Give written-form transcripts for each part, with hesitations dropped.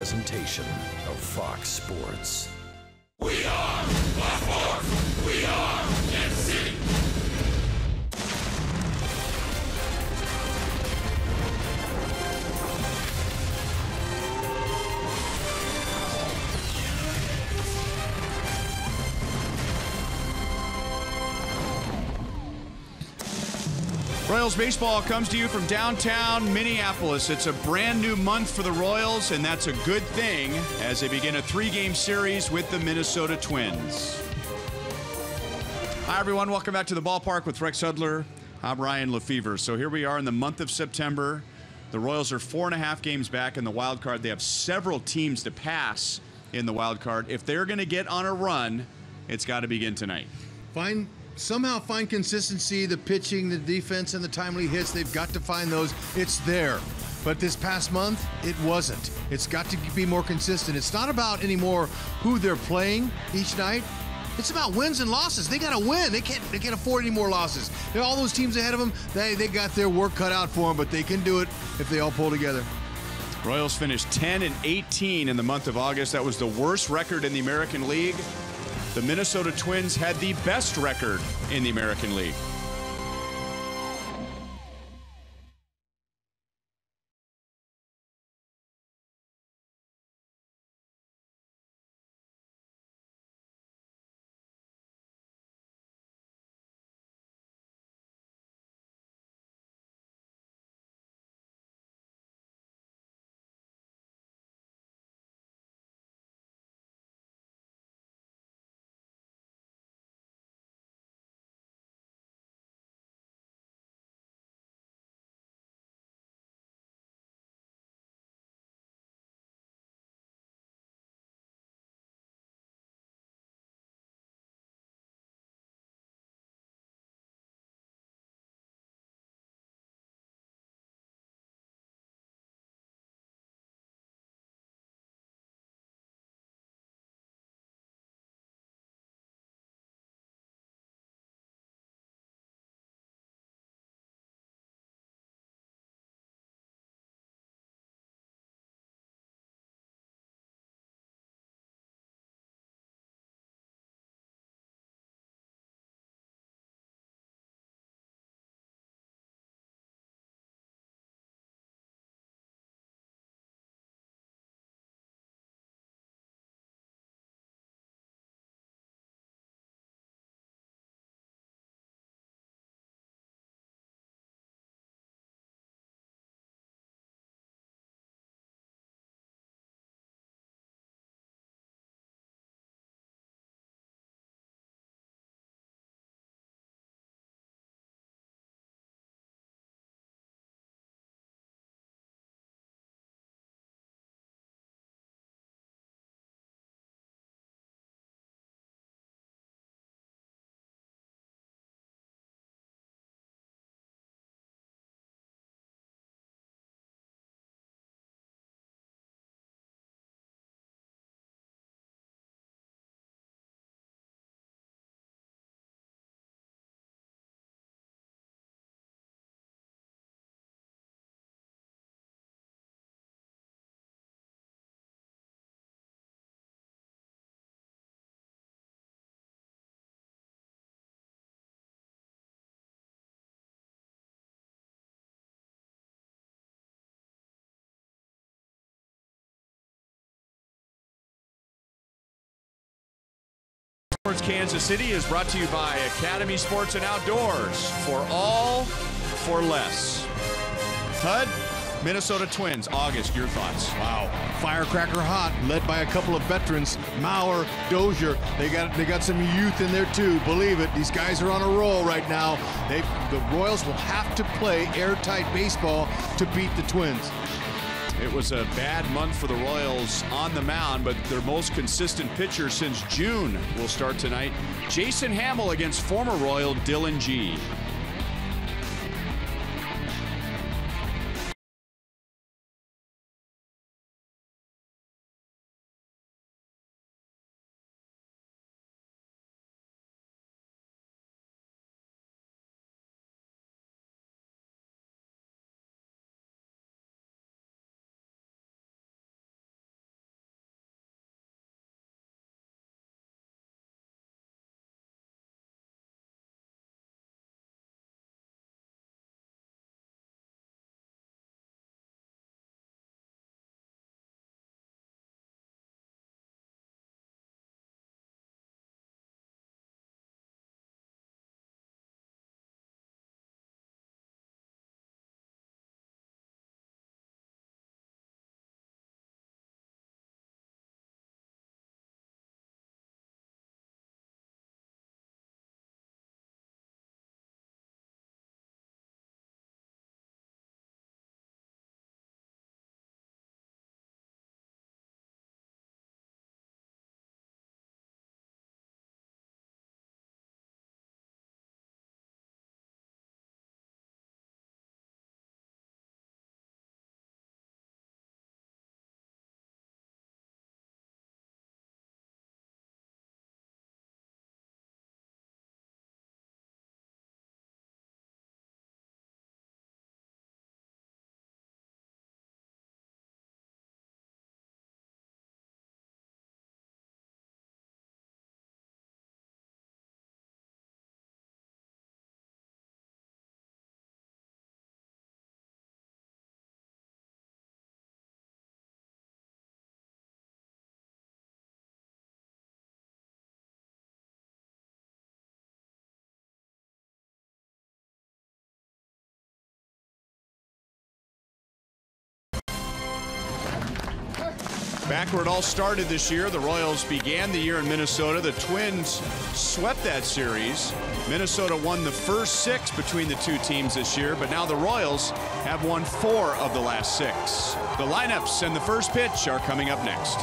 Presentation of Fox Sports. We are the Force. We are MC. Royals baseball comes to you from downtown Minneapolis. It's a brand new month for the Royals, and that's a good thing as they begin a three-game series with the Minnesota Twins. Hi, everyone. Welcome back to the ballpark with Rex Hudler. I'm Ryan Lefevre. So here we are in the month of September. The Royals are 4.5 games back in the wild card. They have several teams to pass in the wild card. If they're going to get on a run, it's got to begin tonight. Somehow find consistency, the pitching, the defense, and the timely hits. They've got to find those. It's there. But this past month, it wasn't. It's got to be more consistent. It's not about anymore who they're playing each night. It's about wins and losses. They got to win. They can't afford any more losses. All those teams ahead of them, they got their work cut out for them, but they can do it if they all pull together. Royals finished 10-18 in the month of August. That was the worst record in the American League. The Minnesota Twins had the best record in the American League. Kansas City is brought to you by Academy Sports and Outdoors. For all, for less. HUD, Minnesota Twins, August, your thoughts? Wow, firecracker hot, led by a couple of veterans, Mauer, Dozier. They got some youth in there too. Believe it, these guys are on a roll right now. The Royals will have to play airtight baseball to beat the Twins. It was a bad month for the Royals on the mound, but their most consistent pitcher since June will start tonight. Jason Hamill against former Royal Dylan G. Back where it all started this year, the Royals began the year in Minnesota. The Twins swept that series. Minnesota won the first 6 between the two teams this year, but now the Royals have won 4 of the last 6. The lineups and the first pitch are coming up next.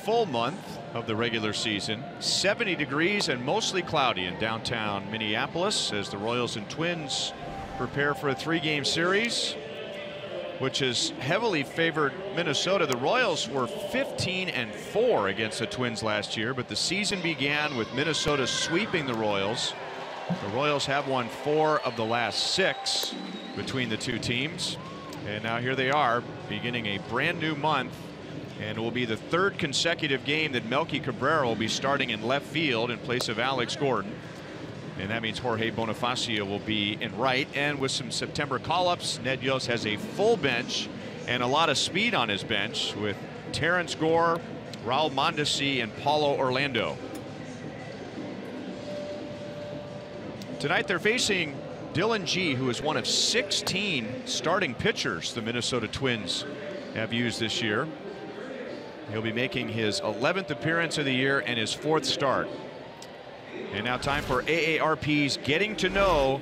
Full month of the regular season. 70 degrees and mostly cloudy in downtown Minneapolis as the Royals and Twins prepare for a 3-game series, which has heavily favored Minnesota. The Royals were 15-4 against the Twins last year, but the season began with Minnesota sweeping the Royals. The Royals have won 4 of the last 6 between the two teams, and now here they are beginning a brand new month. And it will be the 3rd consecutive game that Melky Cabrera will be starting in left field in place of Alex Gordon. And that means Jorge Bonifacio will be in right. And with some September call-ups, Ned Yost has a full bench and a lot of speed on his bench with Terrence Gore, Raul Mondesi, and Paulo Orlando. Tonight they're facing Dylan Gee, who is one of 16 starting pitchers the Minnesota Twins have used this year. He'll be making his 11th appearance of the year and his 4th start. And now time for AARP's Getting to Know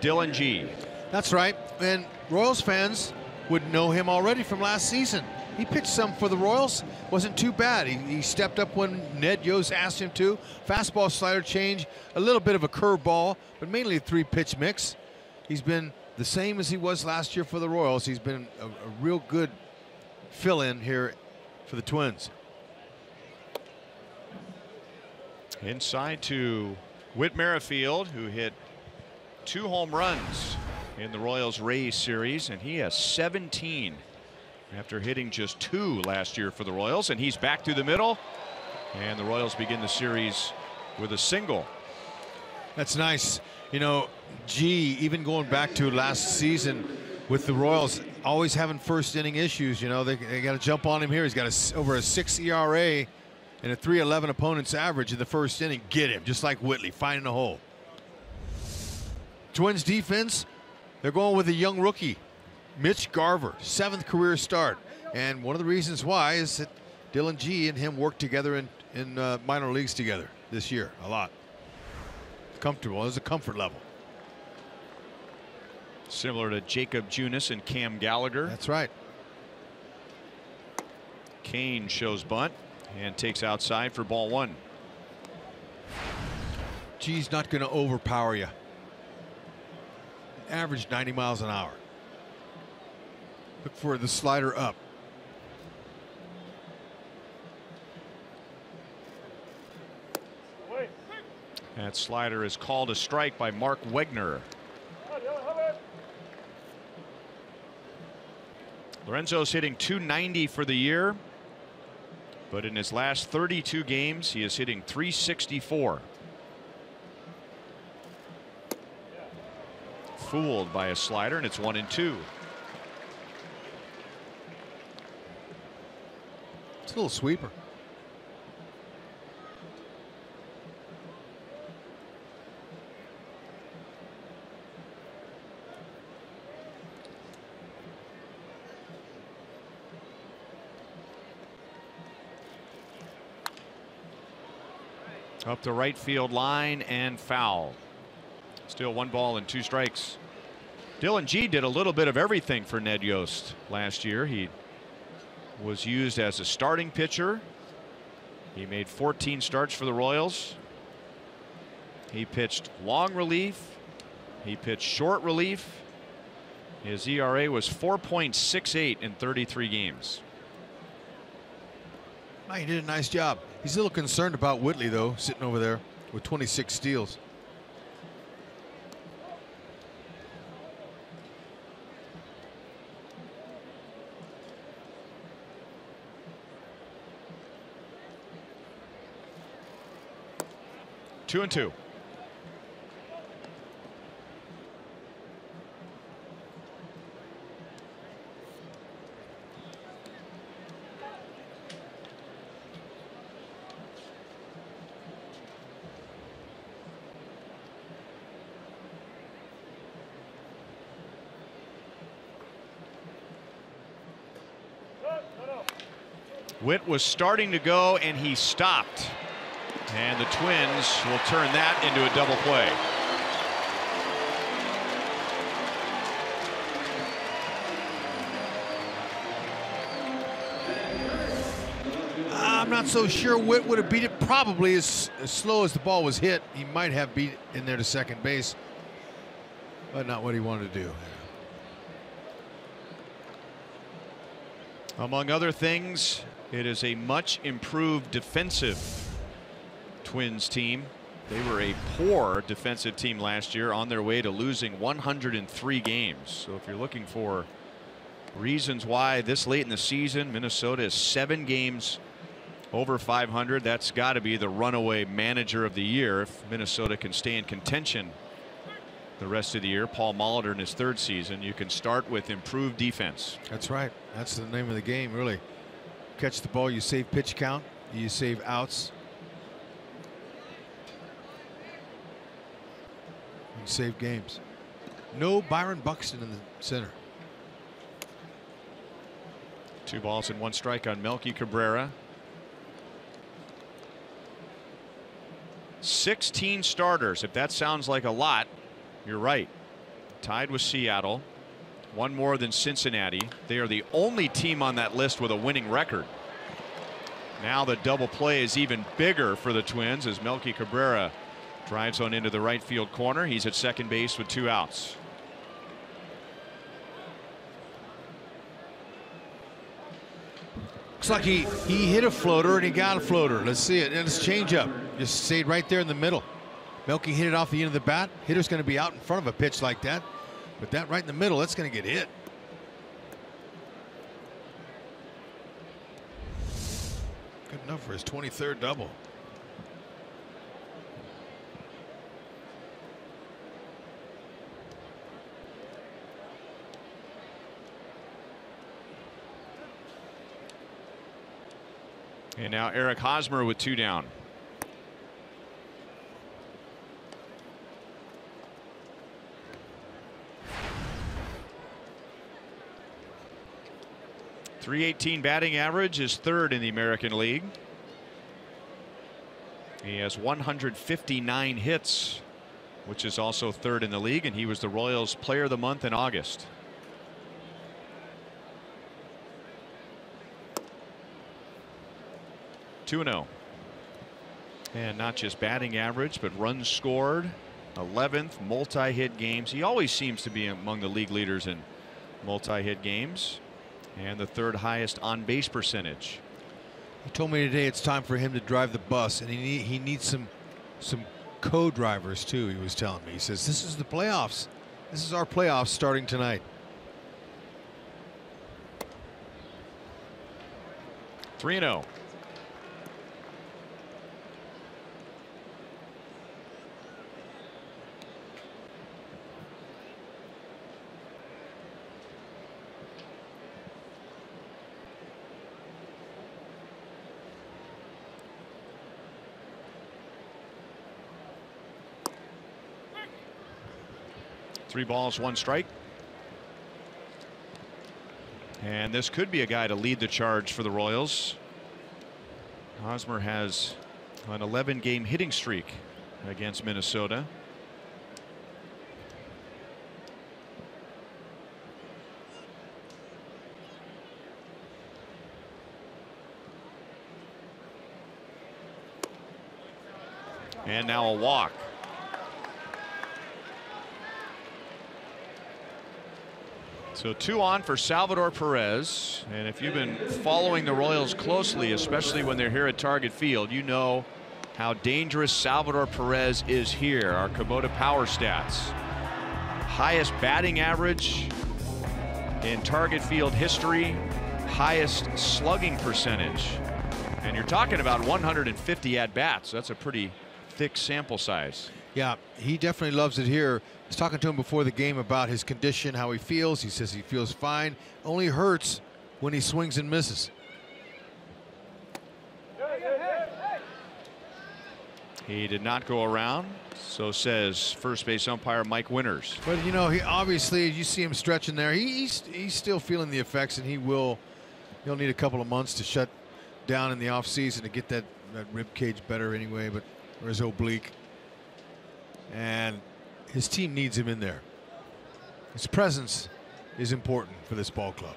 Dylan Gee. That's right. And Royals fans would know him already from last season. He pitched some for the Royals. Wasn't too bad. He stepped up when Ned Yost asked him to. Fastball, slider change, a little bit of a curveball, but mainly a 3-pitch mix. He's been the same as he was last year for the Royals. He's been a real good fill-in here for the Twins. Inside to Whit Merrifield, who hit 2 home runs in the Royals-Rays series, and he has 17 after hitting just 2 last year for the Royals. And he's back through the middle, and the Royals begin the series with a single. That's nice. You know, Gee, even going back to last season with the Royals, always having first inning issues. You know, they got to jump on him here. He's got over a 6 ERA and a 3.11 opponent's average in the first inning. Get him, just like Whitley, finding a hole. Twins defense, they're going with a young rookie, Mitch Garver, 7th career start. And one of the reasons why is that Dylan Gee and him worked together in minor leagues together this year a lot. Comfortable. There's a comfort level. Similar to Jacob Junis and Cam Gallagher. That's right. Kane shows bunt. and takes outside for ball one. G's not going to overpower you. Average 90 miles an hour. Look for the slider up. That slider is called a strike by Mark Wegner. Lorenzo's hitting .290 for the year, but in his last 32 games he is hitting .364. Fooled by a slider, and it's 1-2. It's a little sweeper. Up the right field line and foul. Still 1 ball and 2 strikes. Dylan G did a little bit of everything for Ned Yost last year. He was used as a starting pitcher. He made 14 starts for the Royals. He pitched long relief. He pitched short relief. His ERA was 4.68 in 33 games. He did a nice job. He's a little concerned about Whitley, though, sitting over there with 26 steals. 2-2. Witt was starting to go and he stopped, and the Twins will turn that into a double play. I'm not so sure Witt would have beat it. Probably as slow as the ball was hit, he might have beat it in there to second base, but not what he wanted to do. Among other things, it is a much improved defensive Twins team. They were a poor defensive team last year, on their way to losing 103 games. So if you're looking for reasons why this late in the season Minnesota is 7 games over 500, that's got to be the runaway manager of the year if Minnesota can stay in contention the rest of the year. Paul Molitor in his 3rd season. You can start with improved defense. That's right. That's the name of the game, really. Catch the ball, you save pitch count, you save outs, and save games. No Byron Buxton in the center. 2 balls and 1 strike on Melky Cabrera. 16 starters. If that sounds like a lot, you're right. Tied with Seattle. 1 more than Cincinnati. They are the only team on that list with a winning record. Now the double play is even bigger for the Twins as Melky Cabrera drives on into the right field corner. He's at second base with 2 outs. Looks like he hit a floater and he got a floater. Let's see it. And it's changeup. Just stayed right there in the middle. Melky hit it off the end of the bat. Hitter's going to be out in front of a pitch like that. But that right in the middle, that's going to get hit. Good enough for his 23rd double. And now Eric Hosmer with 2 down. .318 batting average is 3rd in the American League. He has 159 hits, which is also 3rd in the league, and he was the Royals Player of the Month in August. 2-0. And not just batting average, but runs scored. 11th multi-hit games. He always seems to be among the league leaders in multi-hit games. And the 3rd highest on base percentage. He told me today it's time for him to drive the bus, and he needs some co-drivers too. He was telling me. He says this is the playoffs. This is our playoffs starting tonight. 3-0. Three balls, 1 strike. And this could be a guy to lead the charge for the Royals. Hosmer has an 11-game hitting streak against Minnesota. And now a walk. So 2 on for Salvador Perez. And if you've been following the Royals closely, especially when they're here at Target Field, you know how dangerous Salvador Perez is here. Our Kubota Power Stats. Highest batting average in Target Field history. Highest slugging percentage. And you're talking about 150 at-bats. That's a pretty thick sample size. Yeah, he definitely loves it here. I was talking to him before the game about his condition, how he feels. He says he feels fine. Only hurts when he swings and misses. He did not go around, so says first base umpire Mike Winters. But you know, he obviously, you see him stretching there. He's still feeling the effects, and he'll need a couple of months to shut down in the offseason to get that rib cage better anyway, but or his oblique. And his team needs him in there. His presence is important for this ball club.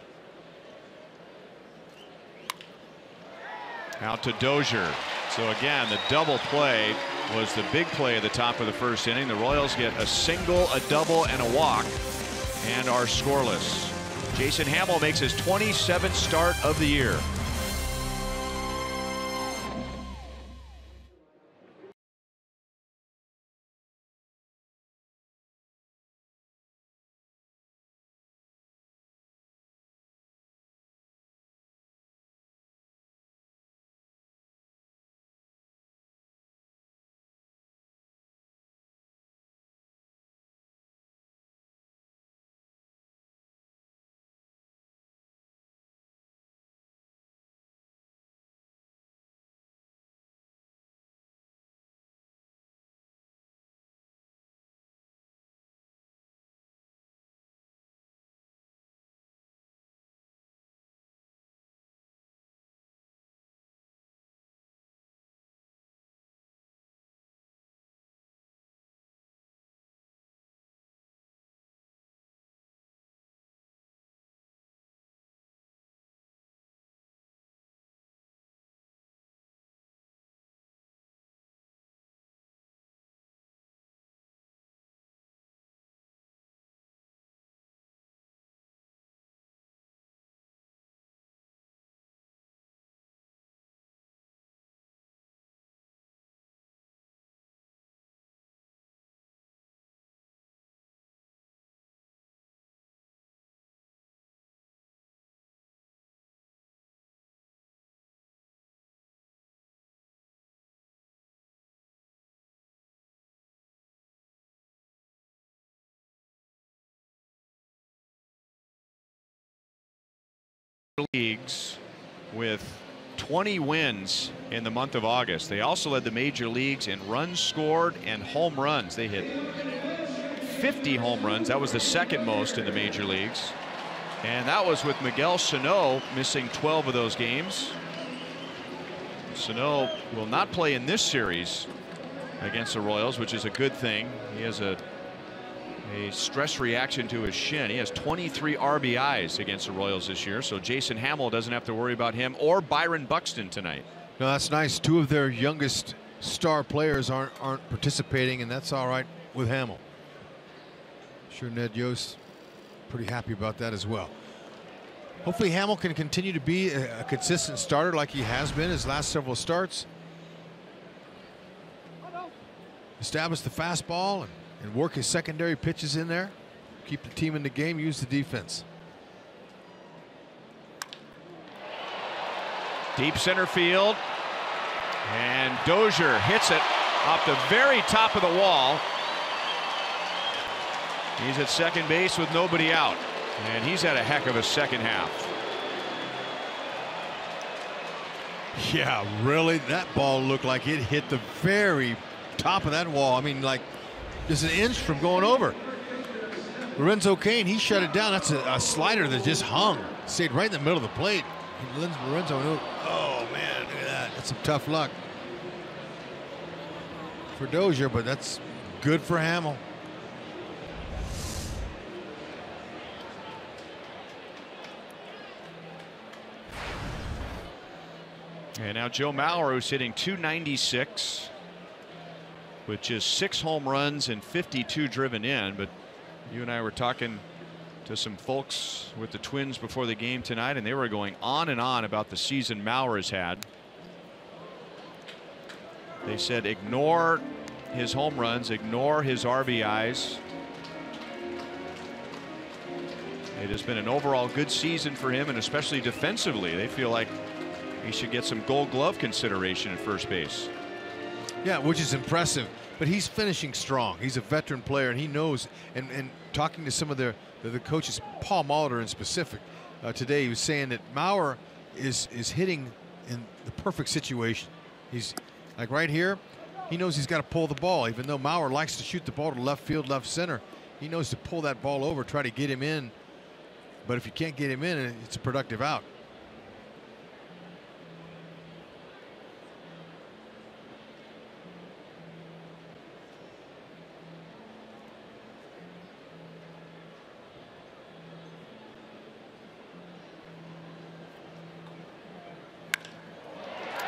Out to Dozier. So again, the double play was the big play at the top of the 1st inning. The Royals get a single, a double, and a walk, and are scoreless. Jason Hammel makes his 27th start of the year. Leagues with 20 wins in the month of August. They also led the major leagues in runs scored and home runs. They hit 50 home runs. That was the 2nd most in the major leagues. And that was with Miguel Sano missing 12 of those games. Sano will not play in this series against the Royals, which is a good thing. He has a stress reaction to his shin. He has 23 RBIs against the Royals this year, so Jason Hammel doesn't have to worry about him or Byron Buxton tonight. No, that's nice. Two of their youngest star players aren't participating, and that's all right with Hamill. Sure, Ned Yost pretty happy about that as well. Hopefully Hamill can continue to be a consistent starter like he has been his last several starts. Establish the fastball and work his secondary pitches in there. Keep the team in the game, use the defense. Deep center field. And Dozier hits it off the very top of the wall. He's at second base with nobody out. And he's had a heck of a second half. Yeah, really? That ball looked like it hit the very top of that wall. I mean, like just an inch from going over. Lorenzo Cain, he shut it down. That's a slider that just hung. Stayed right in the middle of the plate. Lorenzo, oh man, look at that. That's some tough luck for Dozier, but that's good for Hamill. And now Joe Mauer, who's hitting .296 with just 6 home runs and 52 driven in. But you and I were talking to some folks with the Twins before the game tonight, and they were going on and on about the season Mauer has had. They said ignore his home runs, ignore his RBIs. It has been an overall good season for him, and especially defensively. They feel like he should get some Gold Glove consideration at first base. Yeah, which is impressive. But he's finishing strong. He's a veteran player, and he knows. And talking to some of the coaches, Paul Molitor in specific, today, he was saying that Mauer is hitting in the perfect situation. He's like right here. He knows he's got to pull the ball, even though Mauer likes to shoot the ball to left field, left center. He knows to pull that ball over, try to get him in. But if you can't get him in, it's a productive out.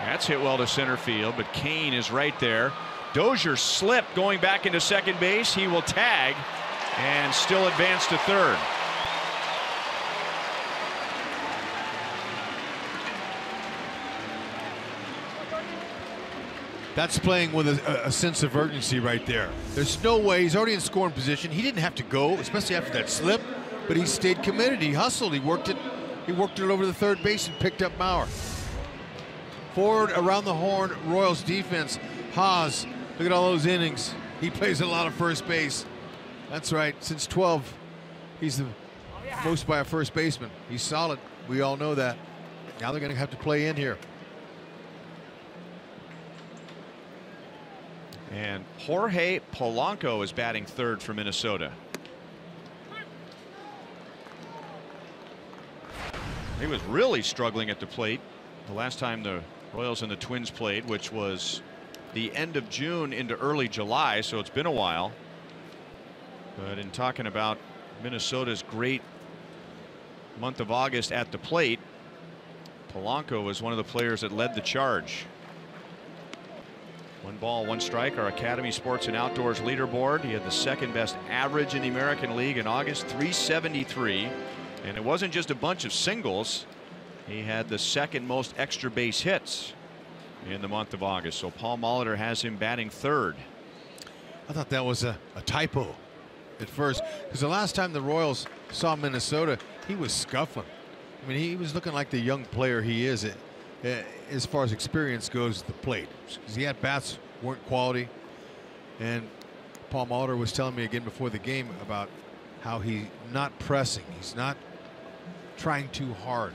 That's hit well to center field, but Cain is right there. Dozier slipped going back into second base. He will tag and still advance to third. That's playing with a sense of urgency right there. There's no way. He's already in scoring position. He didn't have to go, especially after that slip, but he stayed committed. He hustled. He worked it over the third base and picked up Mauer. Forward around the horn, Royals defense. Haas, look at all those innings. He plays a lot of first base. That's right. Since 12, he's the most by a first baseman. He's solid. We all know that. Now they're going to have to play in here. And Jorge Polanco is batting third for Minnesota. He was really struggling at the plate the last time the Royals and the Twins played, which was the end of June into early July, so it's been a while. But in talking about Minnesota's great month of August at the plate, Polanco was one of the players that led the charge. 1 ball, 1 strike, our Academy Sports and Outdoors leaderboard. He had the second best average in the American League in August, .373. And it wasn't just a bunch of singles. He had the second most extra base hits in the month of August. So Paul Molitor has him batting third. I thought that was a typo at first, because the last time the Royals saw Minnesota, he was scuffling. I mean, he was looking like the young player he is as far as experience goes at the plate. Because he had bats weren't quality. And Paul Molitor was telling me again before the game about how he's not pressing. He's not trying too hard.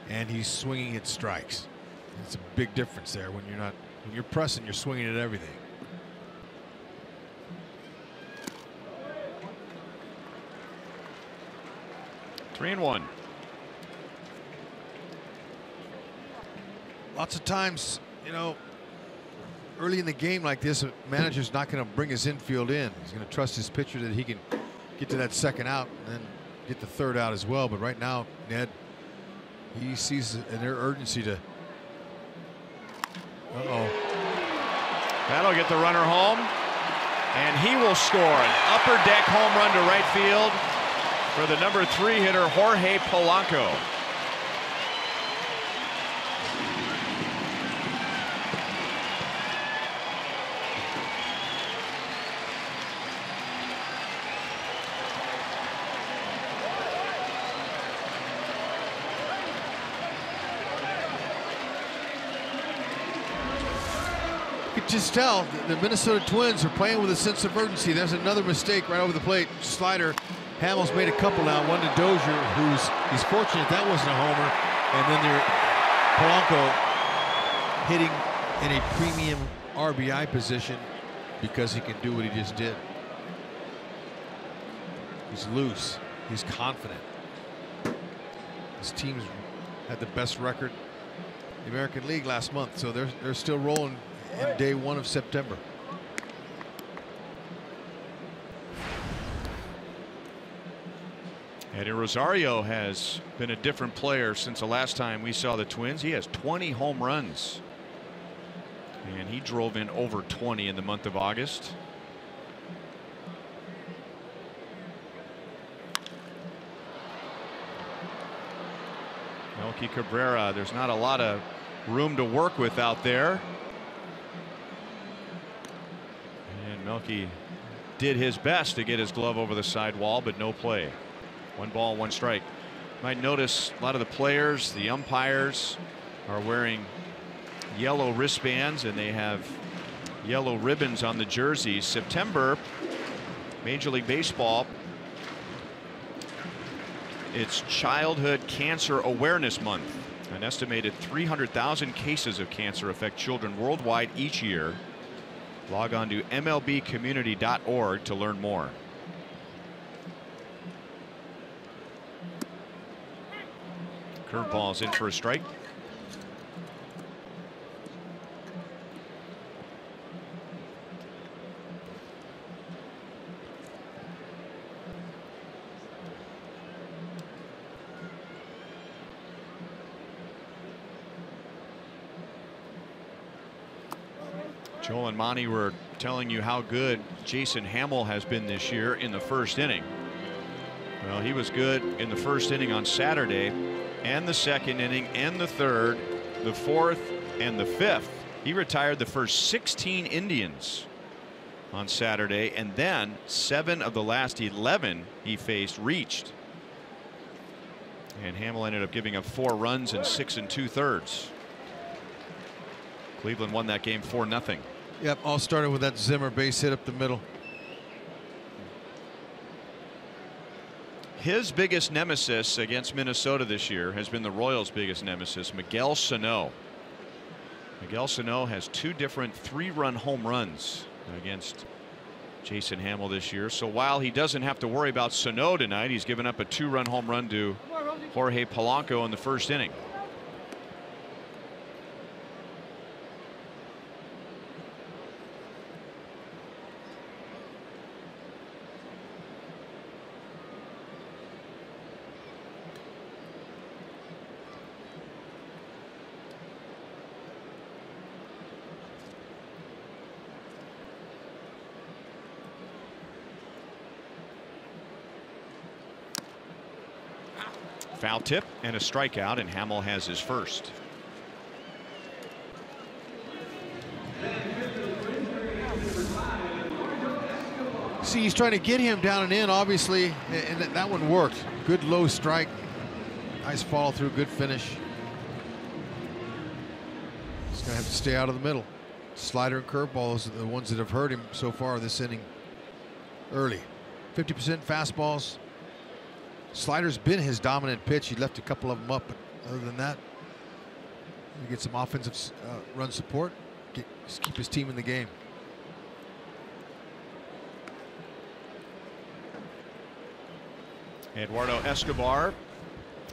And he's swinging at strikes. It's a big difference there when you're pressing, you're swinging at everything. Three and one. Lots of times, you know, early in the game like this, a manager's not going to bring his infield in. He's going to trust his pitcher that he can get to that second out and then get the third out as well. But right now, Ned, he sees an urgency to Uh-oh. That'll get the runner home. And he will score an upper deck home run to right field for the number 3 hitter, Jorge Polanco. You could just tell the Minnesota Twins are playing with a sense of urgency. There's another mistake right over the plate. Slider. Hamels made a couple now. One to Dozier, he's fortunate that wasn't a homer. And then Polanco hitting in a premium RBI position because he can do what he just did. He's loose. He's confident. His team's had the best record in the American League last month, so they're still rolling in day 1 of September. Eddie Rosario has been a different player since the last time we saw the Twins. He has 20 home runs. And he drove in over 20 in the month of August. Melky Cabrera, there's not a lot of room to work with out there. And Melky did his best to get his glove over the sidewall, but no play. 1 ball, 1 strike. Might notice a lot of the players, the umpires, are wearing yellow wristbands, and they have yellow ribbons on the jerseys. September, Major League Baseball, it's Childhood Cancer Awareness Month. An estimated 300,000 cases of cancer affect children worldwide each year. Log on to MLBcommunity.org to learn more. Curveball's in for a strike. Joel and Monty were telling you how good Jason Hamill has been this year in the first inning. Well, he was good in the first inning on Saturday, and the second inning, and the third, the fourth, and the fifth. He retired the first 16 Indians on Saturday, and then 7 of the last 11 he faced reached. And Hamill ended up giving up 4 runs in 6 2/3. Cleveland won that game 4-0. Yep, all started with that Zimmer base hit up the middle. His biggest nemesis against Minnesota this year has been the Royals' biggest nemesis, Miguel Sano. Miguel Sano has 2 different 3-run home runs against Jason Hamill this year. So while he doesn't have to worry about Sano tonight, he's given up a 2-run home run to Jorge Polanco in the first inning. Foul tip and a strikeout, and Hamill has his first. See, he's trying to get him down and in, obviously, and that one worked. Good low strike. Nice follow through, good finish. He's going to have to stay out of the middle. Slider and curveballs are the ones that have hurt him so far this inning early. 50% fastballs. Slider's been his dominant pitch. He left a couple of them up, but other than that, he gets some offensive run support. Just keep his team in the game. Eduardo Escobar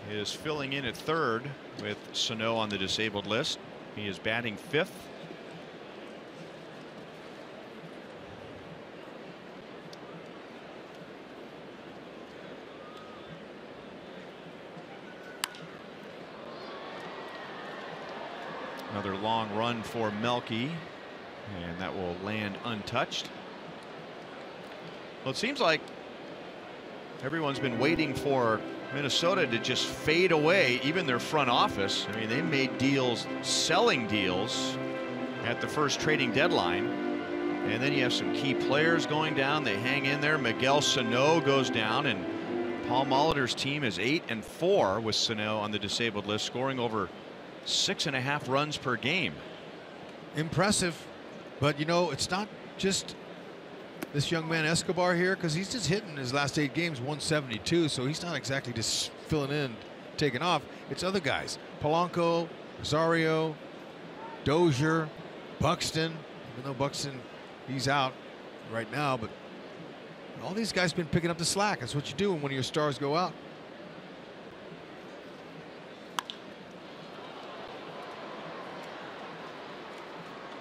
is filling in at third with Sano on the disabled list. He is batting 5th. Another long run for Melky, and that will land untouched. Well, it seems like everyone's been waiting for Minnesota to just fade away, even their front office. I mean, they made deals, selling deals at the first trading deadline. And then you have some key players going down. They hang in there. Miguel Sano goes down, and Paul Molitor's team is 8-4 with Sano on the disabled list, scoring over 6.5 runs per game. Impressive. But, you know, it's not just this young man Escobar here, because he's just hitting his last 8 games 172, so he's not exactly just filling in, taking off. It's other guys. Polanco, Rosario, Dozier, Buxton. Even though Buxton, he's out right now, but all these guys been picking up the slack. That's what you do when one of your stars go out.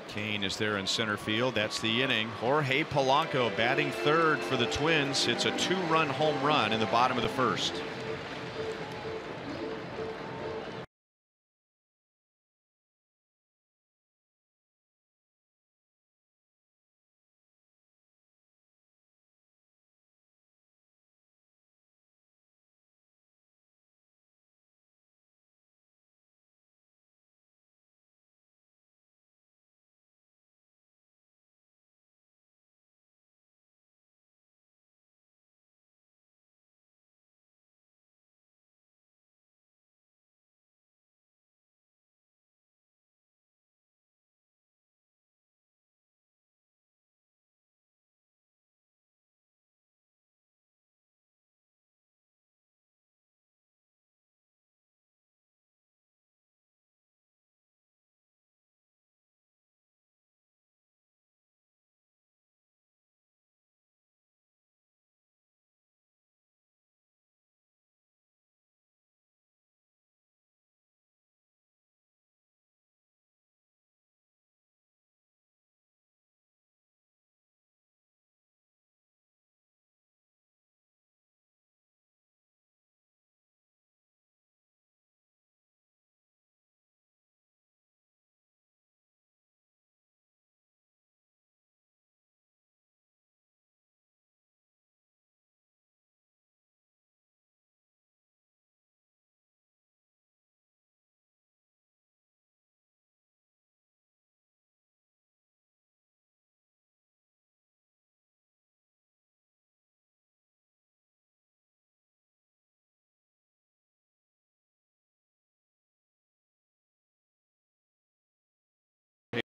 Kane is there in center field. That's the inning. Jorge Polanco batting third for the Twins. It's a 2-run home run in the bottom of the first.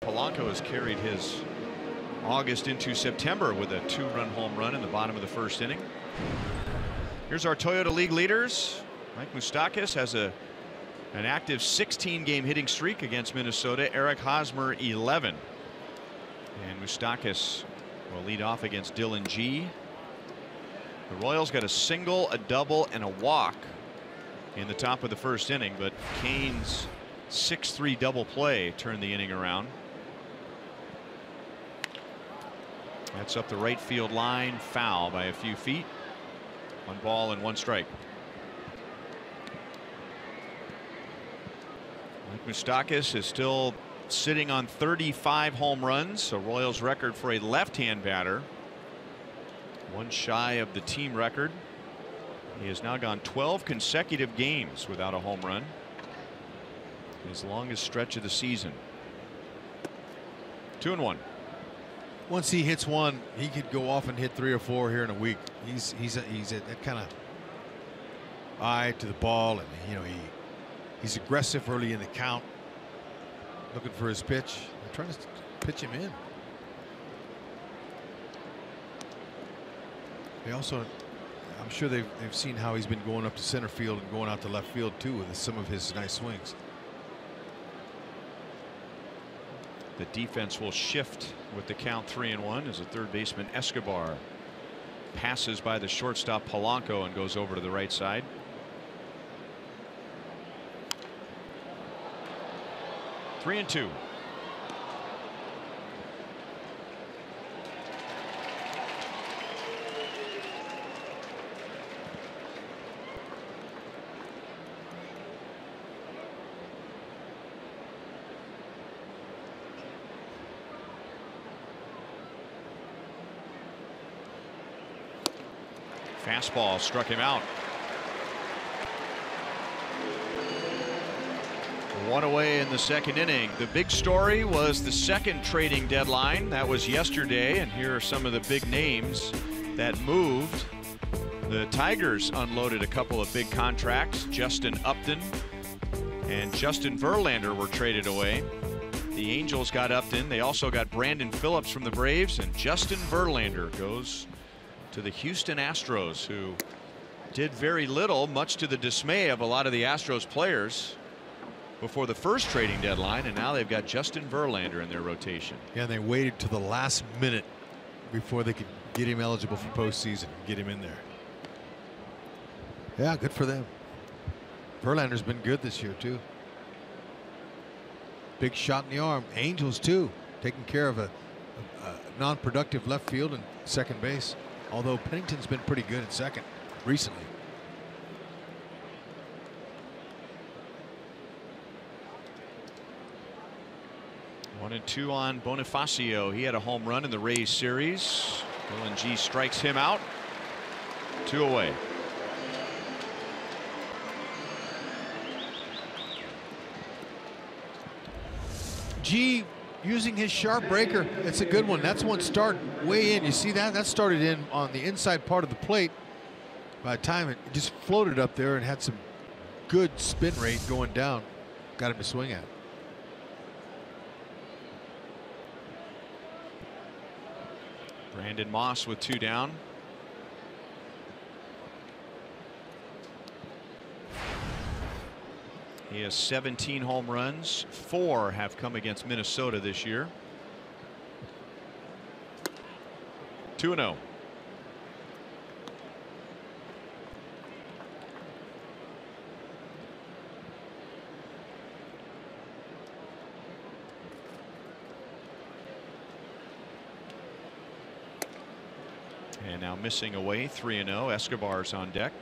Polanco has carried his August into September with a 2-run home run in the bottom of the first inning. Here's our Toyota League leaders. Mike Moustakas has an active 16-game hitting streak against Minnesota. Eric Hosmer 11. And Moustakas will lead off against Dylan G. The Royals got a single, a double, and a walk in the top of the first inning, but Kane's 6-3 double play turned the inning around. That's up the right field line, foul by a few feet. 1 ball and 1 strike. Mike Moustakas is still sitting on 35 home runs, a Royals record for a left-hand batter. 1 shy of the team record. He has now gone 12 consecutive games without a home run. His longest stretch of the season. 2-1. Once he hits one, he could go off and hit 3 or 4 here in a week. He's at that kind of eye to the ball, and you know he's aggressive early in the count, looking for his pitch. They're trying to pitch him in. They also, I'm sure they've seen how he's been going up to center field and going out to left field too with some of his nice swings. The defense will shift with the count 3-1 as a third baseman Escobar passes by the shortstop Polanco and goes over to the right side. Three and two. Fastball struck him out. One away in the second inning. The big story was the second trading deadline. That was yesterday, and here are some of the big names that moved. The Tigers unloaded a couple of big contracts. Justin Upton and Justin Verlander were traded away. The Angels got Upton. They also got Brandon Phillips from the Braves, and Justin Verlander goes to the Houston Astros, who did very little, much to the dismay of a lot of the Astros players before the first trading deadline, and now they've got Justin Verlander in their rotation. Yeah, and they waited to the last minute before they could get him eligible for postseason, get him in there. Yeah, good for them. Verlander's been good this year too. Big shot in the arm. Angels too, taking care of a non-productive left field and second base. Although Pennington's been pretty good at second recently. One and two on Bonifacio. He had a home run in the Rays series. Dylan G strikes him out. 2 away. G using his sharp breaker. It's a good one. That's one start way in. You see that? That started in on the inside part of the plate. By the time it just floated up there and had some good spin rate going down. Got him to swing at. Brandon Moss with 2 down. He has 17 home runs. 4 have come against Minnesota this year. 2-0. And now missing away, 3-0. Escobar's on deck.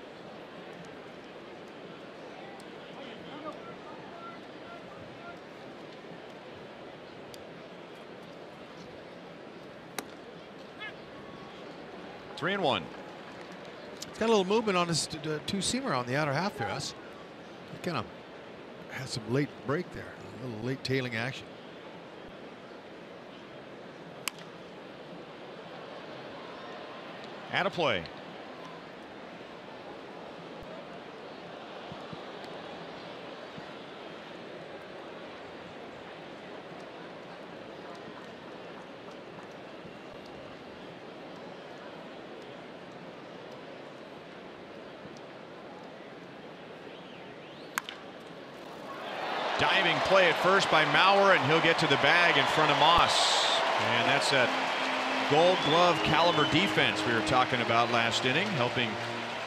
Three and one. Got a little movement on his two-seamer on the outer half there. He kind of had some late break there, a little late tailing action. At a play. Diving play at first by Mauer, and he'll get to the bag in front of Moss. And that's that Gold Glove caliber defense we were talking about last inning, helping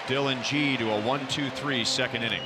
Dylan G to a 1-2-3 second inning.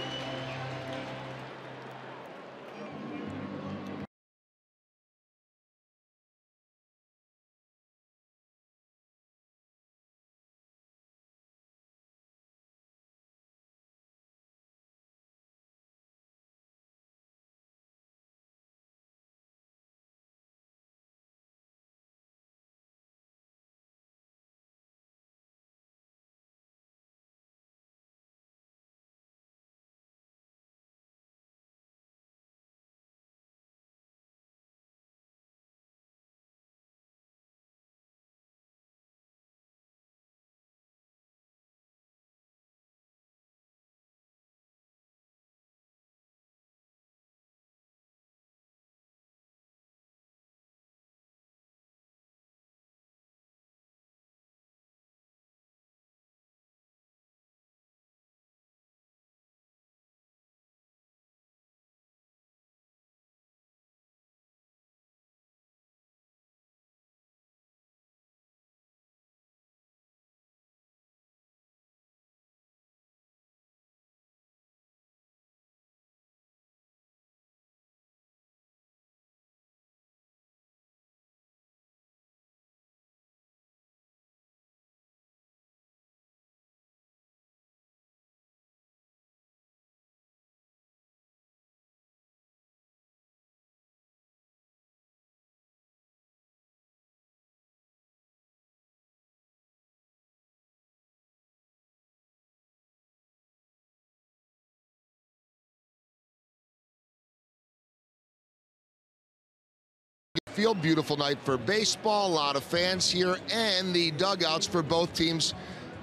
Field. Beautiful night for baseball. A lot of fans here, and the dugouts for both teams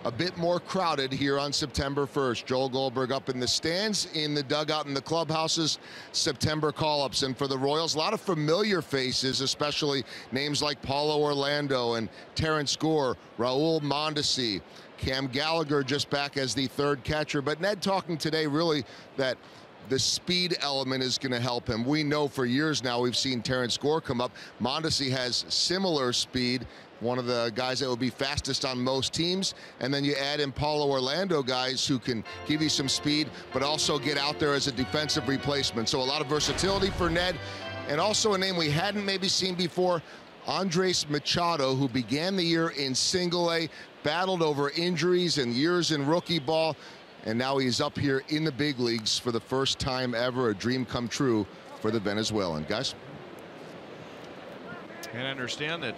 a bit more crowded here on September 1st. Joel Goldberg up in the stands, in the dugout in the clubhouses, September call-ups. And for the Royals, a lot of familiar faces, especially names like Paulo Orlando and Terrence Gore, Raul Mondesi, Cam Gallagher just back as the third catcher. But Ned talking today really that the speed element is going to help him. We know for years now we've seen Terrence Gore come up. Mondesi has similar speed, one of the guys that will be fastest on most teams. And then you add in Paulo Orlando, guys who can give you some speed, but also get out there as a defensive replacement. So a lot of versatility for Ned. And also a name we hadn't maybe seen before, Andres Machado, who began the year in Single-A, battled over injuries and years in rookie ball, and now he's up here in the big leagues for the first time ever. A dream come true for the Venezuelan. Guys? And I understand that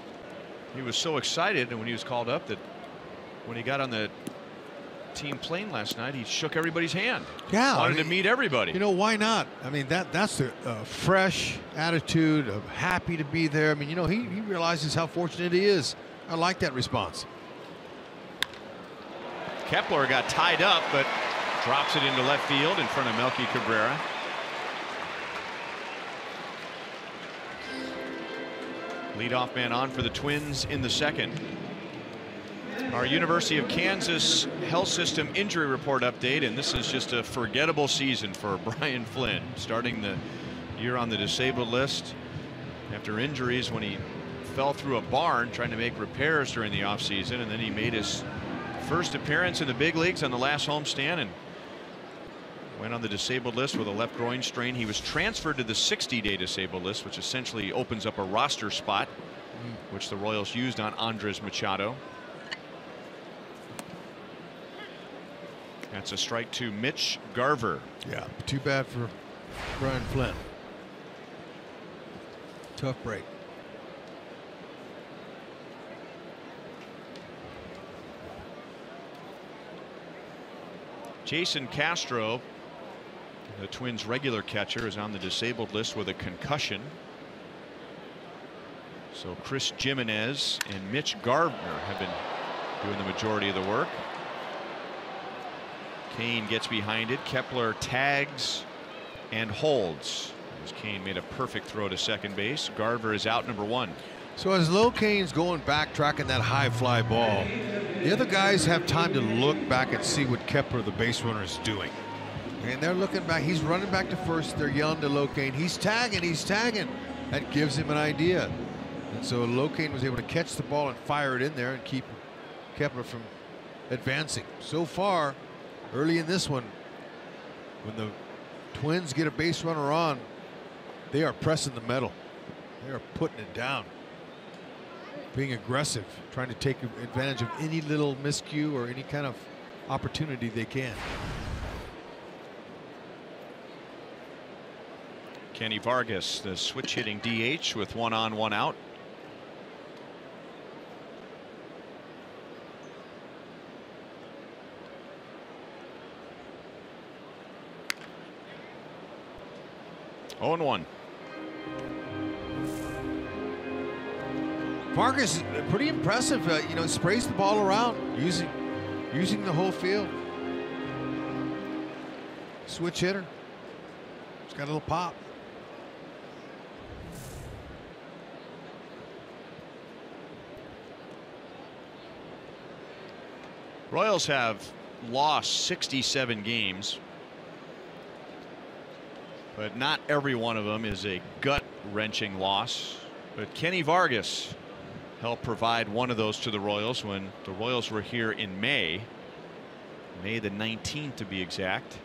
he was so excited and when he was called up that when he got on the team plane last night, he shook everybody's hand. Yeah, wanted to meet everybody. You know, why not? I mean, that's a fresh attitude of happy to be there. I mean, you know, he realizes how fortunate he is. I like that response. Kepler got tied up, but drops it into left field in front of Melky Cabrera. Leadoff man on for the Twins in the second. Our University of Kansas Health System injury report update, and this is just a forgettable season for Brian Flynn, starting the year on the disabled list after injuries when he fell through a barn trying to make repairs during the offseason, and then he made his first appearance in the big leagues on the last homestand and went on the disabled list with a left groin strain. He was transferred to the 60-day disabled list, which essentially opens up a roster spot, which the Royals used on Andres Machado. That's a strike to Mitch Garver. Yeah, too bad for Brian Flynn. Tough break. Jason Castro, the Twins' regular catcher, is on the disabled list with a concussion. So Chris Jimenez and Mitch Garver have been doing the majority of the work. Kane gets behind it. Kepler tags and holds as Kane made a perfect throw to second base. Garver is out, number one. So as Locane's going back, tracking that high fly ball, the other guys have time to look back and see what Kepler, the base runner, is doing. And they're looking back. He's running back to first. They're yelling to Locane. He's tagging. He's tagging. That gives him an idea. And so Locane was able to catch the ball and fire it in there and keep Kepler from advancing. So far, early in this one, when the Twins get a base runner on, they are pressing the metal. They are putting it down. Being aggressive, trying to take advantage of any little miscue or any kind of opportunity they can. Kenny Vargas, the switch hitting DH with 1 on, 1 out. Oh, and 1. Vargas, pretty impressive. You know, sprays the ball around, using the whole field. Switch hitter. It's got a little pop. Royals have lost 67 games, but not every one of them is a gut-wrenching loss. But Kenny Vargas helped provide one of those to the Royals when the Royals were here in May the 19th to be exact.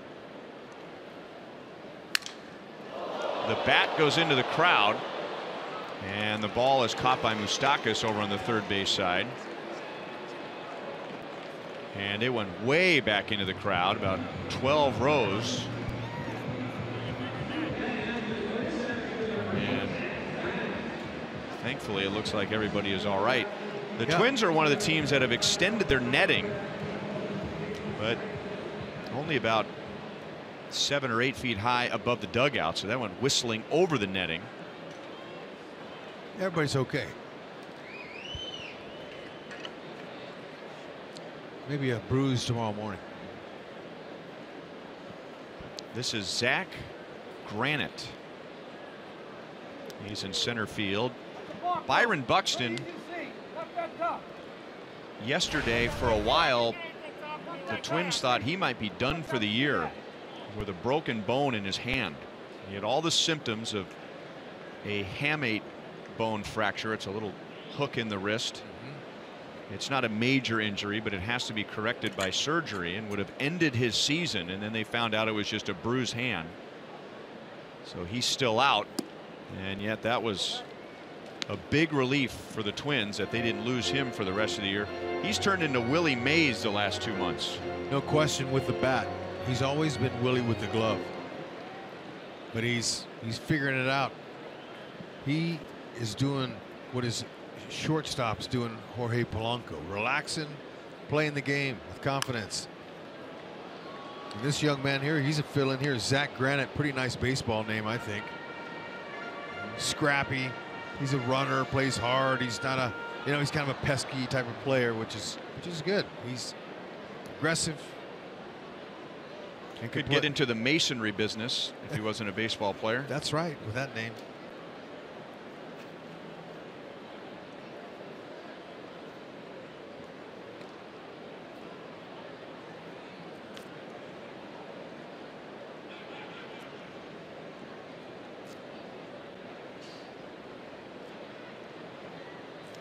The bat goes into the crowd, and the ball is caught by Moustakas over on the third base side. And it went way back into the crowd, about 12 rows. And thankfully, it looks like everybody is all right. The Twins are one of the teams that have extended their netting, but only about 7 or 8 feet high above the dugout. So that went whistling over the netting. Everybody's okay. Maybe a bruise tomorrow morning. This is Zach Granite. He's in center field. Byron Buxton yesterday, for a while, the Twins thought he might be done for the year with a broken bone in his hand. He had all the symptoms of a hamate bone fracture. It's a little hook in the wrist. It's not a major injury, but it has to be corrected by surgery and would have ended his season. And then they found out it was just a bruised hand. So he's still out. And yet that was a big relief for the Twins that they didn't lose him for the rest of the year. He's turned into Willie Mays the last 2 months. No question with the bat. He's always been Willie with the glove. But he's figuring it out. He is doing what his shortstop's doing, Jorge Polanco, relaxing, playing the game with confidence. And this young man here, he's a fill-in here, Zach Granite, pretty nice baseball name, I think. Scrappy, he's a runner, plays hard. He's not a, he's kind of a pesky type of player, which is good. He's aggressive. And could get into the masonry business if he wasn't a baseball player. That's right, with that name.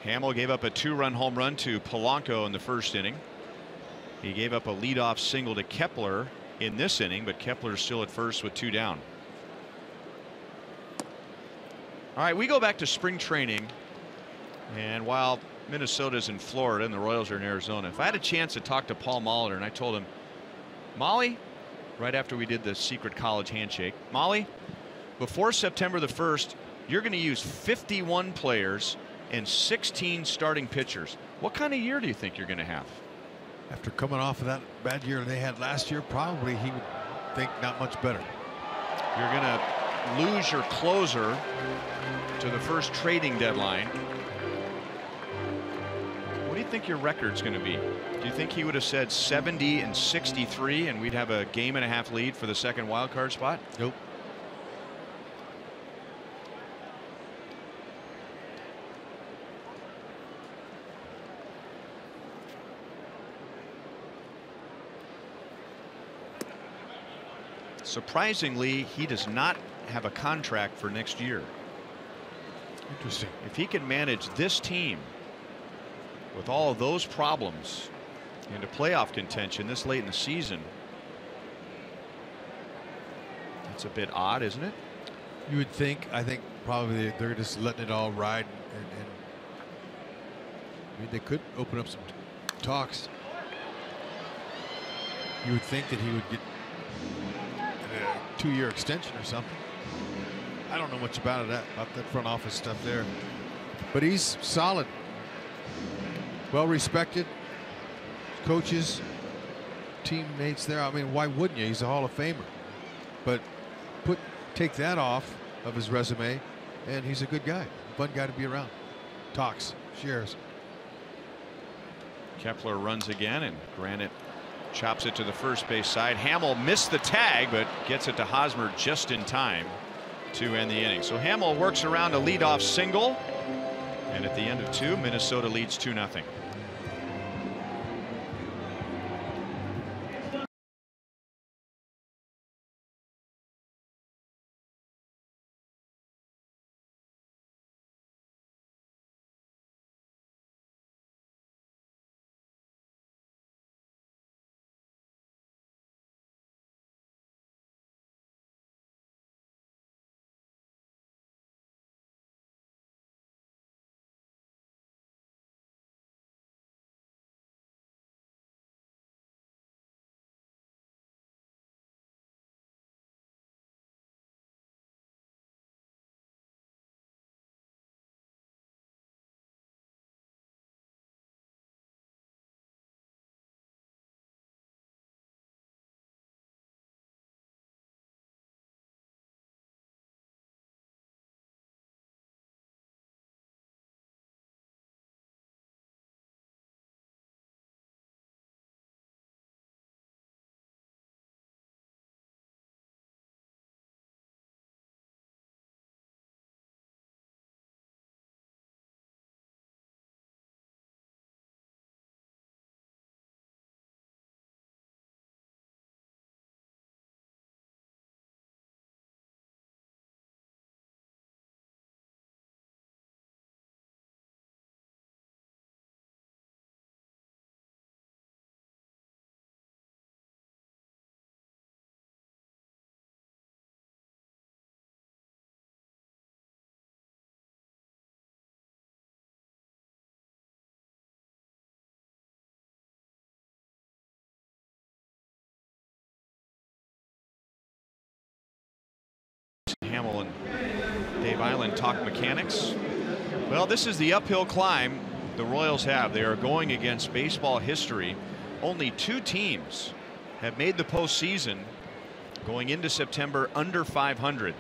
Hamill gave up a 2-run home run to Polanco in the first inning. He gave up a leadoff single to Kepler in this inning, but Kepler's still at first with 2 down. All right, we go back to spring training, and while Minnesota's in Florida and the Royals are in Arizona, if I had a chance to talk to Paul Molitor and I told him, Molly, right after we did the secret college handshake, Molly, before September the 1st, you're going to use 51 players and 16 starting pitchers. What kind of year do you think you're going to have? After coming off of that bad year they had last year, probably he would think not much better. You're going to lose your closer to the first trading deadline. What do you think your record's going to be? Do you think he would have said 70 and 63 and we'd have a game-and-a-half lead for the second wild card spot? Nope. Surprisingly, he does not have a contract for next year. Interesting. If he can manage this team with all of those problems into playoff contention this late in the season, that's a bit odd, isn't it? You would think. I think probably they're just letting it all ride, and I mean, they could open up some talks. You would think that he would get a 2-year extension or something. I don't know much about that front office stuff there, but he's solid, well respected. Coaches, teammates there. I mean, why wouldn't you? He's a Hall of Famer. But take that off of his resume, and he's a good guy, fun guy to be around. Talks, shares. Kepler runs again, and Granite chops it to the first base side. Hamill missed the tag, but gets it to Hosmer just in time to end the inning. So Hamill works around a leadoff single, and at the end of 2, Minnesota leads 2-0. Marlin talk mechanics. Well, this is the uphill climb the Royals have. They are going against baseball history. Only 2 teams have made the postseason going into September under 500.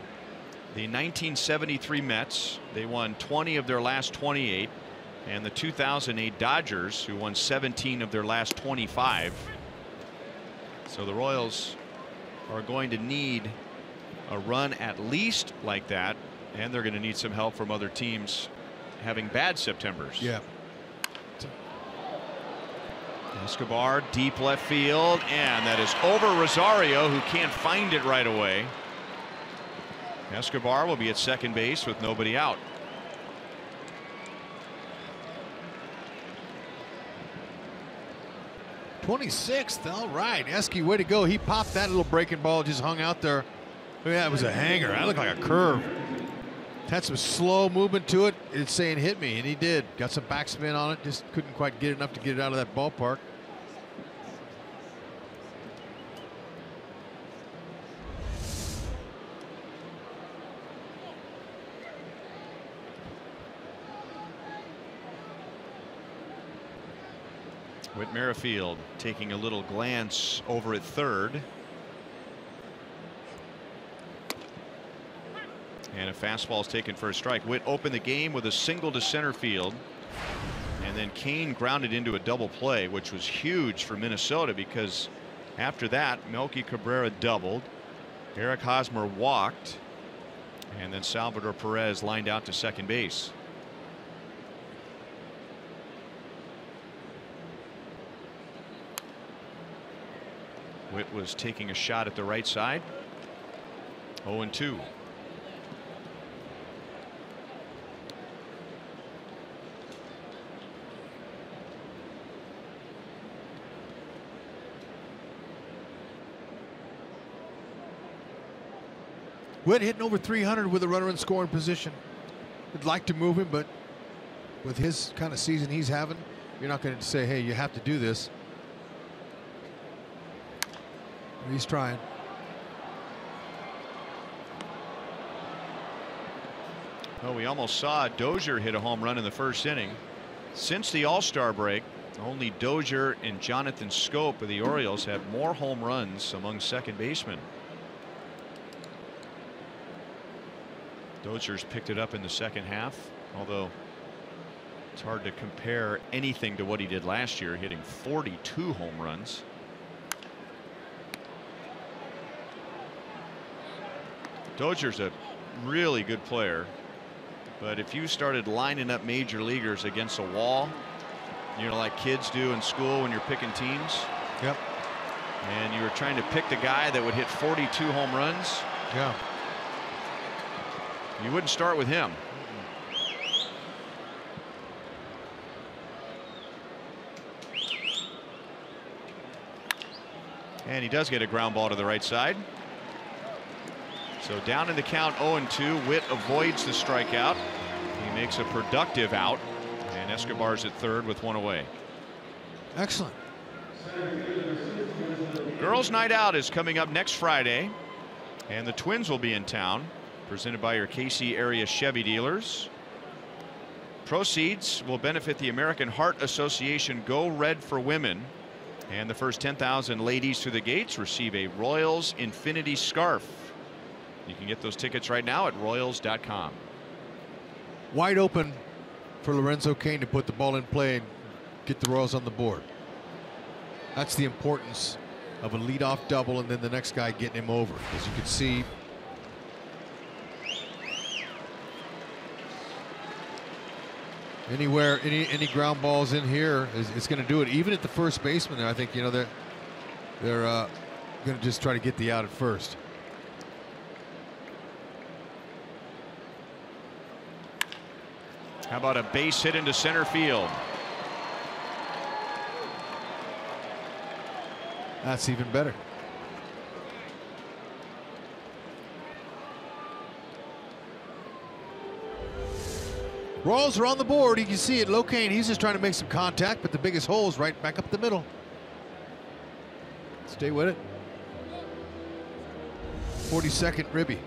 The 1973 Mets, they won 20 of their last 28, and the 2008 Dodgers, who won 17 of their last 25. So the Royals are going to need a run at least like that, and they're going to need some help from other teams having bad Septembers. Yeah. Escobar, deep left field, and that is over Rosario, who can't find it right away. Escobar will be at second base with nobody out. '26th. All right, Esky, way to go. He popped that little breaking ball, just hung out there. Look at that, it was a hanger. That looked like a curve. Had some slow movement to it. It's saying hit me, and he did. Got some backspin on it. Just couldn't quite get enough to get it out of that ballpark. Whit Merrifield taking a little glance over at third. And a fastball is taken for a strike. Whit opened the game with a single to center field. And then Kane grounded into a double play, which was huge for Minnesota, because after that, Melky Cabrera doubled. Eric Hosmer walked. And then Salvador Perez lined out to second base. Whit was taking a shot at the right side. 0-2. Whit hitting over 300 with a runner in scoring position. Would like to move him, but with his kind of season he's having, you're not going to say, hey, you have to do this. He's trying. Well, we almost saw Dozier hit a home run in the first inning. Since the All-Star break, only Dozier and Jonathan Scope of the Orioles have more home runs among second basemen. Dozier's picked it up in the second half, although it's hard to compare anything to what he did last year, hitting 42 home runs. Dozier's a really good player, but if you started lining up major leaguers against a wall, you know, like kids do in school when you're picking teams. Yep. And you were trying to pick the guy that would hit 42 home runs. Yeah. You wouldn't start with him. And he does get a ground ball to the right side. So down in the count, 0-2. Whit avoids the strikeout. He makes a productive out, and Escobar's at third with one away. Excellent. Girls Night Out is coming up next Friday, and the Twins will be in town, presented by your KC area Chevy dealers. Proceeds will benefit the American Heart Association Go Red for Women, and the first 10,000 ladies through the gates receive a Royals Infinity Scarf. You can get those tickets right now at Royals.com. Wide open for Lorenzo Cain to put the ball in play and get the Royals on the board. That's the importance of a leadoff double and then the next guy getting him over. As you can see, anywhere, any ground balls in here is going to do it. Even at the first baseman there, I think, you know, they're going to just try to get the out at first. How about a base hit into center field? That's even better. Royals are on the board. You can see it. Locaine, he's just trying to make some contact, but the biggest hole is right back up the middle. Stay with it. 42nd Ribby.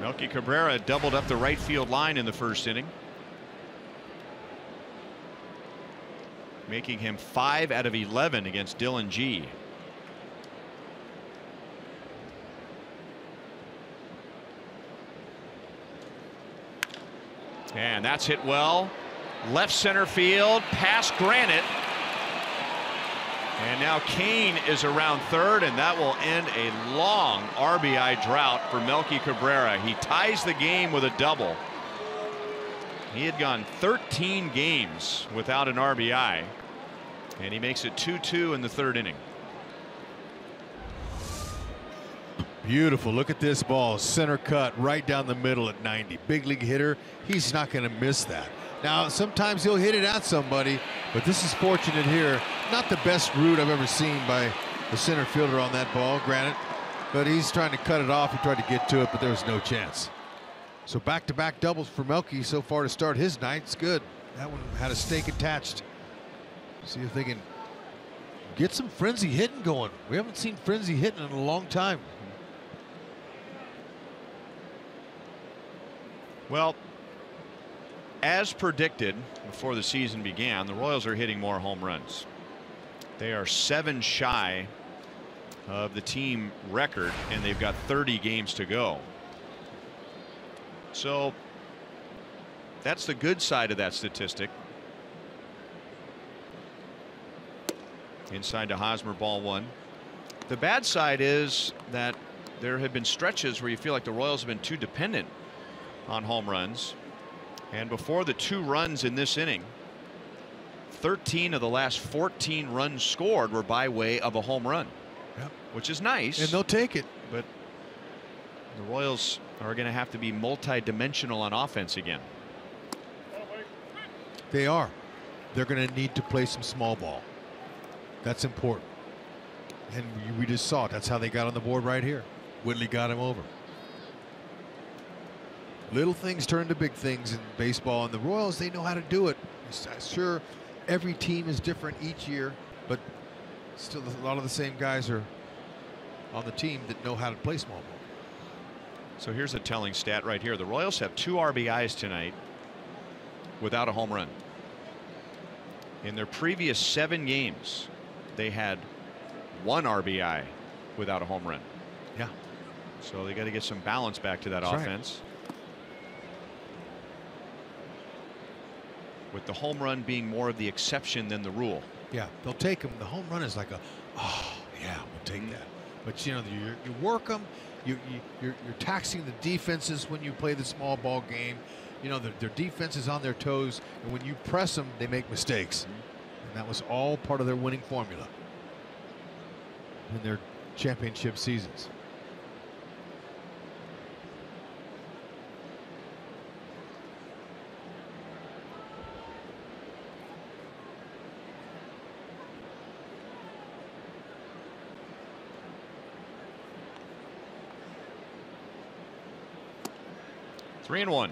Melky Cabrera doubled up the right field line in the first inning, making him 5 out of 11 against Dylan G. And that's hit well. Left center field, past Granite. And now Kane is around third, and that will end a long RBI drought for Melky Cabrera. He ties the game with a double. He had gone 13 games without an RBI, and he makes it 2-2 in the third inning. Beautiful. Look at this ball. Center cut right down the middle at 90. Big league hitter. He's not going to miss that. Now, sometimes he'll hit it at somebody, but this is fortunate here. Not the best route I've ever seen by the center fielder on that ball, granted, but he's trying to cut it off. He tried to get to it, but there was no chance. So back-to-back doubles for Melky so far to start his night. It's good. That one had a stake attached. See if they can get some frenzy hitting going. We haven't seen frenzy hitting in a long time. Well, as predicted before the season began, the Royals are hitting more home runs. They are 7 shy of the team record, and they've got 30 games to go. So that's the good side of that statistic. Inside to Hosmer, ball 1. The bad side is that there have been stretches where you feel like the Royals have been too dependent on home runs. And before the 2 runs in this inning, 13 of the last 14 runs scored were by way of a home run. Yep. Which is nice. And they'll take it. But the Royals are going to have to be multi-dimensional on offense again. They are. They're going to need to play some small ball. That's important. And we just saw it. That's how they got on the board right here. Whitley got him over. Little things turn to big things in baseball, and the Royals, they know how to do it. Sure, every team is different each year, but still a lot of the same guys are on the team that know how to play small ball. So here's a telling stat right here. The Royals have 2 RBIs tonight without a home run. In their previous 7 games, they had 1 RBI without a home run. Yeah. So they got to get some balance back to that That's offense. Right. With the home run being more of the exception than the rule. Yeah, they'll take them. The home run is like a, oh yeah, we'll take that. But you know, you work them. You're taxing the defenses when you play the small ball game. You know, their defense is on their toes, and when you press them, they make mistakes. And that was all part of their winning formula in their championship seasons. Three and 1.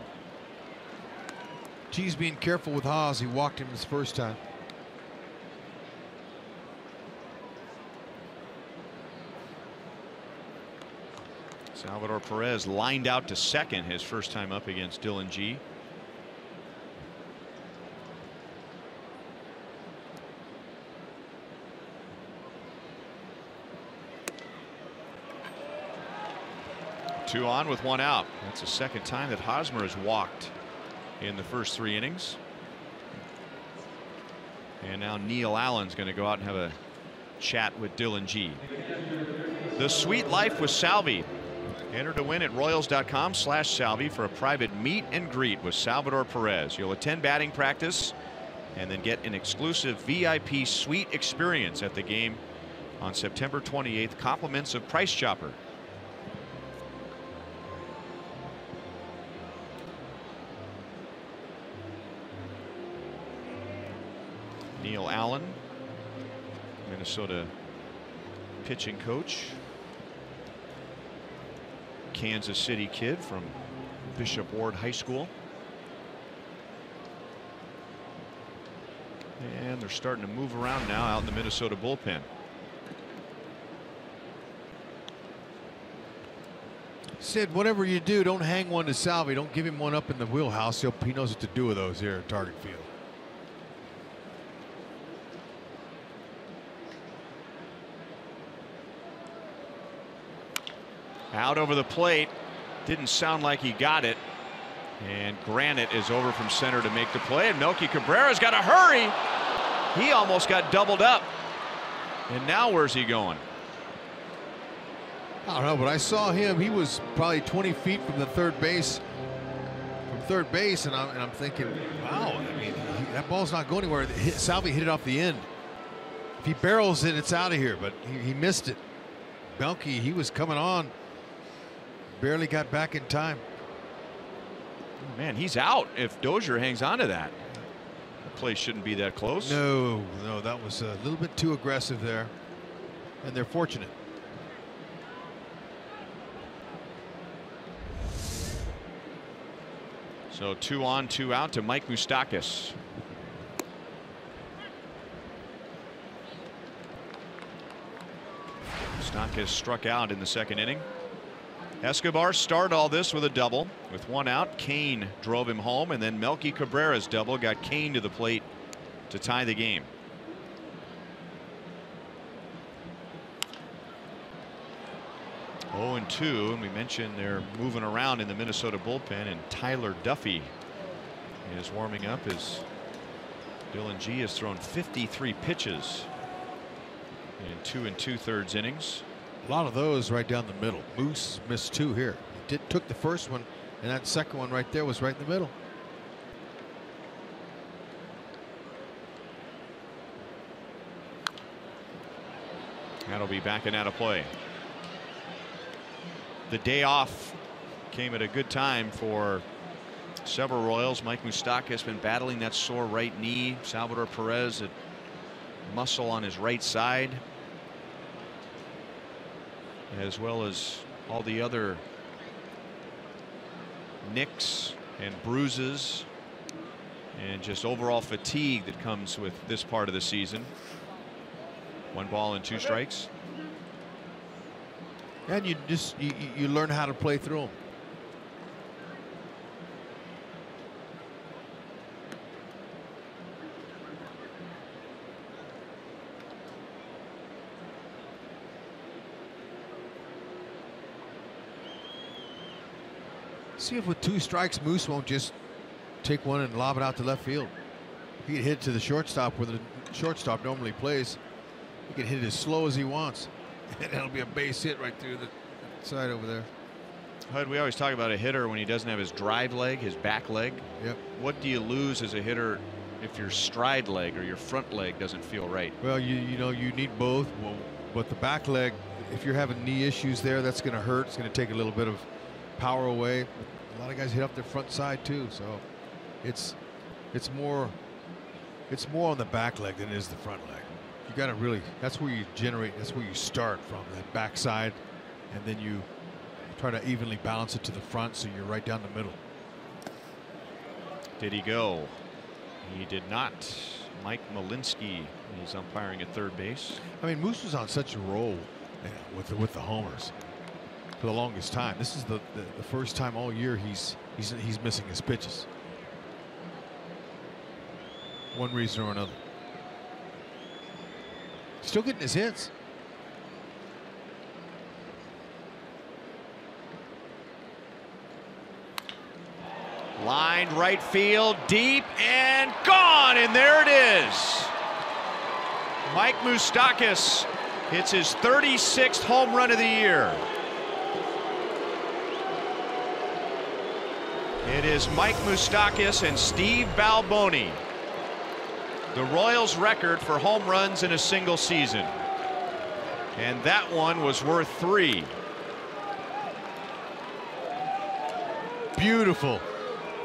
G's being careful with Haas. He walked him his first time. Salvador Perez lined out to second his first time up against Dylan G. Two on with 1 out. That's the second time that Hosmer has walked in the first 3 innings. And now Neil Allen's going to go out and have a chat with Dylan G. The Sweet Life with Salvi. Enter to win at Royals.com/Salvi for a private meet and greet with Salvador Perez. You'll attend batting practice and then get an exclusive VIP suite experience at the game on September 28th. Compliments of Price Chopper. Neil Allen, Minnesota pitching coach, Kansas City kid from Bishop Ward High School. And they're starting to move around now out in the Minnesota bullpen. Sid, whatever you do, don't hang one to Salvi. Don't give him one up in the wheelhouse. He knows what to do with those here at Target Field. Out over the plate. Didn't sound like he got it. And Granite is over from center to make the play. And Melky Cabrera's got to hurry. He almost got doubled up. And now where's he going? I don't know, but I saw him. He was probably 20 feet from the third base. And I'm thinking, wow. I mean, that ball's not going anywhere. Salvi hit it off the end. If he barrels it, it's out of here. But he missed it. Melky, he was coming on. Barely got back in time. Oh, man, he's out if Dozier hangs on to that. The play shouldn't be that close. No, that was a little bit too aggressive there. And they're fortunate. So 2 on, 2 out to Mike Moustakas. Moustakas struck out in the second inning. Escobar started all this with a double. With 1 out, Kane drove him home, and then Melky Cabrera's double got Kane to the plate to tie the game. Oh, and 2, and we mentioned they're moving around in the Minnesota bullpen, and Tyler Duffy is warming up as Dylan G has thrown 53 pitches in 2 2/3 innings. A lot of those right down the middle. Moose missed 2 here. He took the first one, and that second one right there was right in the middle. That'll be back and out of play. The day off came at a good time for several Royals. Mike Moustakas has been battling that sore right knee. Salvador Perez had muscle on his right side, as well as all the other nicks and bruises and just overall fatigue that comes with this part of the season. 1 ball and 2 strikes. And you learn how to play through them. See if with 2 strikes Moose won't just take one and lob it out to left field. He can hit it to the shortstop where the shortstop normally plays. He can hit it as slow as he wants. And that'll be a base hit right through the side over there. Hud, we always talk about a hitter when he doesn't have his drive leg, his back leg. Yep. What do you lose as a hitter if your stride leg or your front leg doesn't feel right? Well, you know you need both. Well, but the back leg, if you're having knee issues there, that's going to hurt. It's going to take a little bit of power away. A lot of guys hit up their front side too, so it's more on the back leg than it is the front leg. You got to really, that's where you generate, that's where you start from, that back side, and then you try to evenly balance it to the front so you're right down the middle. Did he go? He did not. Mike Malinsky is umpiring at third base. I mean, Moose was on such a roll with the homers for the longest time. This is the first time all year he's missing his pitches. One reason or another. Still getting his hits. Lined right field, deep and gone, and there it is. Mike Moustakas hits his 36th home run of the year. It is Mike Moustakas and Steve Balboni. The Royals' record for home runs in a single season. And that one was worth 3. Beautiful.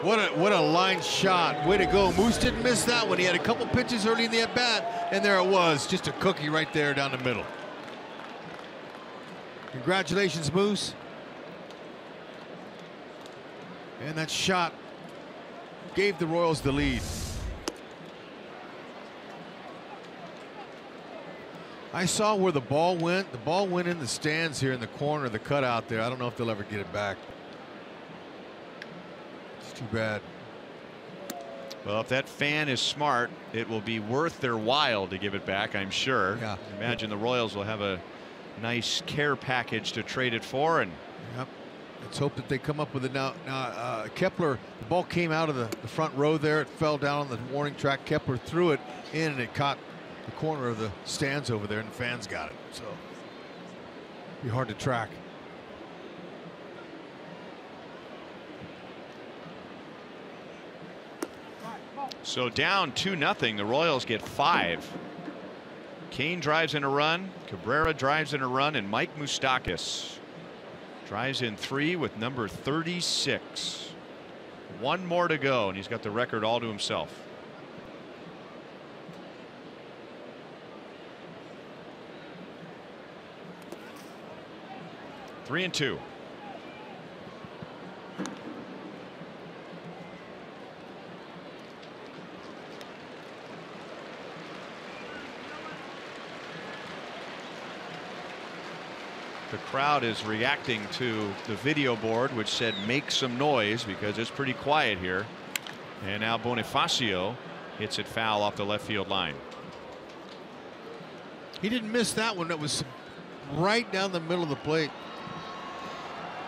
What a line shot. Way to go. Moose didn't miss that one. He had a couple pitches early in the at-bat, and there it was. Just a cookie right there down the middle. Congratulations, Moose. And that shot gave the Royals the lead. I saw where the ball went. The ball went in the stands here in the corner of the cutout there. I don't know if they'll ever get it back. It's too bad. Well, if that fan is smart, it will be worth their while to give it back, I'm sure. Yeah. Imagine the Royals will have a nice care package to trade it for. And yep. Let's hope that they come up with it now. Kepler, the ball came out of the front row there. It fell down on the warning track. Kepler threw it in, and it caught the corner of the stands over there, and the fans got it. So be hard to track. so down 2-0. The Royals get 5. Kane drives in a run. Cabrera drives in a run, and Mike Moustakas drives in 3 with number 36. 1 more to go, and he's got the record all to himself. Three and 2. The crowd is reacting to the video board, which said make some noise, because it's pretty quiet here. And now Bonifacio hits it foul off the left field line. He didn't miss that one. That was right down the middle of the plate.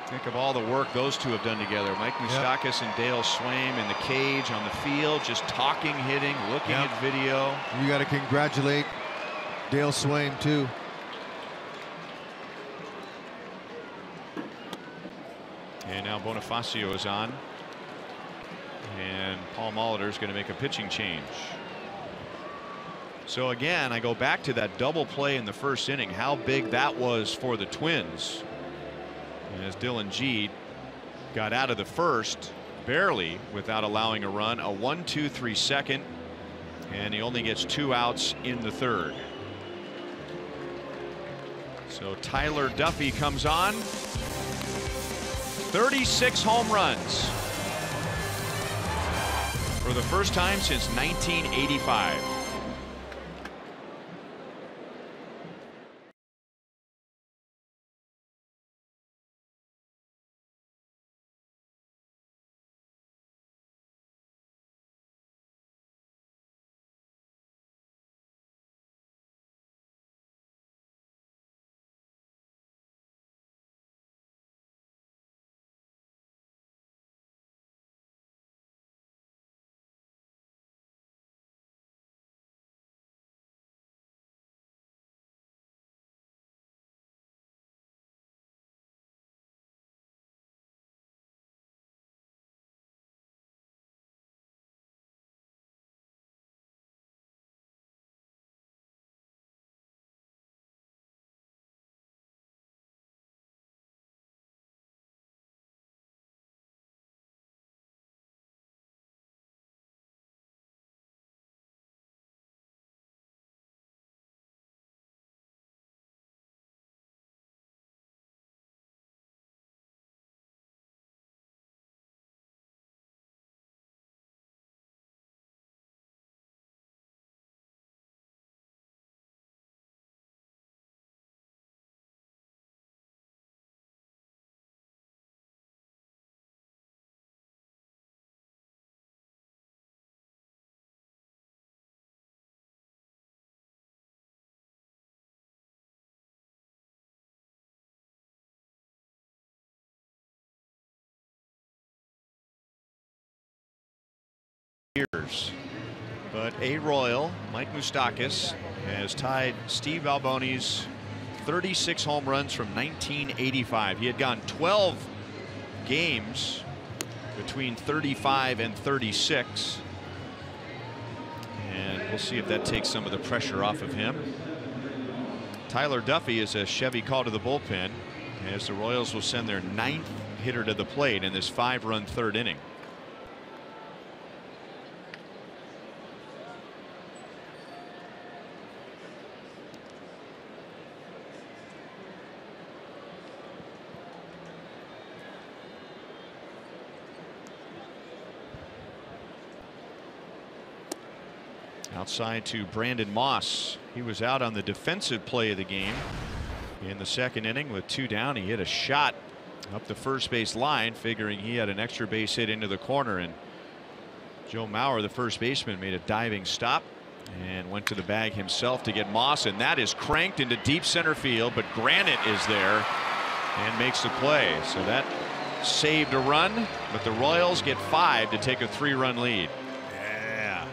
Think of all the work those two have done together. Mike Moustakas and Dale Swaim in the cage, on the field, just talking, hitting, looking at video. You got to congratulate Dale Swaim too. And now Bonifacio is on, and Paul Molitor is going to make a pitching change. So again, I go back to that double play in the first inning, how big that was for the Twins. And as Dylan Gee got out of the first barely without allowing a run, a 1-2-3 second, and he only gets 2 outs in the third. So Tyler Duffy comes on. 36 home runs for the first time since 1985. Years. But a Royal, Mike Moustakas, has tied Steve Alboni's 36 home runs from 1985. He had gone 12 games between 35 and 36. And we'll see if that takes some of the pressure off of him. Tyler Duffy is a Chevy call to the bullpen as the Royals will send their 9th hitter to the plate in this 5-run third inning. Outside to Brandon Moss. He was out on the defensive play of the game in the second inning with 2 down. He hit a shot up the first base line, figuring he had an extra base hit into the corner, and Joe Mauer, the first baseman, made a diving stop and went to the bag himself to get Moss, and that is cranked into deep center field, but Granite is there and makes the play. So that saved a run, but the Royals get 5 to take a 3-run lead. Yeah.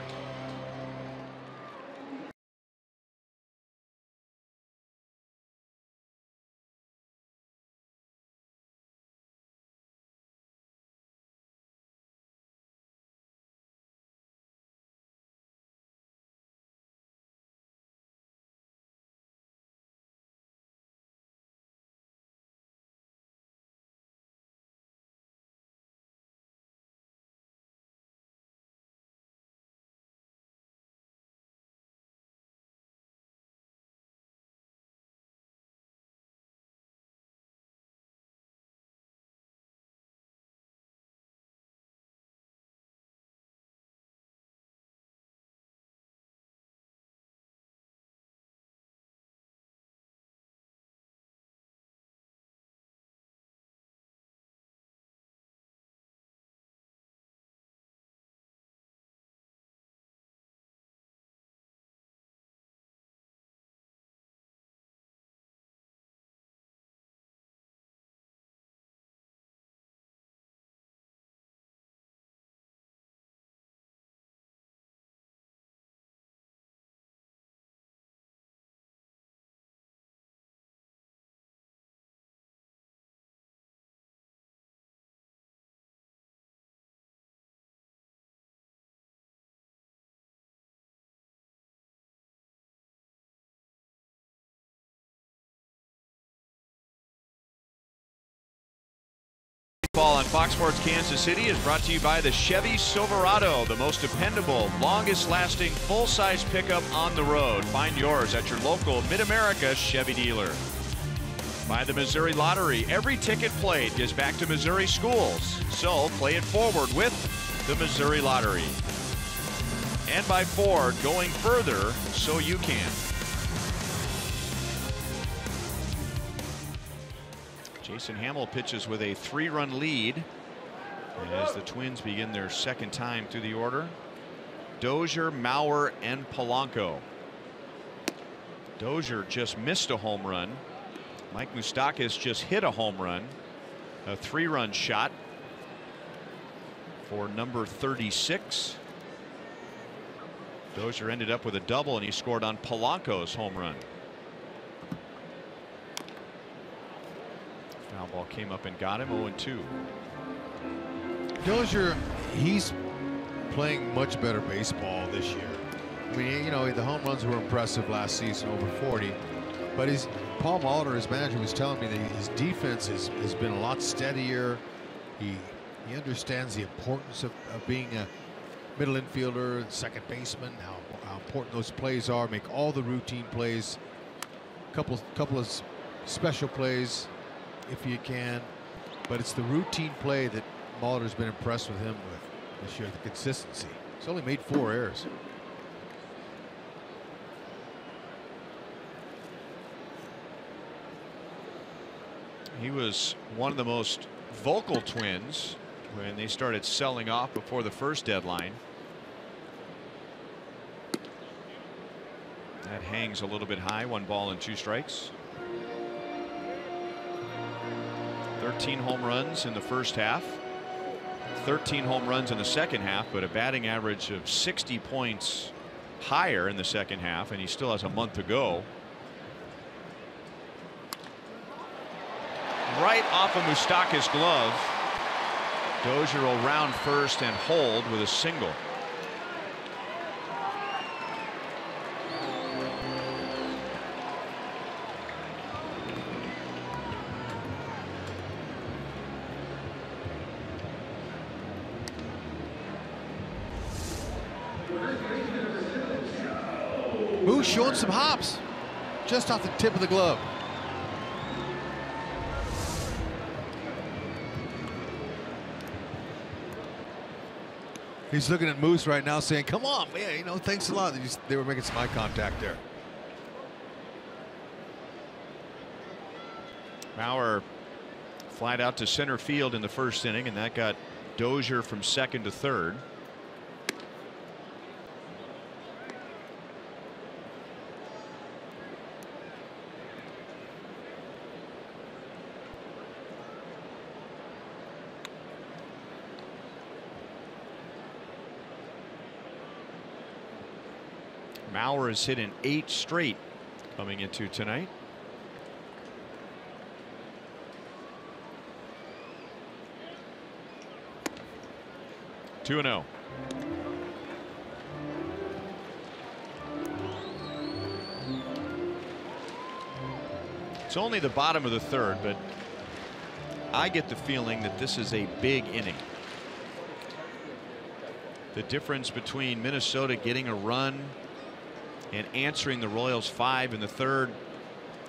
Ball on Fox Sports Kansas City is brought to you by the Chevy Silverado, the most dependable, longest-lasting, full-size pickup on the road. Find yours at your local Mid-America Chevy dealer. By the Missouri Lottery, every ticket played gives back to Missouri schools, so play it forward with the Missouri Lottery. And by Ford, going further so you can. Jason Hamill pitches with a 3-run lead as the Twins begin their second time through the order. Dozier, Mauer, and Polanco. Dozier just missed a home run. Mike Moustakas just hit a home run. A 3-run shot for number 36. Dozier ended up with a double, and he scored on Polanco's home run. Foul ball came up and got him. 0-2. Dozier, he's playing much better baseball this year. I mean, you know, the home runs were impressive last season, over 40. But Paul Molitor, his manager, was telling me that his defense has been a lot steadier. He understands the importance of being a middle infielder, second baseman, how important those plays are. Make all the routine plays. Couple of special plays if you can, but it's the routine play that Molitor's been impressed with him with this year. The consistency. He's only made 4 errors. He was one of the most vocal Twins when they started selling off before the first deadline. That hangs a little bit high. 1 ball and 2 strikes. 13 home runs in the first half, 13 home runs in the second half, but a batting average of 60 points higher in the second half, and he still has a month to go. Right off of Moustakas' glove. Dozier will round first and hold with a single. Moose showing some hops just off the tip of the glove. He's looking at Moose right now saying, come on, man, you know, thanks a lot. They were making some eye contact there. Mauer flied out to center field in the first inning, and that got Dozier from second to third. Mauer has hit in 8 straight coming into tonight. Two and 0. It's only the bottom of the third, but I get the feeling that this is a big inning. The difference between Minnesota getting a run and answering the Royals 5 in the third,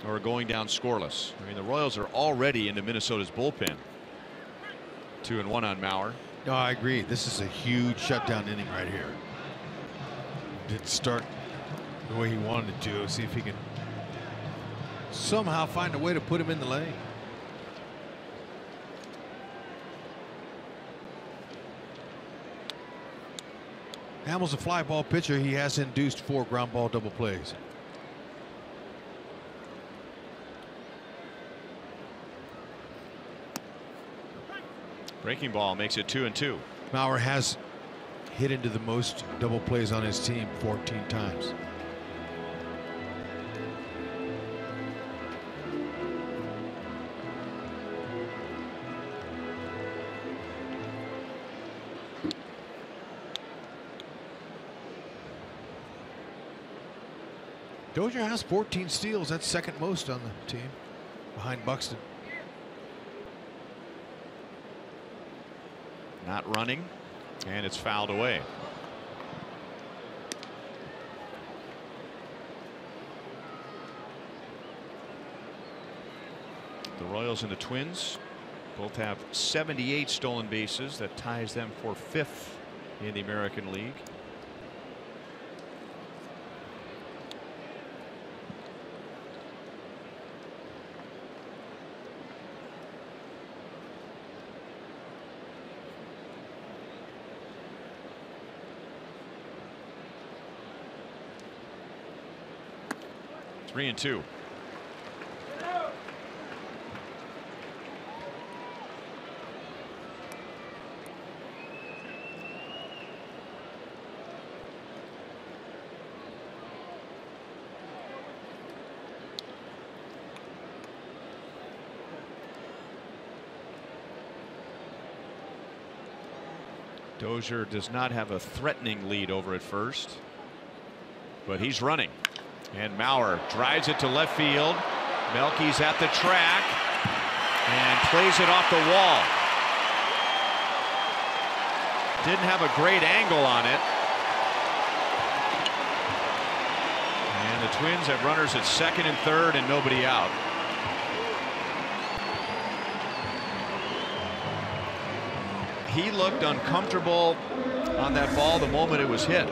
or going down scoreless. I mean, the Royals are already into Minnesota's bullpen. 2-1 on Mauer. No, I agree. This is a huge shutdown inning right here. Didn't start the way he wanted to. See if he can somehow find a way to put him in the lane. Hamill's a fly ball pitcher. He has induced 4 ground ball double plays. Breaking ball makes it 2-2. Mauer has hit into the most double plays on his team 14 times. Dozier has 14 steals. That's second most on the team, behind Buxton. Not running, and it's fouled away. The Royals and the Twins both have 78 stolen bases. That ties them for 5th in the American League. Three and 2. Dozier does not have a threatening lead over at first, but he's running. And Mauer drives it to left field. Melky's at the track and plays it off the wall. Didn't have a great angle on it. And the Twins have runners at second and third and nobody out. He looked uncomfortable on that ball the moment it was hit.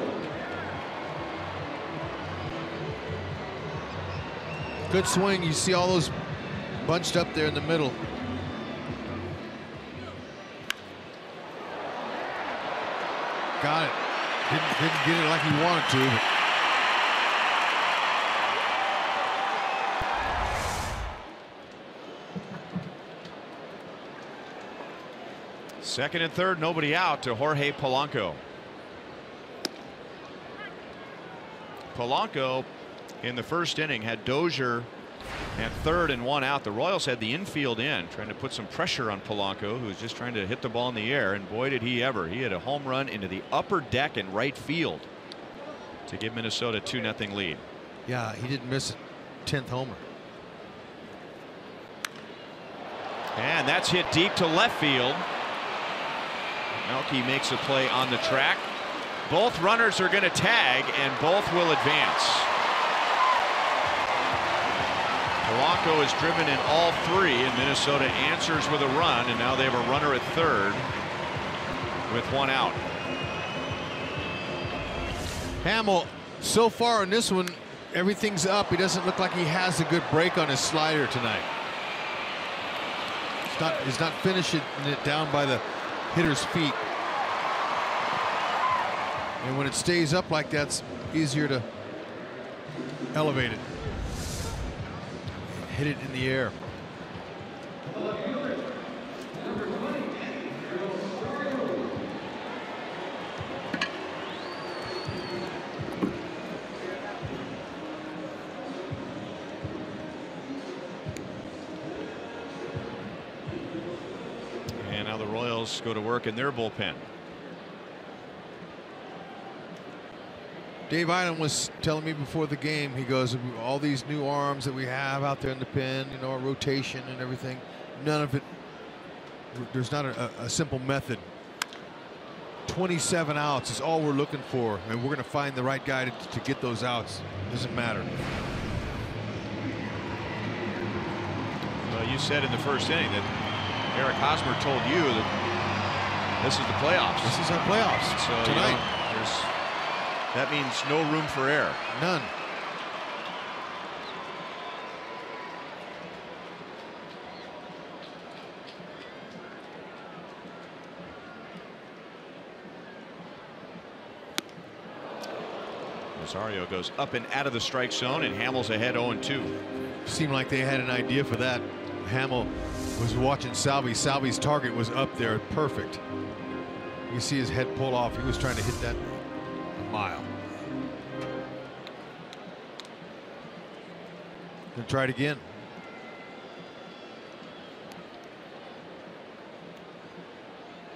Good swing. You see all those bunched up there in the middle. Got it. Didn't get it like he wanted to. But second and third, nobody out to Jorge Polanco. Polanco in the first inning had Dozier at third and 1 out. The Royals had the infield in, trying to put some pressure on Polanco, who was just trying to hit the ball in the air, and boy did he ever. He had a home run into the upper deck in right field to give Minnesota a 2-0 lead. yeah, he didn't miss a 10th homer. And that's hit deep to left field. Melky makes a play on the track. Both runners are going to tag, and both will advance. Polanco is driven in all 3, and Minnesota answers with a run, and now they have a runner at third with 1 out. Hamill, so far in this one, everything's up. He doesn't look like he has a good break on his slider tonight. He's not finishing it down by the hitter's feet. And when it stays up like that, it's easier to elevate it. Hit it in the air. And now the Royals go to work in their bullpen. Dave Island was telling me before the game, he goes, all these new arms that we have out there in the pen, you know, our rotation and everything, none of it, there's not a simple method. 27 outs is all we're looking for, and we're going to find the right guy to get those outs. Doesn't matter. Well, you said in the first inning that Eric Hosmer told you that this is the playoffs. This is our playoffs so tonight. You know, that means no room for error. None. Rosario goes up and out of the strike zone, and Hamill's ahead 0-2. Seemed like they had an idea for that. Hamill was watching Salvi. Salvi's target was up there, perfect. You see his head pull off. He was trying to hit that a mile. And try it again.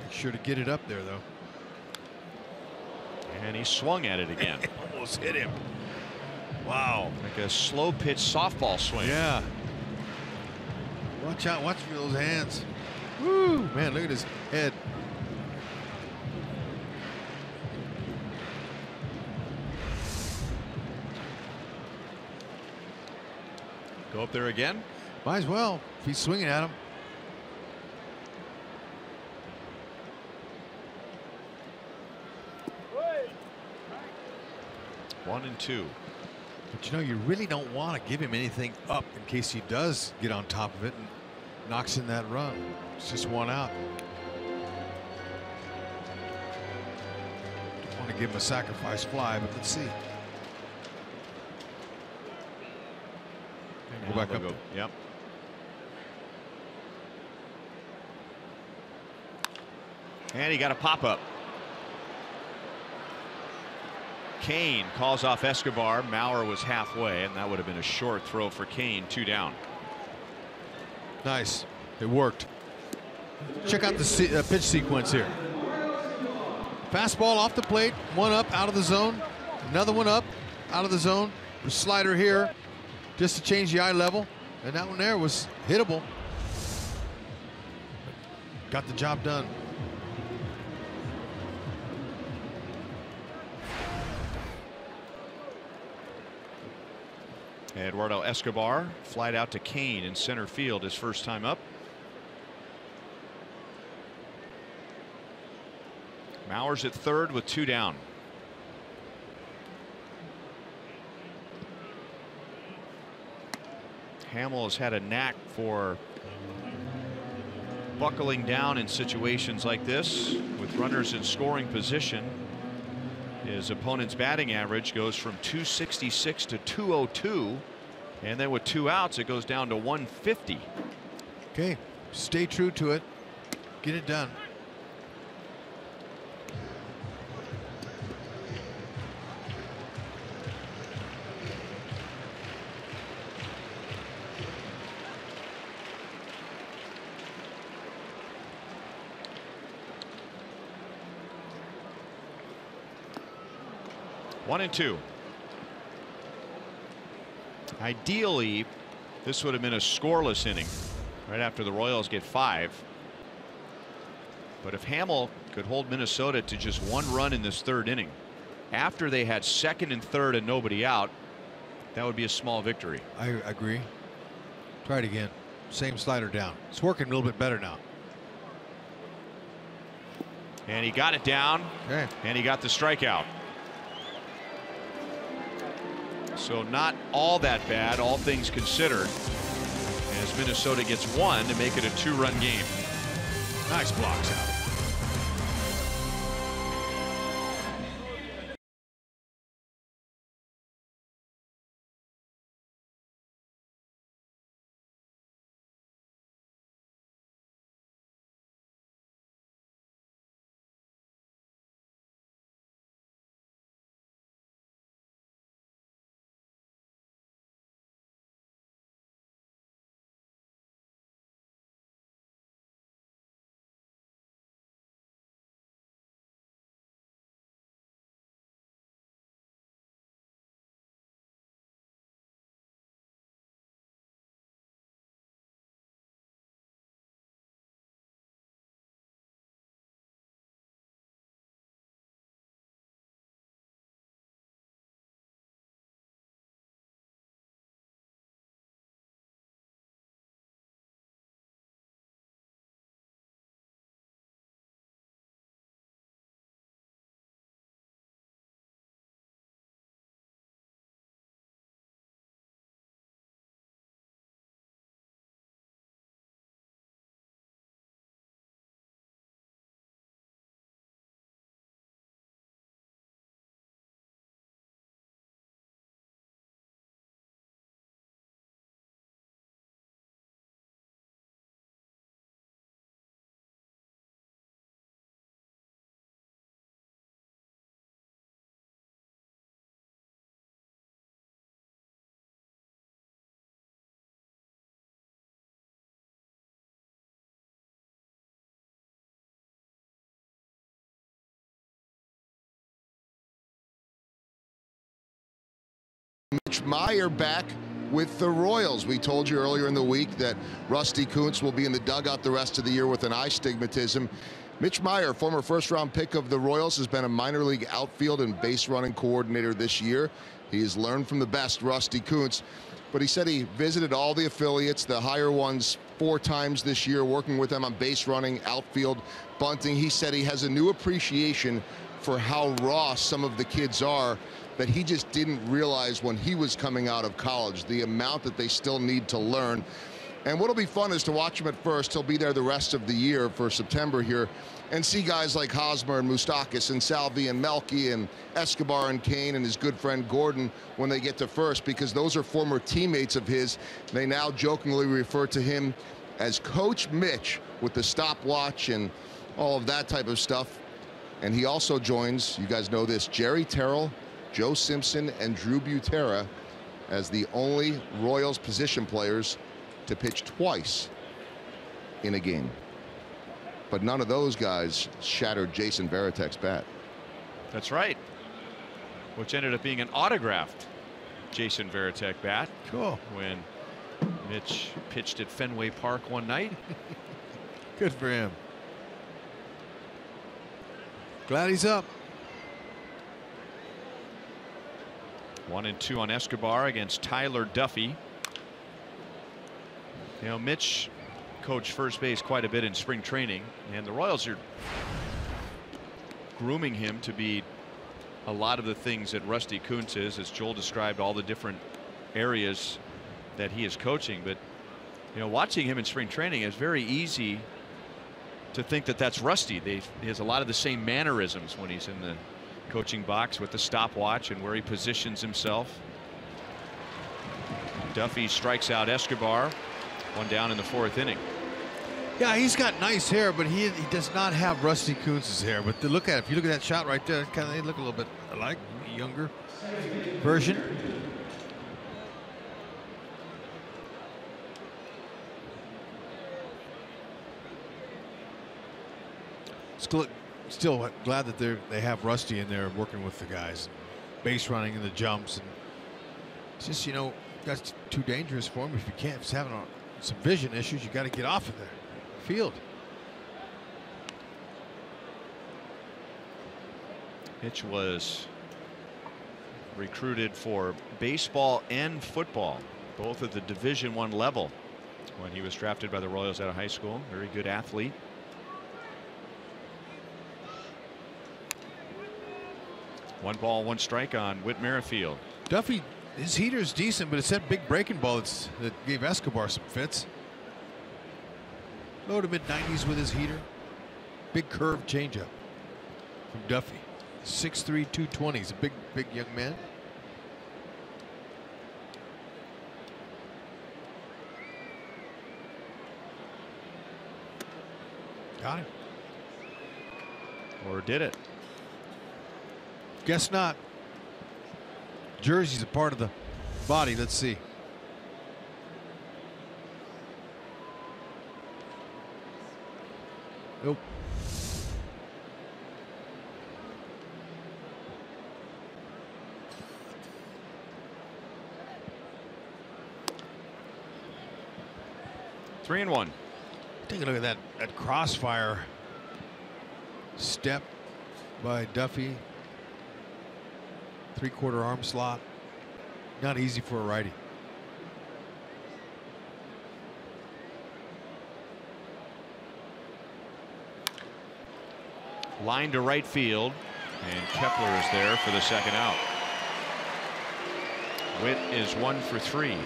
Make sure to get it up there, though. And he swung at it again. Almost hit him. Wow. Like a slow pitch softball swing. Yeah. Watch out. Watch for those hands. Woo. Man, look at his head. Go up there again. Might as well if he's swinging at him. One and two. But you know, you really don't want to give him anything up in case he does get on top of it and knocks in that run. It's just one out. Don't want to give him a sacrifice fly, but let's see. Go back up. Yep. And he got a pop up. Kane calls off Escobar. Maurer was halfway, and that would have been a short throw for Kane. 2 down. Nice. It worked. Check out the pitch sequence here. Fastball off the plate. One up out of the zone. Another one up out of the zone. The slider here just to change the eye level. And that one there was hittable. Got the job done. Eduardo Escobar flied out to Kane in center field his first time up. Maurer's at third with 2 down. Hamill has had a knack for buckling down in situations like this with runners in scoring position. His opponent's batting average goes from 266 to 202, and then with 2 outs it goes down to 150. Okay, stay true to it. Get it done. One and two. Ideally, this would have been a scoreless inning right after the Royals get 5. But if Hamill could hold Minnesota to just 1 run in this 3rd inning after they had 2nd and 3rd and nobody out, that would be a small victory. I agree. Try it again. Same slider down. It's working a little bit better now. And he got it down. Okay. And he got the strikeout. So not all that bad, all things considered, as Minnesota gets one to make it a 2-run game. Nice blocks out. Mitch Meyer back with the Royals. We told you earlier in the week that Rusty Kuntz will be in the dugout the rest of the year with an eye stigmatism. Mitch Meyer, former first-round pick of the Royals, has been a minor league outfield and base running coordinator this year. He has learned from the best, Rusty Kuntz, but he said he visited all the affiliates, the higher ones, 4 times this year, working with them on base running, outfield, bunting. He said he has a new appreciation for how raw some of the kids are that he just didn't realize when he was coming out of college, the amount that they still need to learn. And what'll be fun is to watch him at first. He'll be there the rest of the year for September here, and see guys like Hosmer and Moustakas and Salvi and Melky and Escobar and Kane and his good friend Gordon when they get to first, because those are former teammates of his. They now jokingly refer to him as Coach Mitch with the stopwatch and all of that type of stuff. And he also joins, you guys know this, Jerry Terrell, Joe Simpson, and Drew Butera as the only Royals position players to pitch twice in a game. But none of those guys shattered Jason Varitek's bat. That's right. Which ended up being an autographed Jason Varitek bat. Cool. When Mitch pitched at Fenway Park one night. Good for him. Glad he's up. 1-2 on Escobar against Tyler Duffy. You know, Mitch coached first base quite a bit in spring training, and the Royals are grooming him to be a lot of the things that Rusty Kuntz is, as Joel described all the different areas that he is coaching. But you know, watching him in spring training, is very easy to think that that's Rusty. He has a lot of the same mannerisms when he's in the coaching box with the stopwatch and where he positions himself. Duffy strikes out Escobar. 1 down in the 4th inning. Yeah, he's got nice hair, but he does not have Rusty Kuntz's hair. But to look at it, if you look at that shot right there, kind of they look a little bit alike, a younger version. Still glad that they have Rusty in there working with the guys, base running and the jumps, and it's just, you know, that's too dangerous for him. If you can't, if he's having some vision issues, you got to get off of the field. Mitch was recruited for baseball and football, both at the Division I level, when he was drafted by the Royals out of high school. Very good athlete. One ball, one strike on Whit Merrifield. Duffy His heater's decent, but it's that big breaking ball that gave Escobar some fits. Low to mid-90s with his heater. Big curve changeup from Duffy. 6'3", 220. He's a big young man. Got him. Or did it? Guess not. Jersey's a part of the body. Let's see. Nope. Three and one. Take a look at that crossfire step by Duffy. 3/4 arm slot. Not easy for a righty. Line to right field, and Kepler is there for the second out. Witt is 1 for 3.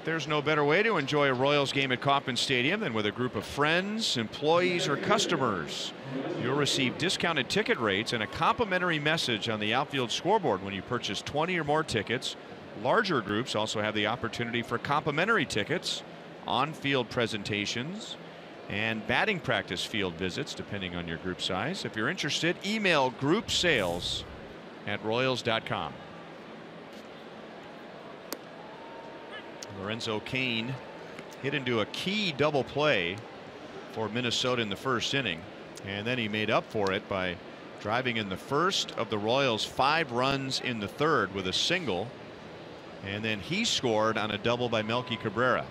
There's no better way to enjoy a Royals game at Kauffman Stadium than with a group of friends, employees, or customers. You'll receive discounted ticket rates and a complimentary message on the outfield scoreboard when you purchase 20 or more tickets. Larger groups also have the opportunity for complimentary tickets, on-field presentations, and batting practice field visits, depending on your group size. If you're interested, email groupsales@royals.com. Lorenzo Cain hit into a key double play for Minnesota in the first inning, and then he made up for it by driving in the first of the Royals' 5 runs in the third with a single, and then he scored on a double by Melky Cabrera.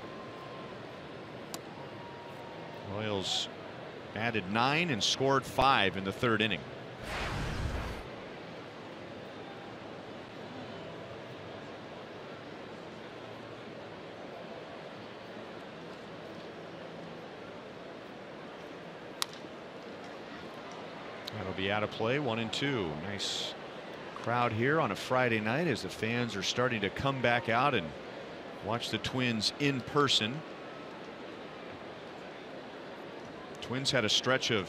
Royals added 9 and scored 5 in the third inning. That'll be out of play. 1-2. Nice crowd here on a Friday night as the fans are starting to come back out and watch the Twins in person. Twins had a stretch of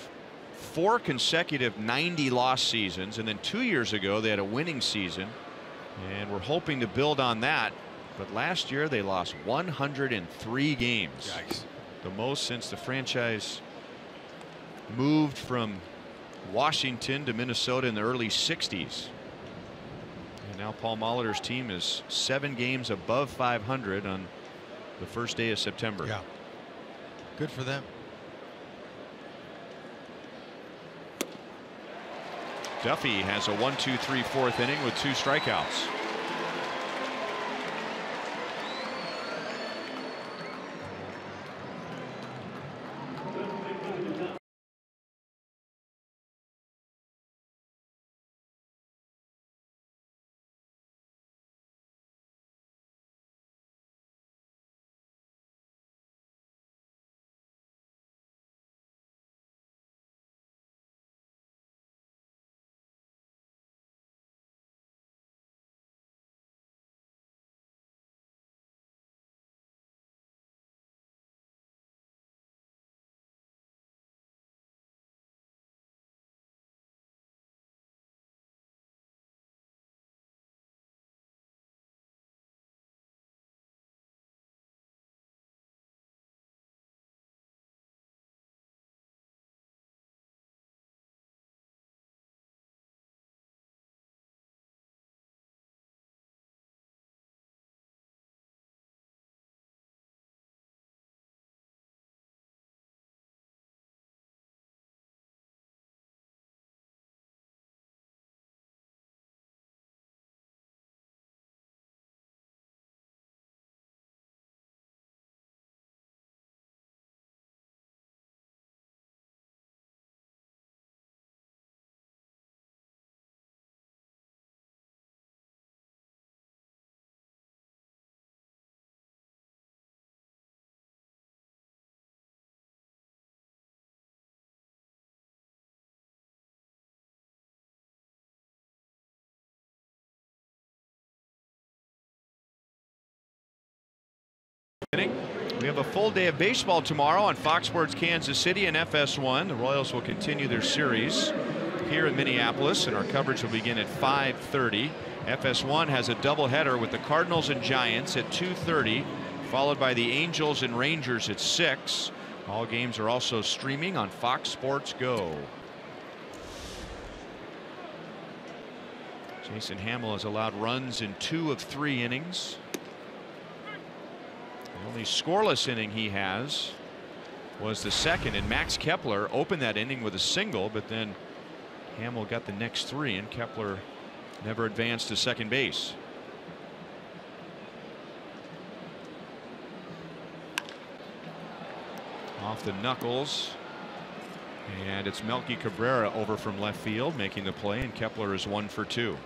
4 consecutive 90-loss seasons, and then 2 years ago they had a winning season, and we're hoping to build on that. But last year they lost 103 games. Yikes. The most since the franchise moved from Washington to Minnesota in the early 60s. And now Paul Molitor's team is 7 games above 500 on the first day of September. Yeah. Good for them. Duffy has a 1-2-3 fourth inning with 2 strikeouts. We have a full day of baseball tomorrow on Fox Sports Kansas City and FS1. The Royals will continue their series here in Minneapolis, and our coverage will begin at 5:30. FS1 has a doubleheader with the Cardinals and Giants at 2:30, followed by the Angels and Rangers at 6. All games are also streaming on Fox Sports Go. Jason Hamill has allowed runs in 2 of 3 innings. The only scoreless inning he has was the second, and Max Kepler opened that inning with a single, but then Hamill got the next 3, and Kepler never advanced to second base. Off the knuckles, and it's Melky Cabrera over from left field making the play, and Kepler is 1 for 2.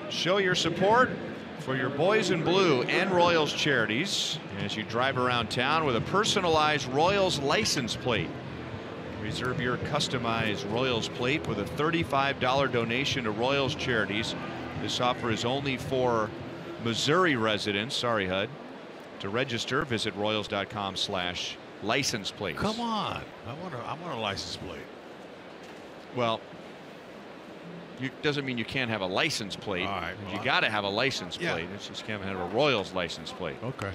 Show your support for your Boys in Blue and Royals charities as you drive around town with a personalized Royals license plate. Reserve your customized Royals plate with a $35 donation to Royals charities. This offer is only for Missouri residents. Sorry, HUD. To register, visit royals.com/license plates. Come on, I want a license plate. Well, doesn't mean you can't have a license plate. All right, well, you got to have a license plate. Yeah. It's just can't have a Royals license plate. Okay.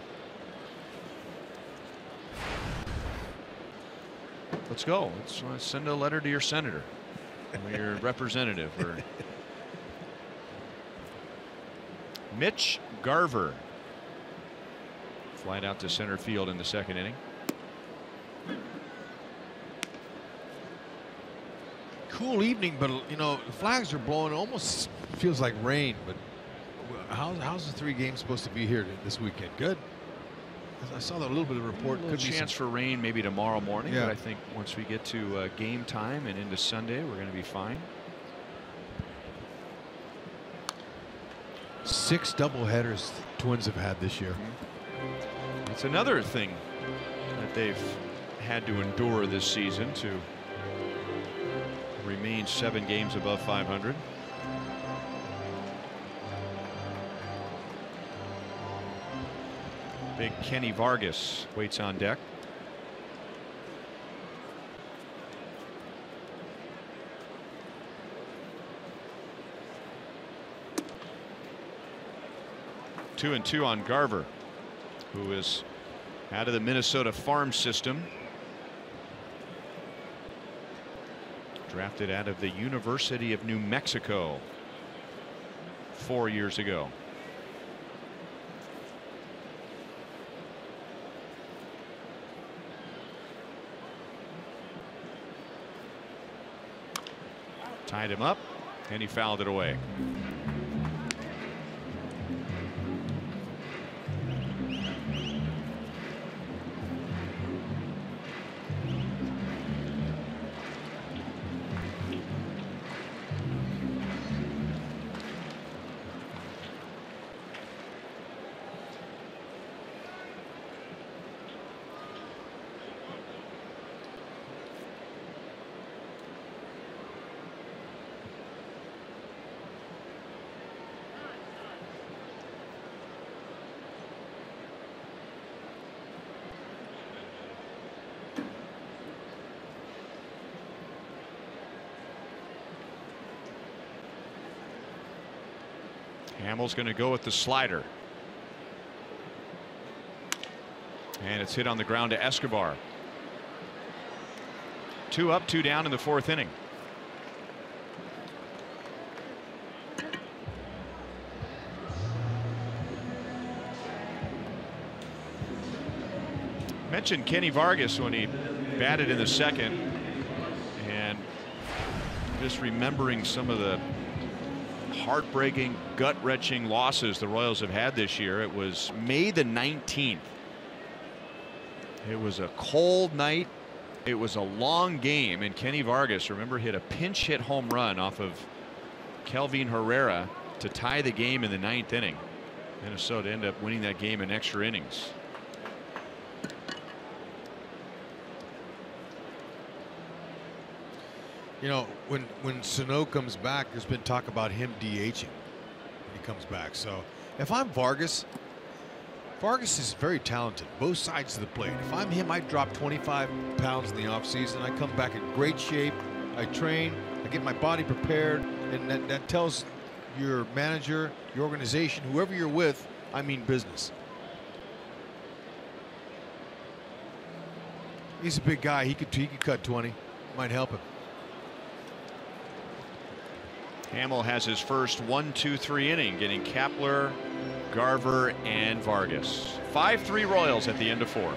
Let's go. Let's send a letter to your senator or your representative. Or Mitch Garver flied out to center field in the second inning. Cool evening, but you know the flags are blowing. It almost feels like rain. But how's the 3 games supposed to be here this weekend? Good. I saw that little bit of report. Could be chance for rain maybe tomorrow morning. Yeah. But I think once we get to game time and into Sunday, we're going to be fine. 6 doubleheaders Twins have had this year. It's another thing that they've had to endure this season to remain 7 games above 500. Big Kenny Vargas waits on deck. Two and 2 on Garver, who is out of the Minnesota farm system. Drafted out of the University of New Mexico 4 years ago. Tied him up, and he fouled it away. Hamill's going to go with the slider. And it's hit on the ground to Escobar. 2 up, 2 down in the 4th inning. Mentioned Kenny Vargas when he batted in the second, and just remembering some of the heartbreaking, gut-wrenching losses the Royals have had this year. It was May the 19th. It was a cold night. It was a long game, and Kenny Vargas, remember, hit a pinch hit home run off of Kelvin Herrera to tie the game in the 9th inning. Minnesota ended up winning that game in extra innings. You know, when Sano comes back, there's been talk about him DHing when he comes back. So if I'm Vargas is very talented, both sides of the plate. If I'm him, I drop 25 pounds in the offseason. I come back in great shape. I train. I get my body prepared, and that tells your manager, your organization, whoever you're with, I mean business. He's a big guy. He could cut 20. Might help him. Hamill has his first 1-2-3 inning, getting Kapler, Garver, and Vargas. 5-3 Royals at the end of 4.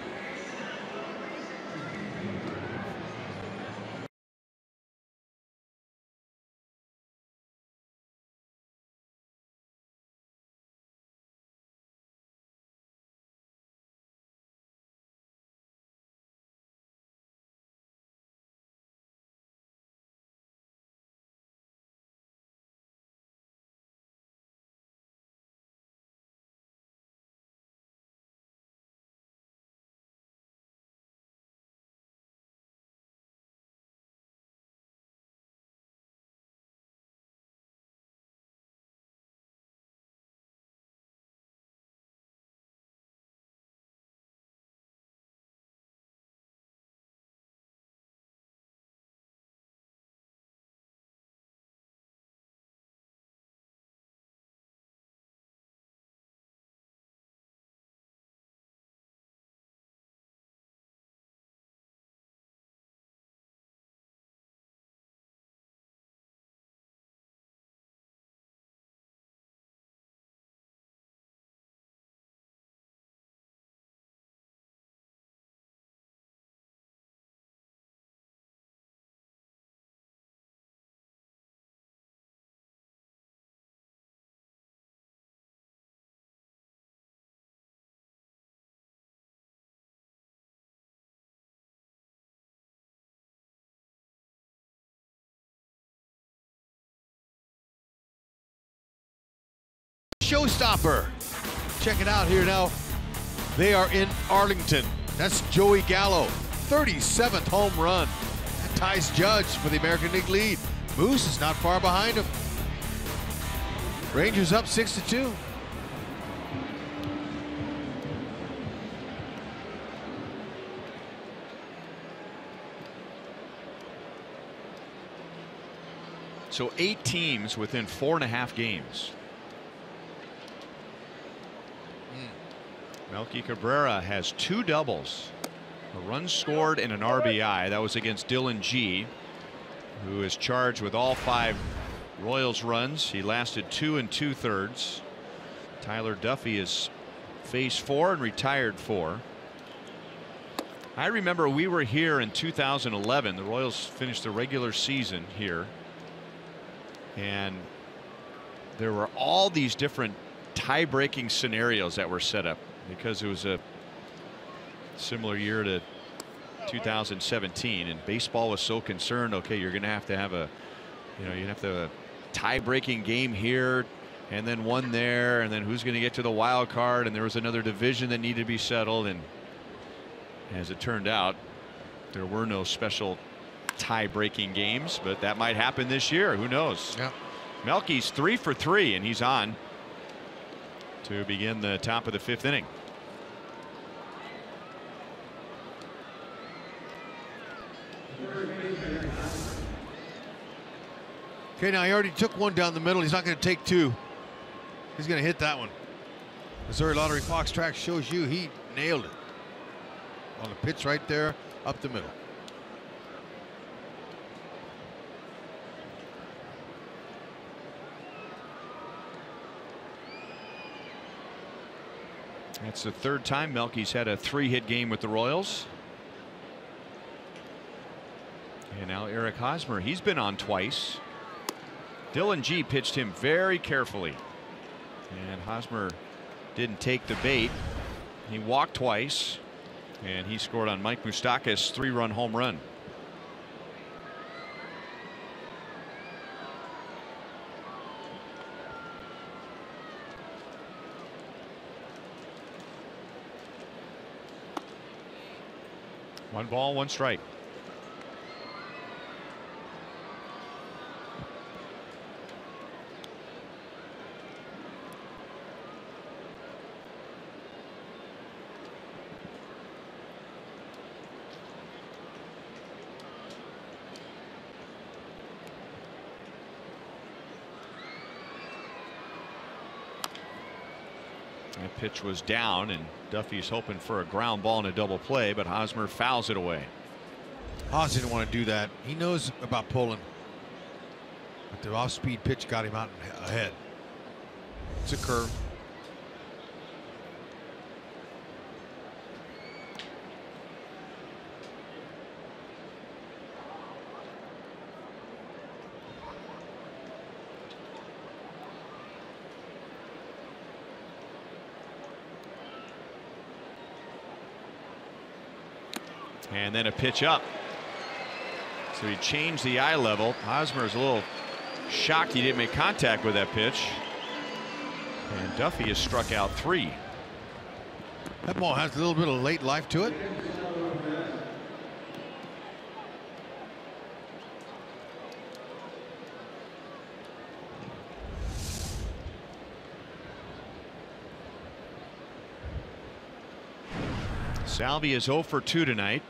Showstopper. Check it out here now. They are in Arlington. That's Joey Gallo, 37th home run. That ties Judge for the American League lead. Moose is not far behind him. Rangers up 6-2. So 8 teams within 4.5 games. Melky Cabrera has 2 doubles, a run scored and an RBI. That was against Dylan G, who is charged with all 5 Royals runs. He lasted 2 2/3. Tyler Duffy is phase 4 and retired 4. I remember we were here in 2011. The Royals finished the regular season here, and there were all these different tie-breaking scenarios that were set up, because it was a similar year to 2017, and baseball was so concerned, okay, you're going to have a, you have to have a tie-breaking game here and then one there, and then who's going to get to the wild card, and there was another division that needed to be settled, and as it turned out, there were no special tie-breaking games, but that might happen this year. Who knows? Yeah. Melky's 3 for 3, and he's on to begin the top of the 5th inning. Okay, now he already took one down the middle. He's not going to take 2. He's going to hit that one. Missouri Lottery Fox Track shows you he nailed it on the pitch right there up the middle. That's the 3rd time Melky's had a 3-hit game with the Royals. And now Eric Hosmer, he's been on twice. Dylan G pitched him very carefully, and Hosmer didn't take the bait. He walked twice, and he scored on Mike Moustakas' 3-run home run. One ball, one strike. That pitch was down, and Duffy's hoping for a ground ball and a double play, but Hosmer fouls it away. Haas didn't want to do that. He knows about pulling. But the off-speed pitch got him out ahead. It's a curve. And then a pitch up. So he changed the eye level. Hosmer's a little shocked he didn't make contact with that pitch. And Duffy has struck out 3. That ball has a little bit of late life to it. Salvi is 0 for 2 tonight.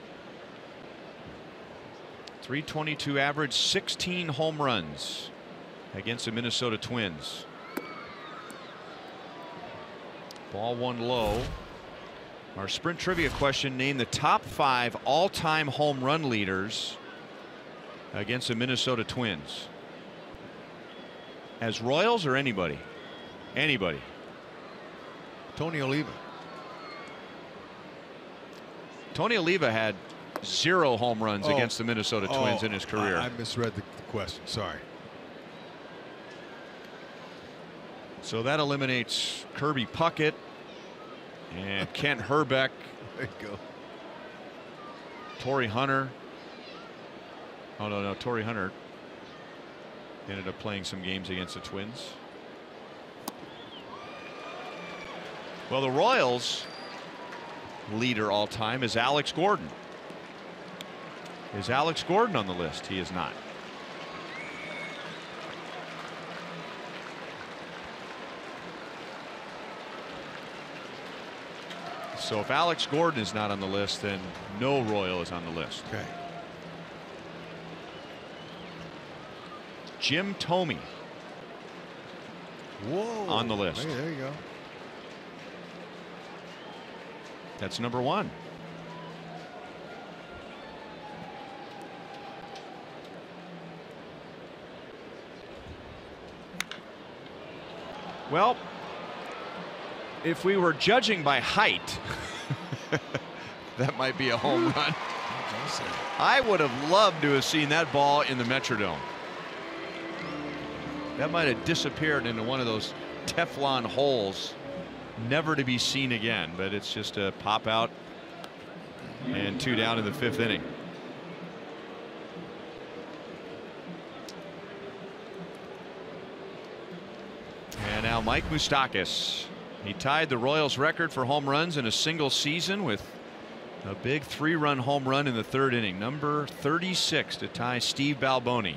.322 average, 16 home runs against the Minnesota Twins. Ball 1 low. Our sprint trivia question: name the top 5 all-time home run leaders against the Minnesota Twins. As Royals or anybody? Anybody. Tony Oliva. Tony Oliva had 0 home runs against the Minnesota Twins in his career. I misread the question. Sorry. So that eliminates Kirby Puckett and Kent Herbeck. There you go. Torrey Hunter. Oh, no, Torrey Hunter ended up playing some games against the Twins. Well, the Royals leader all time is Alex Gordon. Is Alex Gordon on the list? He is not. So if Alex Gordon is not on the list, then no Royal is on the list. Okay. Jim Thome. Whoa. On the list. Hey, there you go. That's number 1. Well, if we were judging by height, that might be a home run. I would have loved to have seen that ball in the Metrodome. That might have disappeared into one of those Teflon holes, never to be seen again. But it's just a pop out and 2 down in the 5th inning. And now Mike Moustakas. He tied the Royals record for home runs in a single season with a big 3-run home run in the 3rd inning, number 36, to tie Steve Balboni.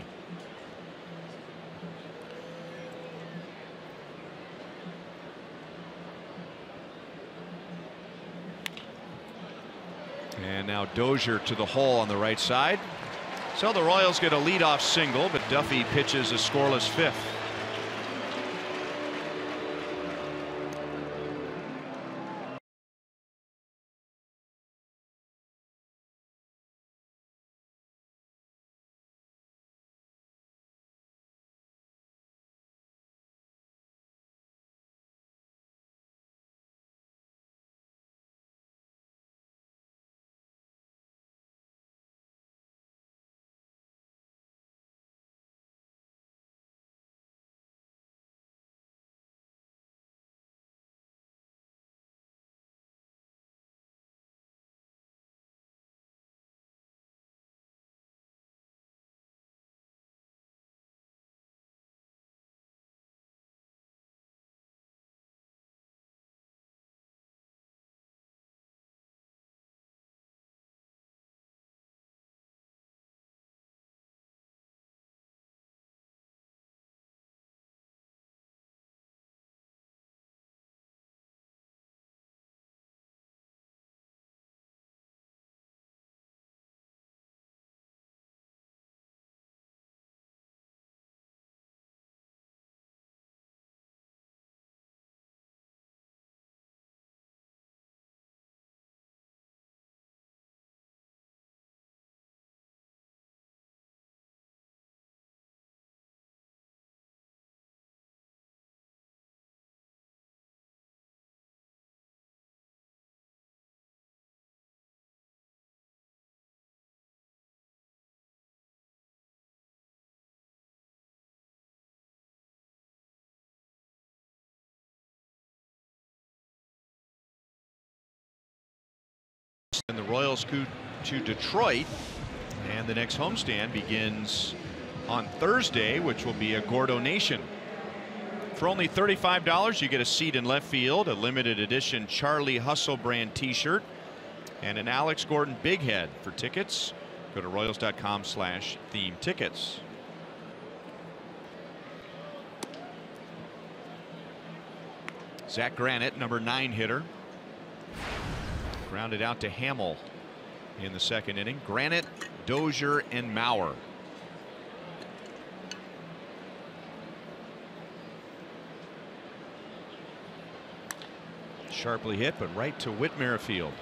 And now Dozier to the hole on the right side. So the Royals get a leadoff single, but Duffy pitches a scoreless 5th. Royals go to Detroit, and the next homestand begins on Thursday, which will be a Gordo Nation. For only $35, you get a seat in left field, a limited edition Charlie Hustle brand t-shirt, and an Alex Gordon big head. For tickets, go to Royals.com/theme tickets. Zach Granite, number 9 hitter, grounded out to Hamill in the second inning. Granite, Dozier, and Mauer. Sharply hit, but right to Whit Merrifield.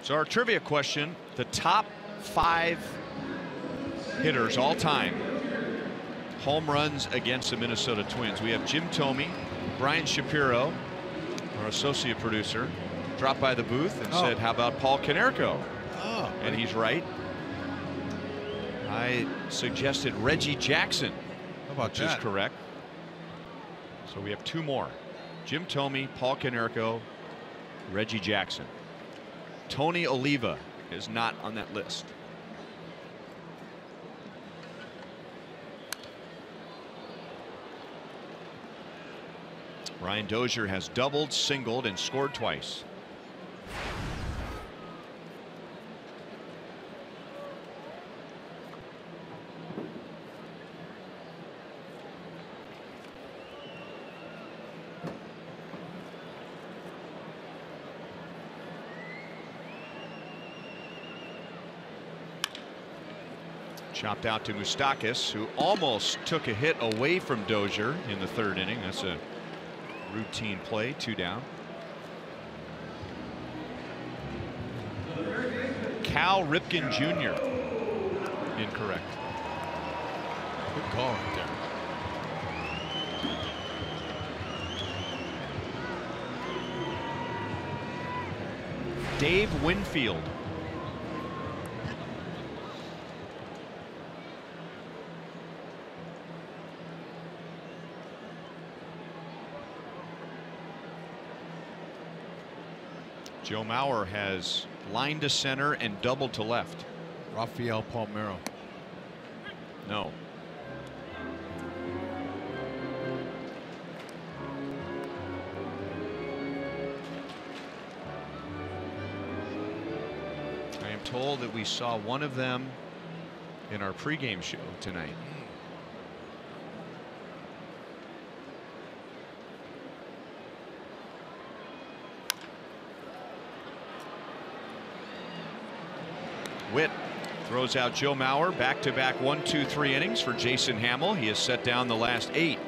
So our trivia question: the top 5 hitters all time, home runs against the Minnesota Twins. We have Jim Thome, Brian Shapiro, our associate producer, dropped by the booth and said, how about Paul Konerko? And he's right. I suggested Reggie Jackson, which is correct. So we have 2 more: Jim Thome, Paul Konerko, Reggie Jackson. Tony Oliva is not on that list. Ryan Dozier has doubled, singled, and scored twice. Chopped out to Moustakas, who almost took a hit away from Dozier in the 3rd inning. That's a routine play. 2 down. Cal Ripken Jr. Incorrect. Good call right there. Dave Winfield. Joe Mauer has lined to center and doubled to left. Rafael Palmeiro. No. I am told that we saw one of them in our pregame show tonight. Witt throws out Joe Mauer. Back-to-back 1, 2, 3 innings for Jason Hamill. He has set down the last 8.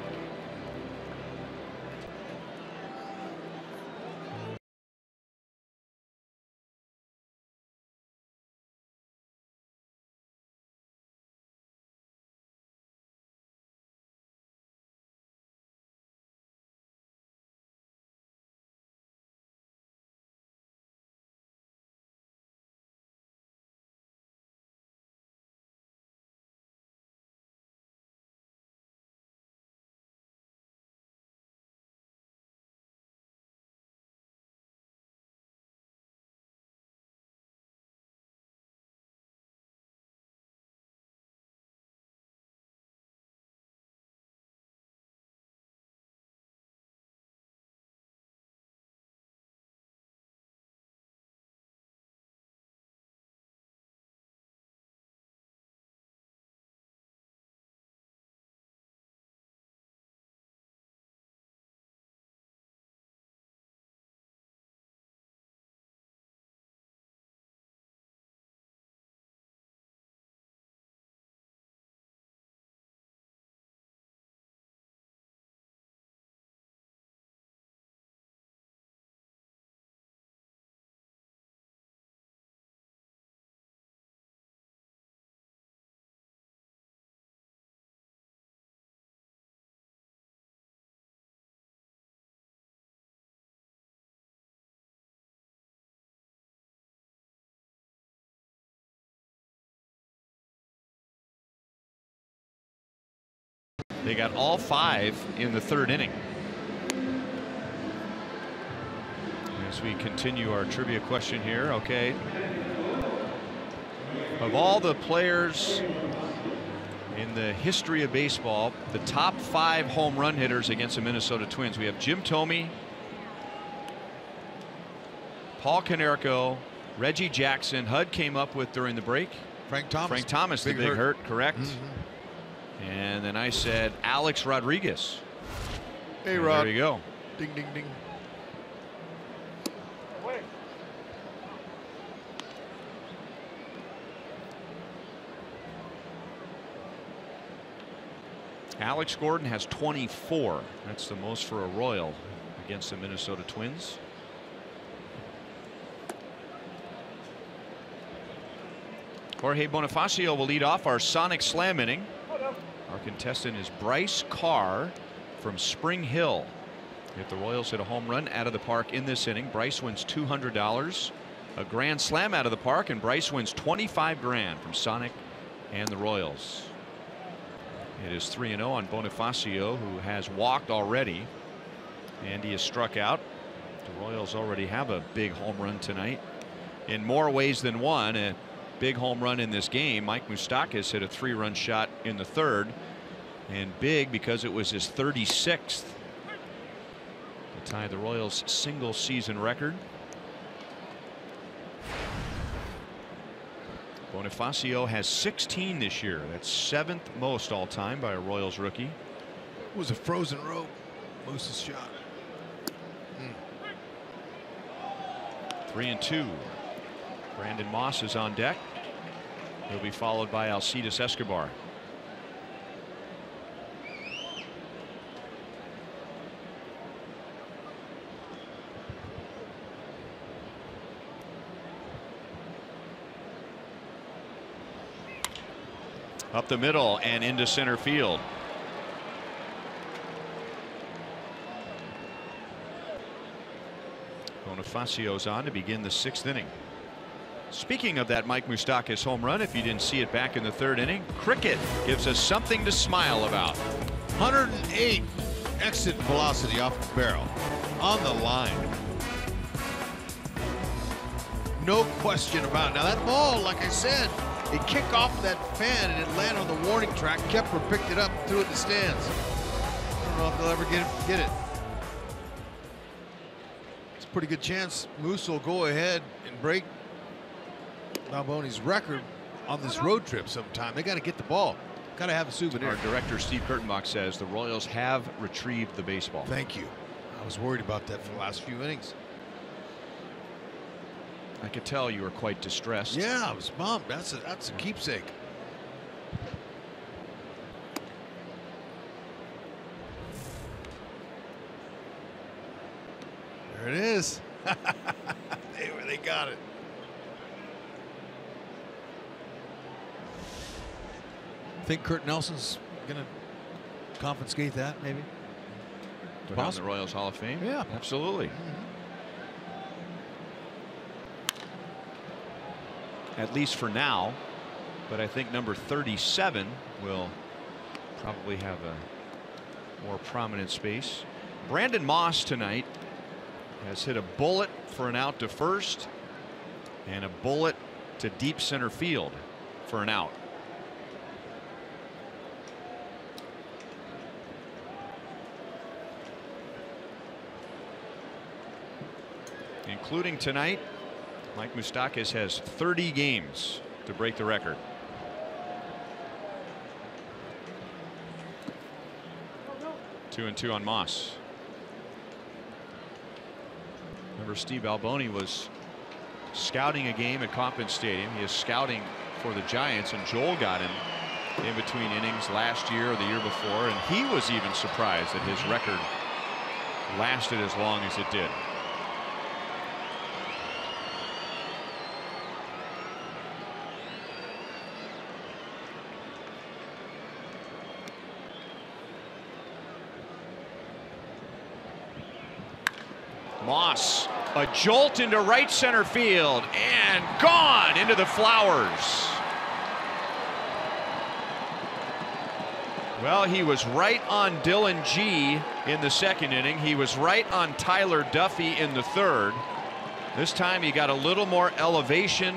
They got all 5 in the 3rd inning. As as we continue our trivia question here. Okay. Of all the players in the history of baseball, the top 5 home run hitters against the Minnesota Twins, we have Jim Thome, Paul Konerko, Reggie Jackson. Hud came up with during the break. Frank Thomas. Frank Thomas, the big hurt, correct. And then I said Alex Rodriguez. Hey, and Rod. there you go. Ding, ding, ding. Alex Gordon has 24. That's the most for a Royal against the Minnesota Twins. Jorge Bonifacio will lead off our Sonic Slam inning. Our contestant is Bryce Carr from Spring Hill. If the Royals hit a home run out of the park in this inning, Bryce wins $200. A grand slam out of the park, and Bryce wins $25 grand from Sonic and the Royals. It is 3-0 on Bonifacio, who has walked already, and he has struck out. The Royals already have a big home run tonight in more ways than one. A big home run in this game. Mike Moustakas hit a 3-run shot in the 3rd, and big because it was his 36th to tie the Royals' single season record. Bonifacio has 16 this year. That's 7th most all time by a Royals rookie. It was a frozen rope. Moose's shot. 3-2. Brandon Moss is on deck. He'll be followed by Alcides Escobar. Up the middle and into center field. Bonifacio's on to begin the 6th inning. Speaking of that Mike Moustakas home run, if you didn't see it back in the 3rd inning, cricket gives us something to smile about. 108 exit velocity off the barrel on the line. No question about it. Now that ball, like I said, it kicked off that fan and it landed on the warning track. Kepler picked it up and threw it in the stands. I don't know if they'll ever get it. It's a pretty good chance Moose will go ahead and break Balboni's record on this road trip sometime. They got to get the ball. Got to have a souvenir. Our director Steve Kurtenbach says the Royals have retrieved the baseball. Thank you. I was worried about that for the last few innings. I could tell you were quite distressed. Yeah, I was bummed. That's a keepsake. There it is. They got it. Think Kurt Nelson's gonna confiscate that, maybe? Put on the Royals Hall of Fame? Yeah, absolutely. At least for now, but I think number 37 will probably have a more prominent space. Brandon Moss tonight has hit a bullet for an out to first and a bullet to deep center field for an out. Including tonight, Mike Moustakas has 30 games to break the record. Two and two on Moss. Remember, Steve Alboni was scouting a game at Kauffman Stadium. He is scouting for the Giants, and Joel got him in between innings last year or the year before, and he was even surprised that his record lasted as long as it did. Moss, a jolt into right center field and gone into the flowers. Well, he was right on Dylan G in the 2nd inning. He was right on Tyler Duffy in the 3rd. This time he got a little more elevation,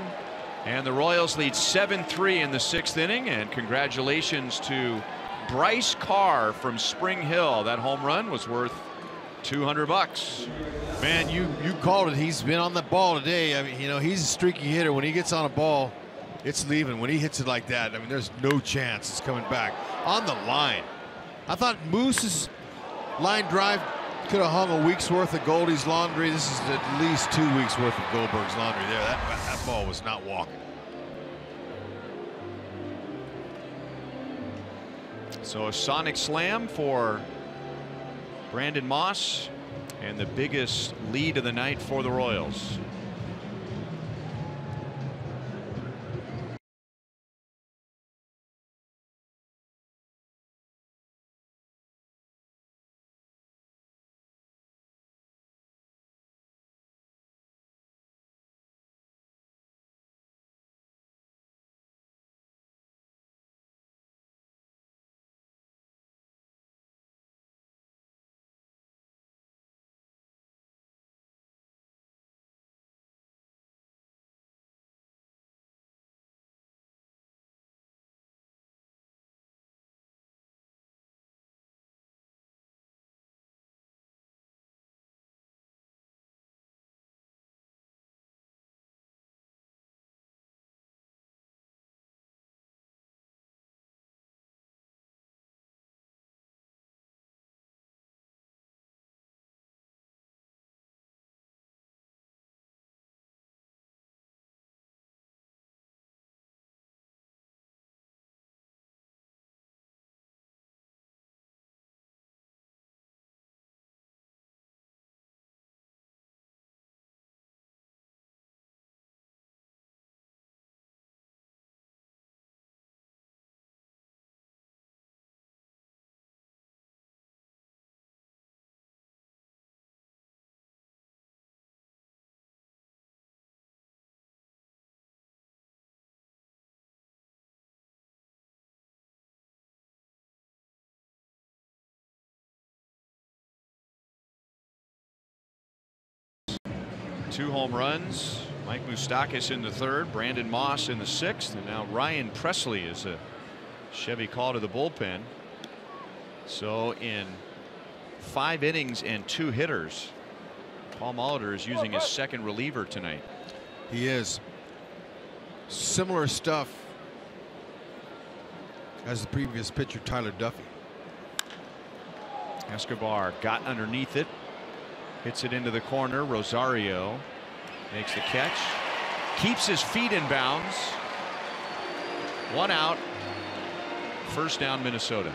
and the Royals lead 7-3 in the 6th inning. And congratulations to Bryce Carr from Spring Hill. That home run was worth $200. Man, you called it. He's been on the ball today. I mean, you know, he's a streaky hitter. When he gets on a ball, it's leaving. When he hits it like that, I mean, there's no chance it's coming back. On the line. I thought Moose's line drive could have hung a week's worth of Goldie's laundry. This is at least 2 weeks worth of Goldberg's laundry there. That ball was not walking. So a sonic slam for Brandon Moss, and the biggest lead of the night for the Royals. Two home runs. Mike Moustakas in the 3rd, Brandon Moss in the 6th, and now Ryan Presley is a Chevy call to the bullpen. So in 5 innings and 2 hitters, Paul Molitor is using his 2nd reliever tonight. He is. Similar stuff as the previous pitcher, Tyler Duffy. Escobar got underneath it. Hits it into the corner. Rosario makes the catch. Keeps his feet in bounds. 1 out. 1st down, Minnesota.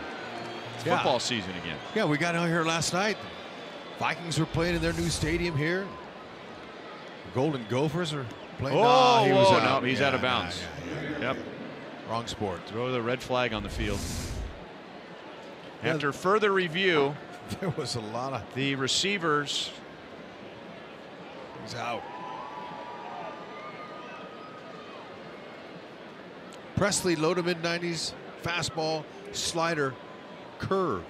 It's football season again. Yeah, we got out here last night. Vikings were playing in their new stadium here. The Golden Gophers are playing. Oh, he was no, he's out of bounds. Yep. Wrong sport. Throw the red flag on the field. After further review, there was a lot of the receivers. He's out. Presley, low to mid-90s, fastball, slider, curve.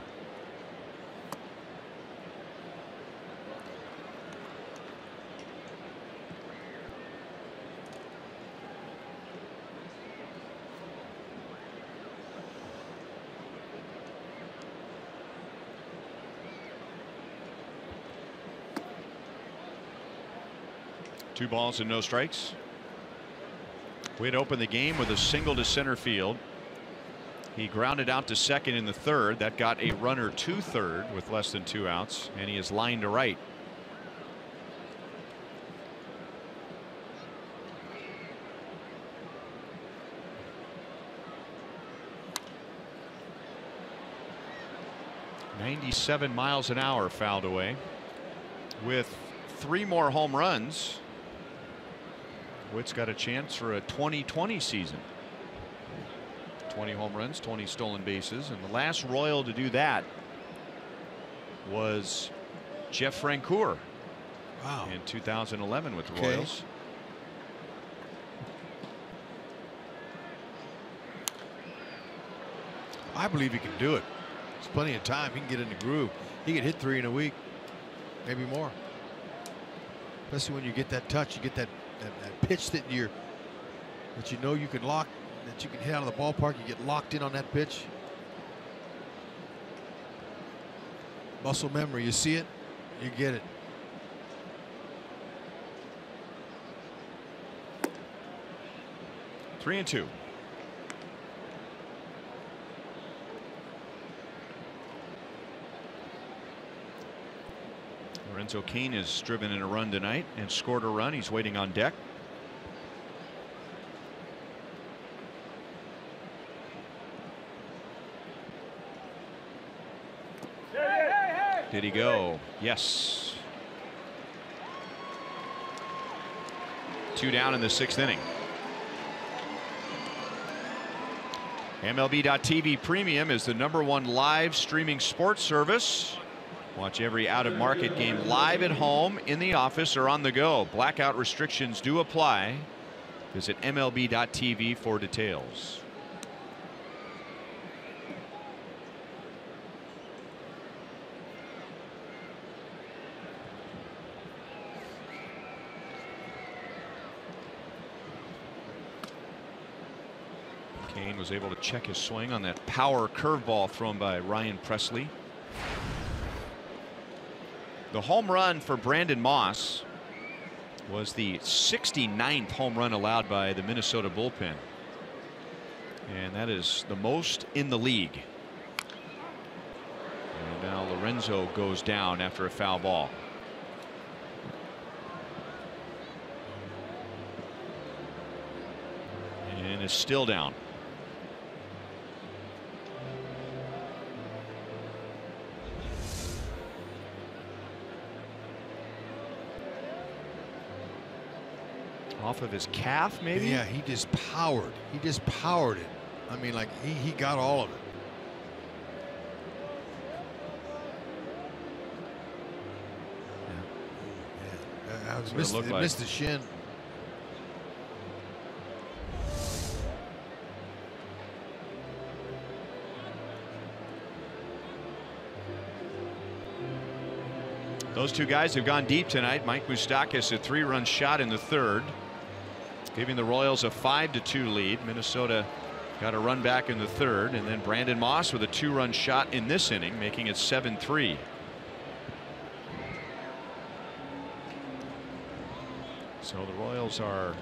Two balls and no strikes. We'd open the game with a single to center field. He grounded out to 2nd in the 3rd. That got a runner to 3rd with less than 2 outs, and he is lined to right. .97 miles an hour fouled away. With 3 more home runs, Witt's got a chance for a 2020 season. 20 home runs, 20 stolen bases, and the last Royal to do that was Jeff Francoeur. Wow. In 2011 with the Royals. I believe he can do it. There's plenty of time. He can get in the groove. He could hit 3 in a week, maybe more. Especially when you get that touch, you get that pitch that you know you can lock, that you can hit out of the ballpark. You get locked in on that pitch. Muscle memory. You see it, you get it. Three and two. Lorenzo Cain has driven in a run tonight and scored a run. He's waiting on deck. Did he go? Yes. 2 down in the 6th inning. MLB.TV Premium is the #1 live streaming sports service. Watch every out-of-market game live at home, in the office, or on the go. Blackout restrictions do apply. Visit MLB.TV for details. Cain was able to check his swing on that power curveball thrown by Ryan Presley. The home run for Brandon Moss was the 69th home run allowed by the Minnesota bullpen. And that is the most in the league. And now Lorenzo goes down after a foul ball. And is still down. Off of his calf, maybe? Yeah, he just powered. He just powered it. I mean, like, he got all of it. Yeah. I was missed the shin. Those two guys have gone deep tonight. Mike Moustakas a 3-run shot in the 3rd, giving the Royals a 5-2 lead. Minnesota got a run back in the 3rd, and then Brandon Moss with a 2-run shot in this inning, making it 7-3. So the Royals are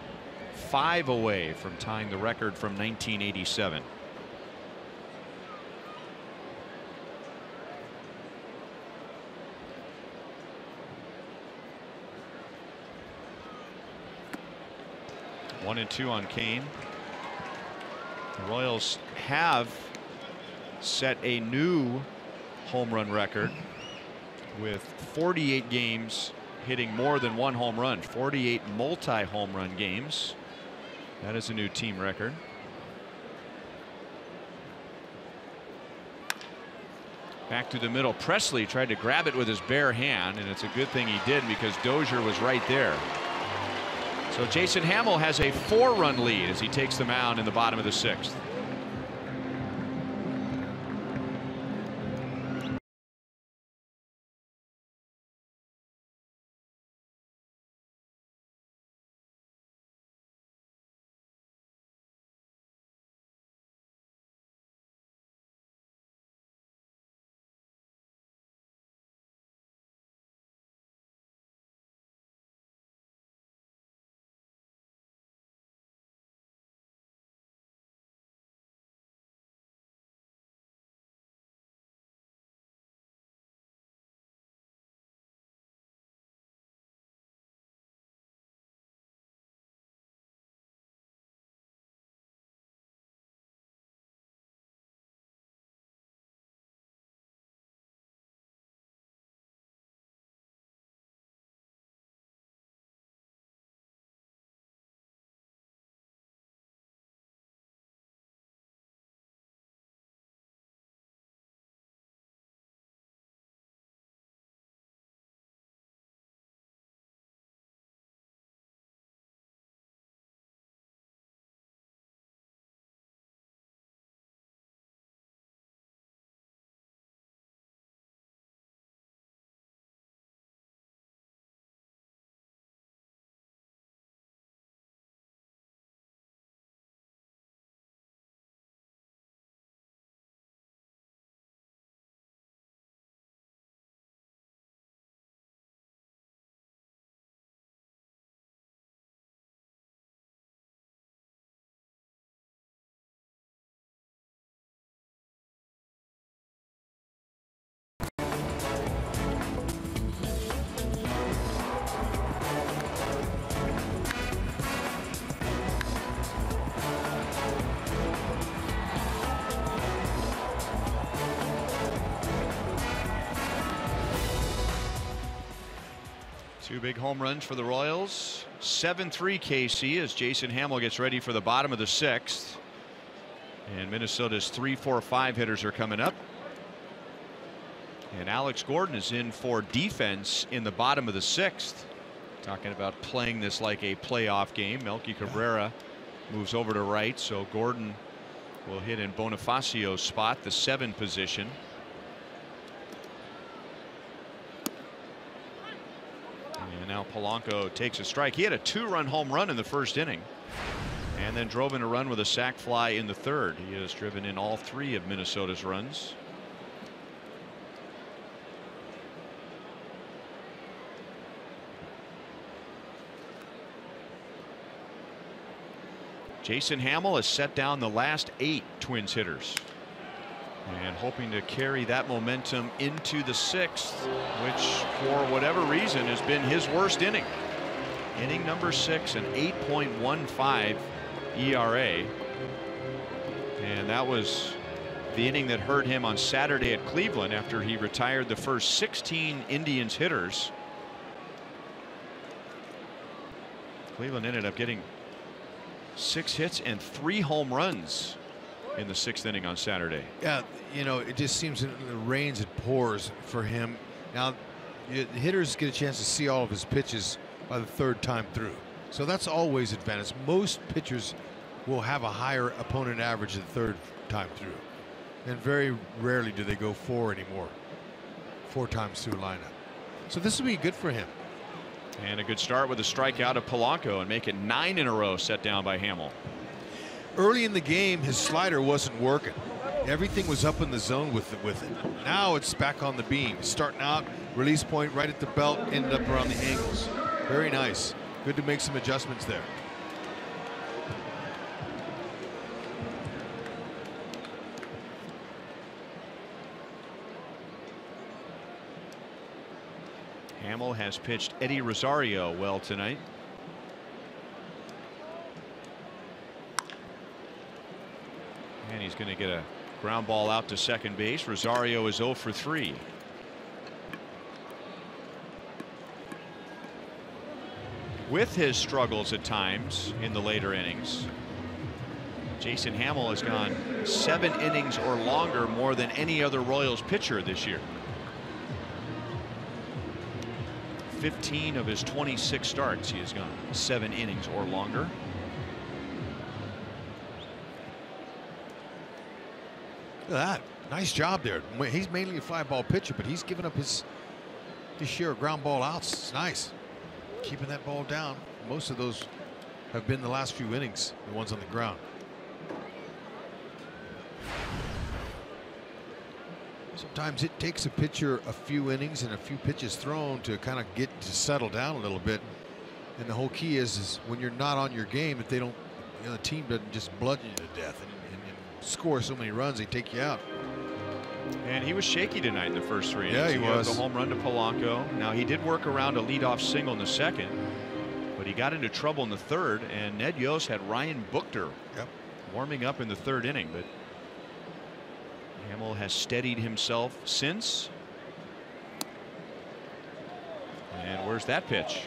5 away from tying the record from 1987. One and 2 on Cain. The Royals have set a new home run record with 48 games hitting more than 1 home run. 48 multi-home run games. That is a new team record. Back to the middle. Presley tried to grab it with his bare hand, and it's a good thing he did because Dozier was right there. So Jason Hamill has a 4-run lead as he takes the mound in the bottom of the 6th. Two big home runs for the Royals. 7-3 KC as Jason Hammel gets ready for the bottom of the 6th. And Minnesota's 3-4-5 hitters are coming up. And Alex Gordon is in for defense in the bottom of the 6th. Talking about playing this like a playoff game. Melky Cabrera moves over to right, so Gordon will hit in Bonifacio's spot, the 7 position. And now Polanco takes a strike. He had a 2-run home run in the first inning and then drove in a run with a sac fly in the 3rd. He has driven in all 3 of Minnesota's runs. Jason Hammel has set down the last 8 Twins hitters and hoping to carry that momentum into the 6th, which for whatever reason has been his worst inning. Inning number 6, an 8.15 ERA, and that was the inning that hurt him on Saturday at Cleveland after he retired the first 16 Indians hitters. Cleveland ended up getting 6 hits and 3 home runs in the 6th inning on Saturday. Yeah, you know, it just seems that it rains and pours for him. Now, the hitters get a chance to see all of his pitches by the 3rd time through. So that's always advantage. Most pitchers will have a higher opponent average the 3rd time through. And very rarely do they go 4 anymore. 4 times through lineup. So this will be good for him. And a good start with a strikeout of Polanco and make it 9 in a row set down by Hammel. Early in the game, his slider wasn't working. Everything was up in the zone with it. Now it's back on the beam. Starting out, release point right at the belt, ended up around the angles. Very nice. Good to make some adjustments there. Hammel has pitched Eddie Rosario well tonight. And he's going to get a ground ball out to second base. Rosario is 0 for 3. With his struggles at times in the later innings, Jason Hammel has gone 7 innings or longer more than any other Royals pitcher this year. 15 of his 26 starts, he has gone 7 innings or longer. Look at that. Nice job there. He's mainly a fly ball pitcher, but he's given up his share of ground ball outs. It's nice. Keeping that ball down. Most of those have been the last few innings, the ones on the ground. Sometimes it takes a pitcher a few innings and a few pitches thrown to kind of get to settle down a little bit. And the whole key is when you're not on your game, if they don't, you know, the team doesn't just bludgeon you to death and score so many runs, they take you out. And he was shaky tonight in the first 3 innings. Yeah, he was. The home run to Polanco. Now he did work around a leadoff single in the 2nd, but he got into trouble in the 3rd. And Ned Yost had Ryan Buchter warming up in the 3rd inning, but Hammel has steadied himself since. And where's that pitch?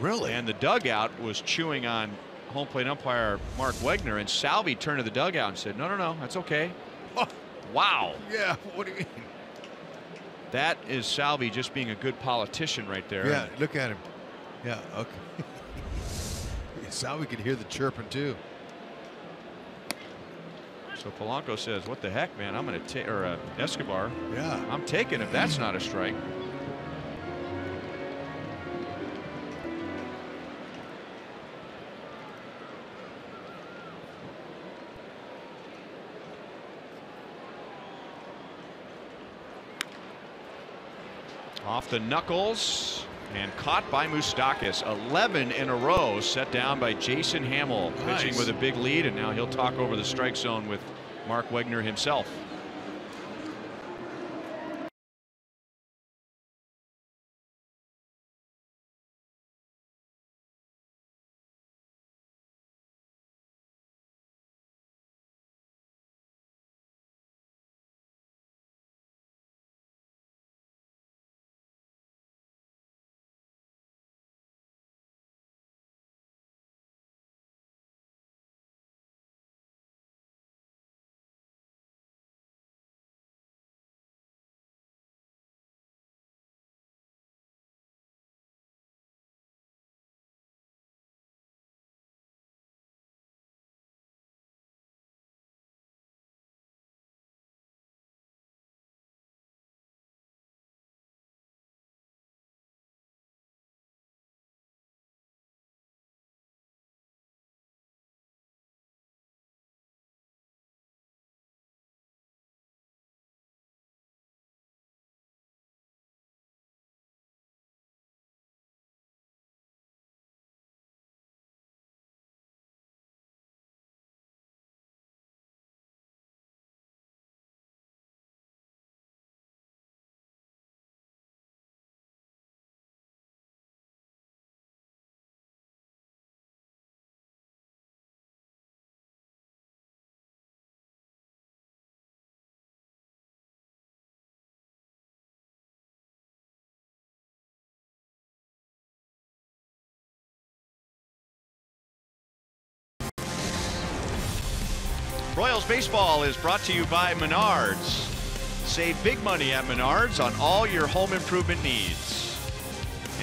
Really? And the dugout was chewing on home plate umpire Mark Wegner, and Salvi turned to the dugout and said, no, that's okay. Oh, wow. Yeah, what do you mean? That is Salvi just being a good politician right there. Yeah, look at him. Yeah, okay. Salvi could hear the chirping too. So Polanco says, what the heck, man, I'm going to take, or Escobar. Yeah. I'm taking if that's not a strike. Off the knuckles and caught by Moustakas. 11 in a row set down by Jason Hammel. Nice. Pitching with a big lead, and now he'll talk over the strike zone with Mark Wegner himself. Royals baseball is brought to you by Menards. Save big money at Menards on all your home improvement needs.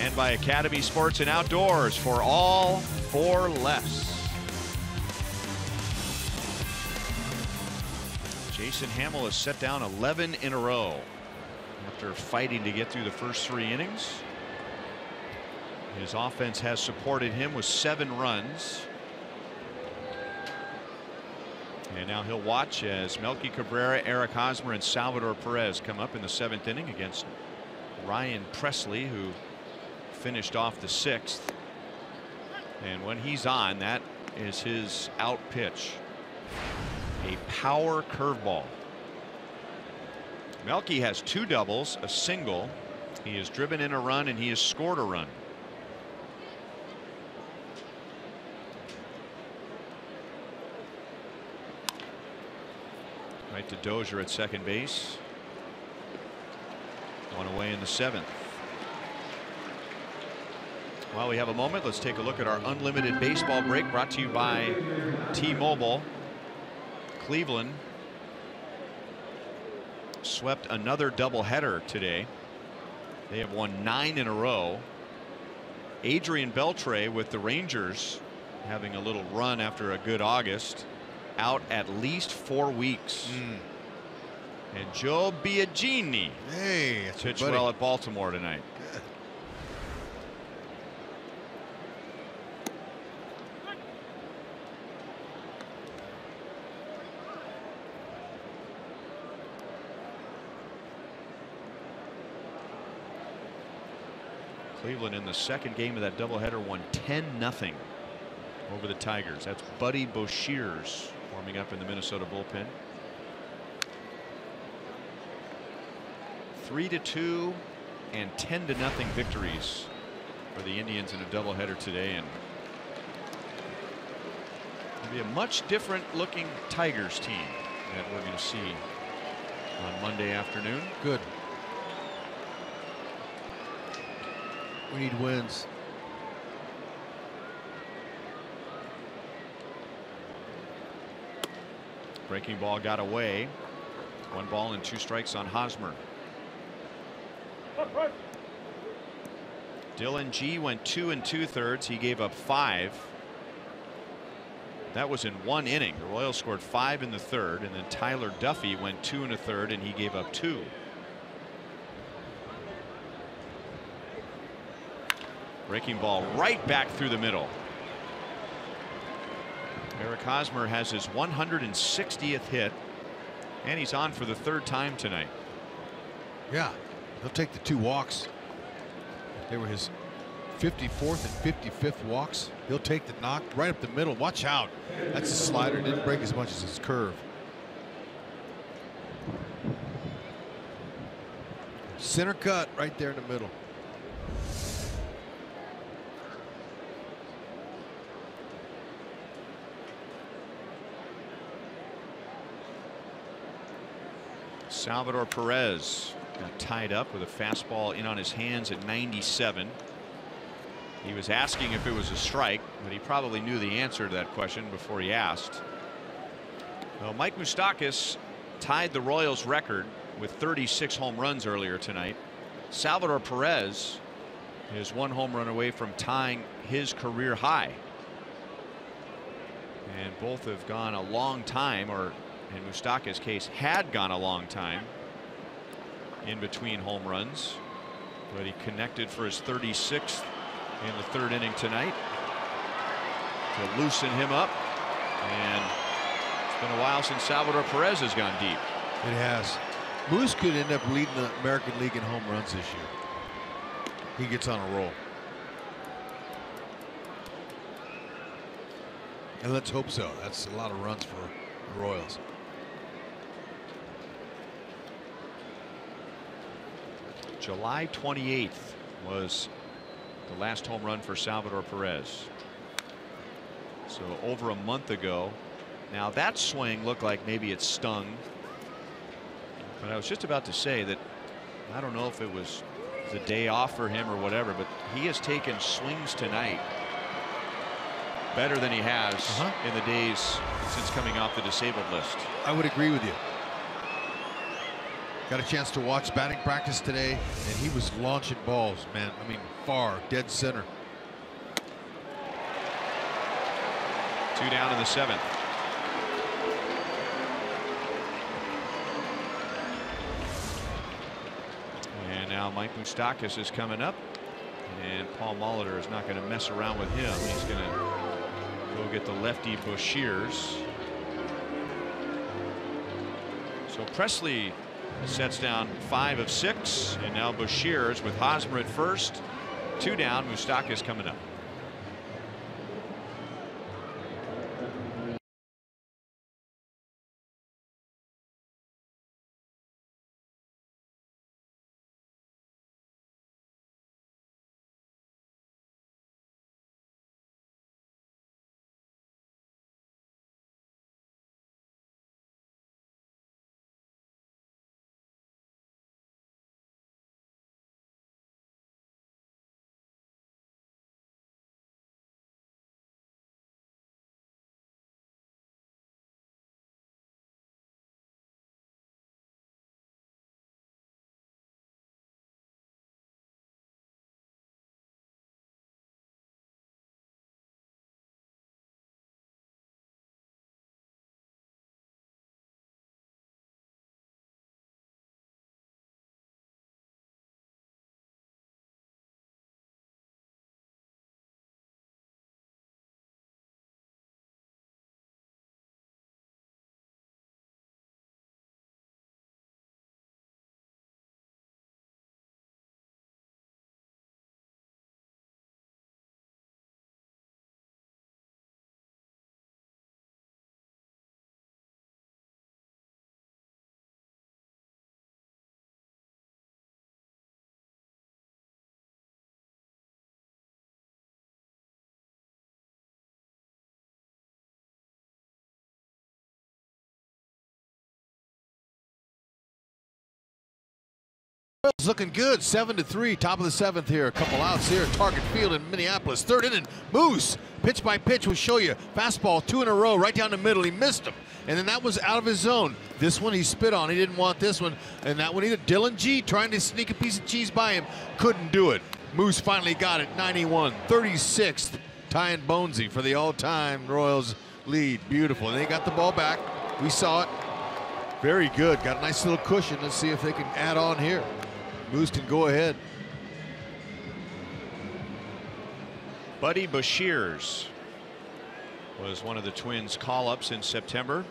And by Academy Sports and Outdoors, for all for less. Jason Hamill has set down 11 in a row after fighting to get through the first 3 innings. His offense has supported him with 7 runs. And now he'll watch as Melky Cabrera, Eric Hosmer, and Salvador Perez come up in the 7th inning against Ryan Presley, who finished off the 6th. And when he's on, that is his out pitch. A power curveball. Melky has 2 doubles, a single. He has driven in a run and he has scored a run. Right to Dozier at second base. 1 away in the 7th. While we have a moment, let's take a look at our unlimited baseball break brought to you by T-Mobile. Cleveland swept another doubleheader today. They have won 9 in a row. Adrian Beltre with the Rangers having a little run after a good August, out at least 4 weeks. And Joe Biagini pitched well at Baltimore tonight. Good. Cleveland in the 2nd game of that doubleheader won 10-0 over the Tigers. That's Buddy Boshears warming up in the Minnesota bullpen. 3-2 and 10-0 victories for the Indians in a doubleheader today, and it'll be a much different looking Tigers team that we're going to see on Monday afternoon. Good. We need wins. Breaking ball got away. 1 ball and 2 strikes on Hosmer. Dylan G went 2 2/3. He gave up 5. That was in 1 inning. The Royals scored 5 in the 3rd, and then Tyler Duffy went 2 1/3, and he gave up 2. Breaking ball right back through the middle. Eric Hosmer has his 160th hit, and he's on for the 3rd time tonight. Yeah, he'll take the 2 walks. They were his 54th and 55th walks. He'll take the knock right up the middle. Watch out. That's a slider. Didn't break as much as his curve. Center cut right there in the middle. Salvador Perez got tied up with a fastball in on his hands at 97. He was asking if it was a strike, but he probably knew the answer to that question before he asked. Well, Mike Moustakas tied the Royals record with 36 home runs earlier tonight. Salvador Perez is 1 home run away from tying his career high. And both have gone a long time, or in Moustakas' case had gone a long time in between home runs, but he connected for his 36th in the 3rd inning tonight to loosen him up. And it's been a while since Salvador Perez has gone deep. It has. Moose could end up leading the American League in home runs this year. He gets on a roll. And let's hope so. That's a lot of runs for the Royals. July 28th was the last home run for Salvador Perez. So over a month ago. Now that swing looked like maybe it stung. But I was just about to say that I don't know if it was the day off for him or whatever, but he has taken swings tonight better than he has in the days since coming off the disabled list. I would agree with you. Got a chance to watch batting practice today, and he was launching balls, man. I mean, far, dead center. 2 down in the 7th. And now Mike Moustakas is coming up, and Paul Molitor is not going to mess around with him. He's going to go get the lefty Boshiers. So Presley sets down 5 of 6, and now Boshiers with Hosmer at first. 2 down. Moustakas coming up. Looking good, 7-3, top of the 7th here. A couple outs here at Target Field in Minneapolis. 3rd inning, Moose, pitch by pitch will show you. Fastball 2 in a row, right down the middle. He missed him, and then that was out of his zone. This one he spit on. He didn't want this one, and that one either. Dylan G trying to sneak a piece of cheese by him, couldn't do it. Moose finally got it. 91, 36th. Ty and Bonesy for the all-time Royals lead. Beautiful, and they got the ball back. We saw it. Very good. Got a nice little cushion. Let's see if they can add on here. Moose can go ahead. Buddy Boshiers was one of the Twins' call-ups in September.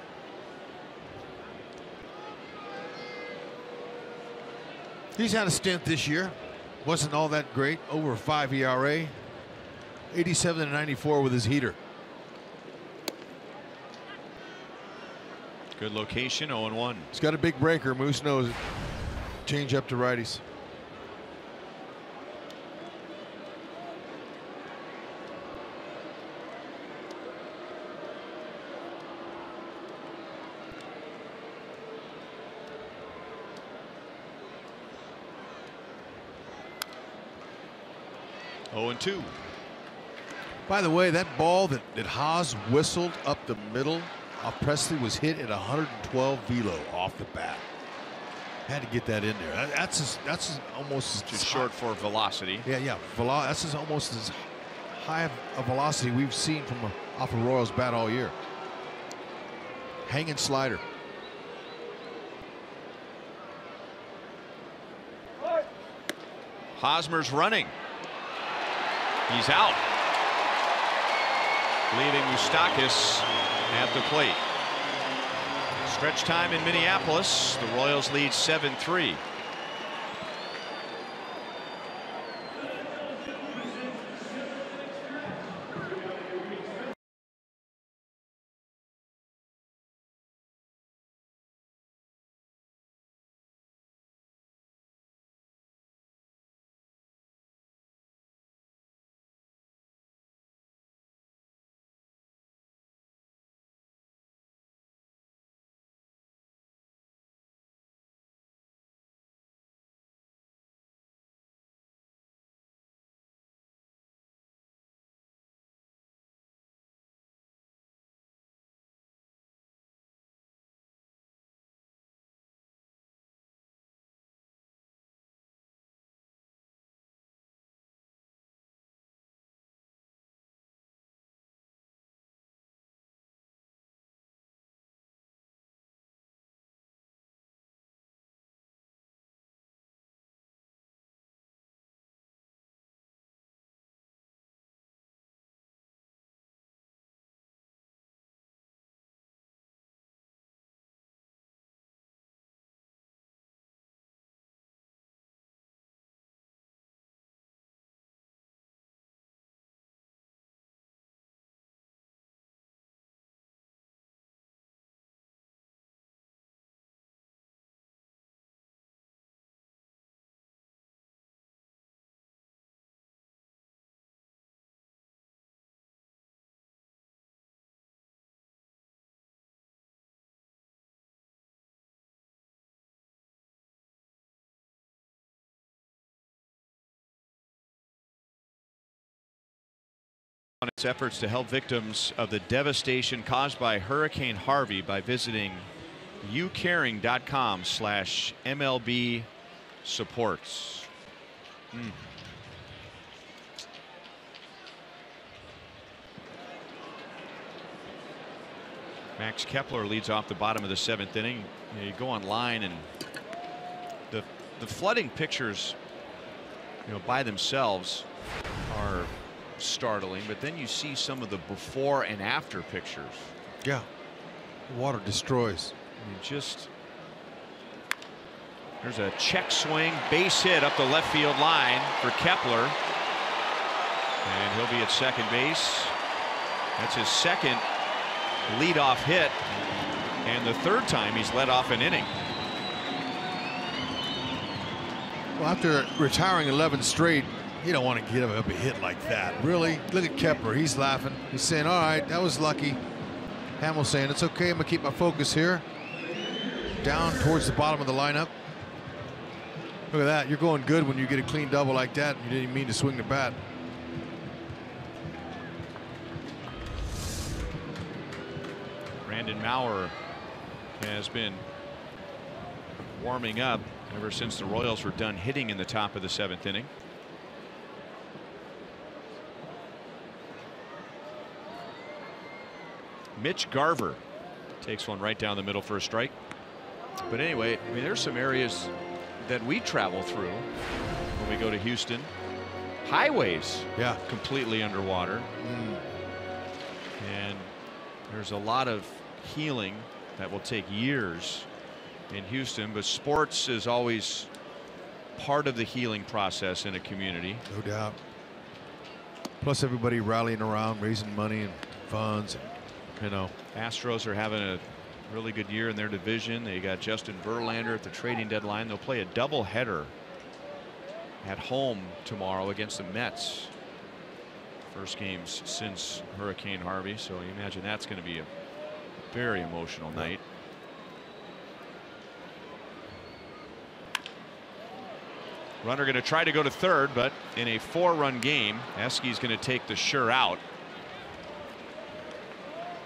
He's had a stint this year. Wasn't all that great. Over a 5 ERA. 87-94 with his heater. Good location, 0-1. He's got a big breaker. Moose knows it. Change up to righties. Oh, and 2. By the way, that ball that Haas whistled up the middle off Presley was hit at 112 velo off the bat. Had to get that in there. That's almost too short for velocity. Yeah. That's almost as high a velocity we've seen from off a Royals bat all year. Hanging slider. Hosmer's running. He's out, leaving Moustakas at the plate. Stretch time in Minneapolis. The Royals lead 7-3. on its efforts to help victims of the devastation caused by Hurricane Harvey by visiting youcaring.com/MLB supports. Max Kepler leads off the bottom of the 7th inning. You go online and the flooding pictures, by themselves are startling, but then you see some of the before and after pictures. Yeah, water destroys. There's a check swing, base hit up the left field line for Kepler, and he'll be at second base. That's his second leadoff hit, and the third time he's led off an inning. Well, after retiring 11 straight, you don't want to give up a hit like that. Really? Look at Kepler. He's laughing. He's saying, all right, that was lucky. Hamill's saying, it's okay. I'm going to keep my focus here. Down towards the bottom of the lineup. Look at that. You're going good when you get a clean double like that. You didn't even mean to swing the bat. Brandon Maurer has been warming up ever since the Royals were done hitting in the top of the 7th inning. Mitch Garver takes one right down the middle for a strike. But anyway, there's some areas that we travel through when we go to Houston. Highways, completely underwater. And there's a lot of healing that will take years in Houston, but sports is always part of the healing process in a community. No doubt. Plus everybody rallying around, raising money and funds. Astros are having a really good year in their division. They got Justin Verlander at the trading deadline. They'll play a doubleheader at home tomorrow against the Mets. First games since Hurricane Harvey, so you imagine that's going to be a very emotional night. Runner going to try to go to third, but in a 4-run game, Eski's going to take the sure out.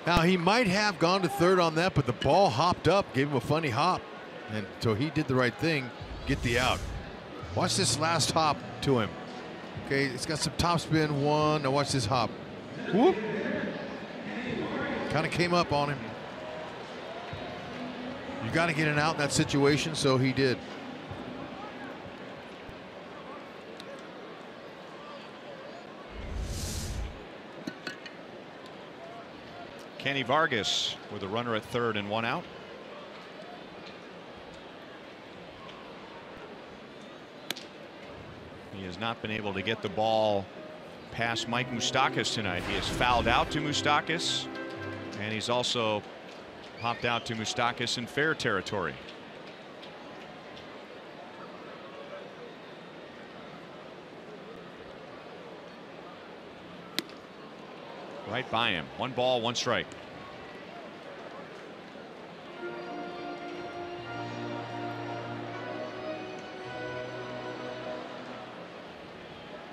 Now he might have gone to third on that, but the ball hopped up, gave him a funny hop, and so he did the right thing, get the out. Watch this last hop to him. Okay, it's got some top spin. One. Now watch this hop. Whoop. Kind of came up on him. You got to get an out in that situation, so he did. Kenny Vargas with a runner at third and 1 out. He has not been able to get the ball past Mike Moustakas tonight. He has fouled out to Moustakas, and he's also popped out to Moustakas in fair territory. Right by him. 1 ball, 1 strike.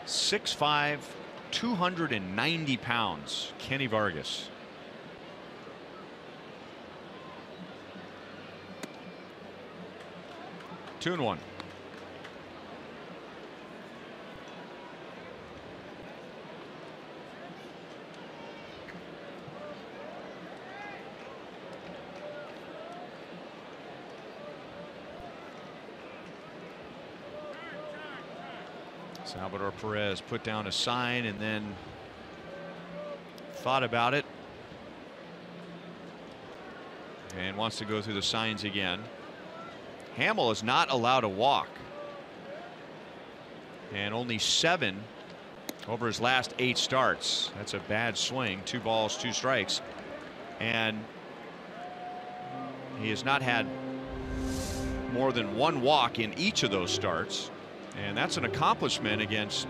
.6'5", 290 pounds. Kenny Vargas. Two and 1. Salvador Perez put down a sign and then thought about it and wants to go through the signs again. Hamill is not allowed to walk, and only 7 over his last 8 starts. That's a bad swing. 2 balls, 2 strikes, and he has not had more than 1 walk in each of those starts. And that's an accomplishment against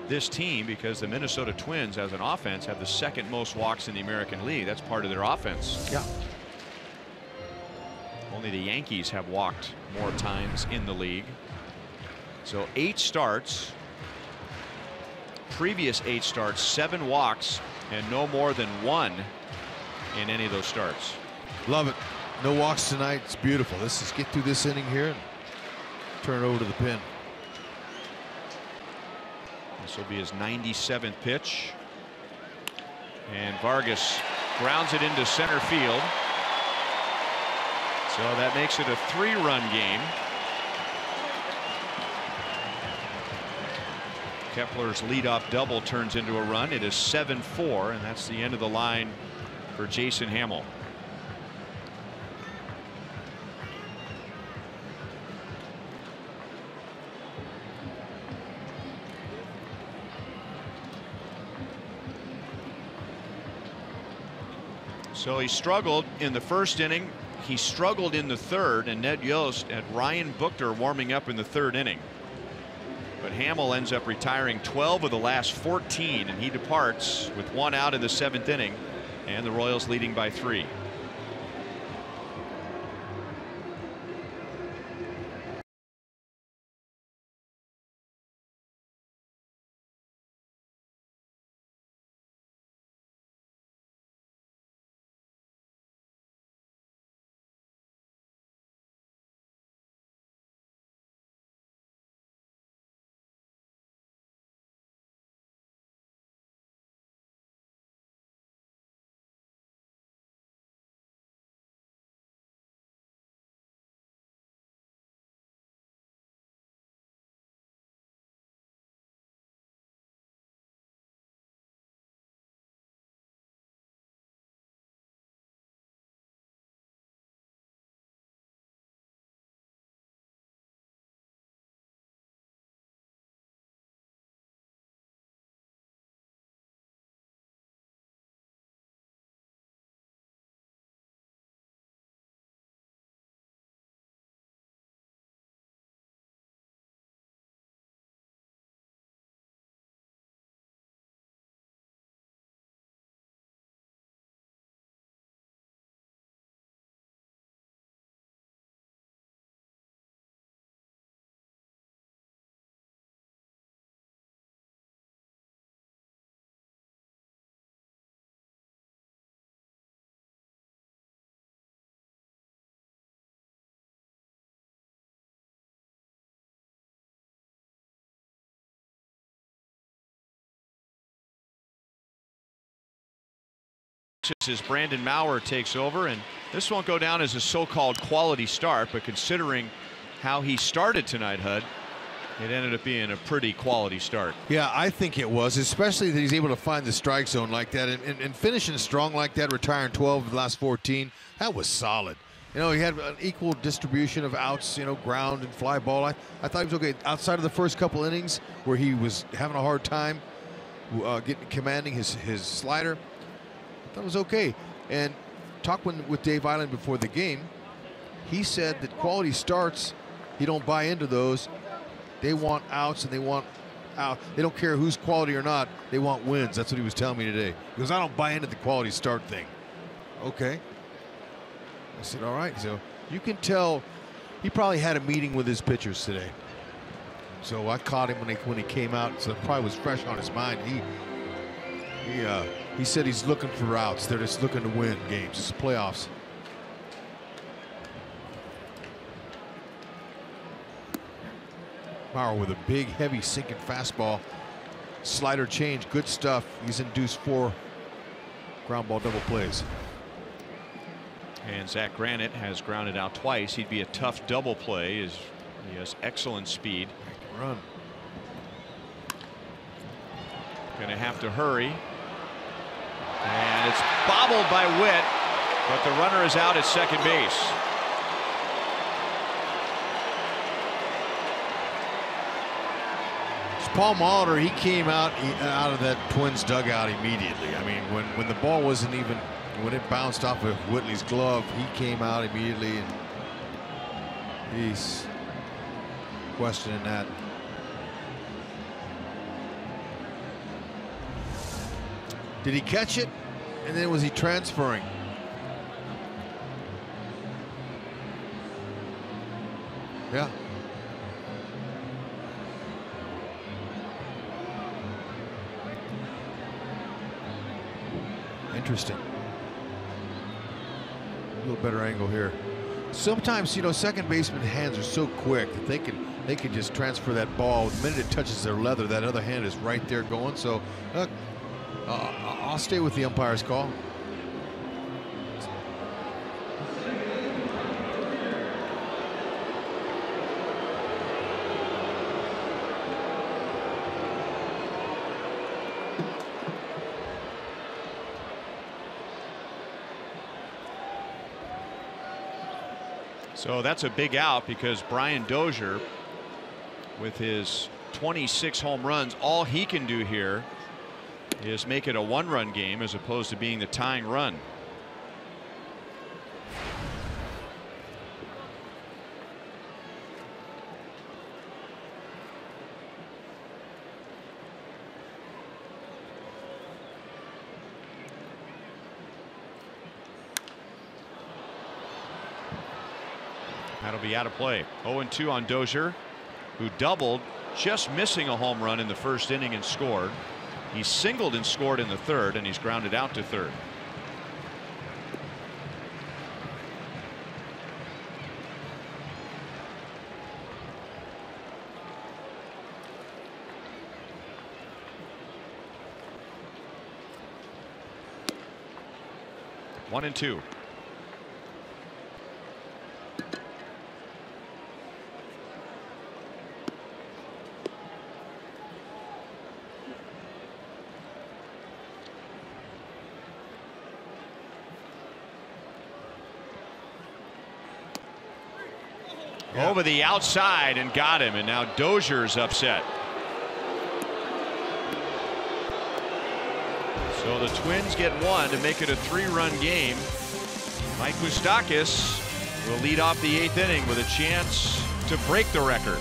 this team, because the Minnesota Twins as an offense have the 2nd most walks in the American League. That's part of their offense. Yeah. Only the Yankees have walked more times in the league. So 8 starts. Previous 8 starts, 7 walks and no more than 1 in any of those starts. Love it. No walks tonight. It's beautiful. This is get through this inning here and turn it over to the pin. This will be his 97th pitch. And Vargas grounds it into center field. So that makes it a 3-run game. Kepler's leadoff double turns into a run. It is 7-4, and that's the end of the line for Jason Hammel. So he struggled in the first inning. He struggled in the third, and Ned Yost had Ryan Buchter warming up in the third inning. But Hammel ends up retiring 12 of the last 14, and he departs with 1 out in the 7th inning, and the Royals leading by 3. As Brandon Maurer takes over, and this won't go down as a so-called quality start, but considering how he started tonight, Hud, it ended up being a pretty quality start. Yeah, I think it was, especially that he's able to find the strike zone like that and finishing strong like that, retiring 12 of the last 14. That was solid. You know, he had an equal distribution of outs, you know, ground and fly ball. I thought he was okay outside of the first couple innings where he was having a hard time commanding his slider. That was okay. And talking with Dave Island before the game, he said that quality starts, he don't buy into those. They want outs and they want out. They don't care who's quality or not. They want wins. That's what he was telling me today. He goes, I don't buy into the quality start thing. Okay. I said, all right. So you can tell he probably had a meeting with his pitchers today. So I caught him when he came out. So it probably was fresh on his mind. He said he's looking for outs. They're just looking to win games. It's playoffs. Maurer with a big, heavy, sinking fastball. Slider change. Good stuff. He's induced 4 ground ball double plays. And Zach Granite has grounded out twice. He'd be a tough double play as he has excellent speed. Run. Going to have to hurry. And it's bobbled by Witt, but the runner is out at second base. Paul Molitor, he came out of that Twins dugout immediately. I mean, when the ball wasn't even, when it bounced off of Whitley's glove, he came out immediately, and he's questioning that. Did he catch it? And then was he transferring? Yeah. Interesting. A little better angle here. Sometimes, you know, second baseman hands are so quick that they can just transfer that ball. The minute it touches their leather, that other hand is right there going. So I'll stay with the umpire's call. So that's a big out because Brian Dozier, with his 26 home runs, all he can do here is make it a one-run game as opposed to being the tying run. That'll be out of play. 0-2 on Dozier, who doubled, just missing a home run in the first inning and scored. He singled and scored in the third, and he's grounded out to third. One and two. Over the outside and got him, and now Dozier's upset. So the Twins get one to make it a 3-run game. Mike Moustakas will lead off the 8th inning with a chance to break the record.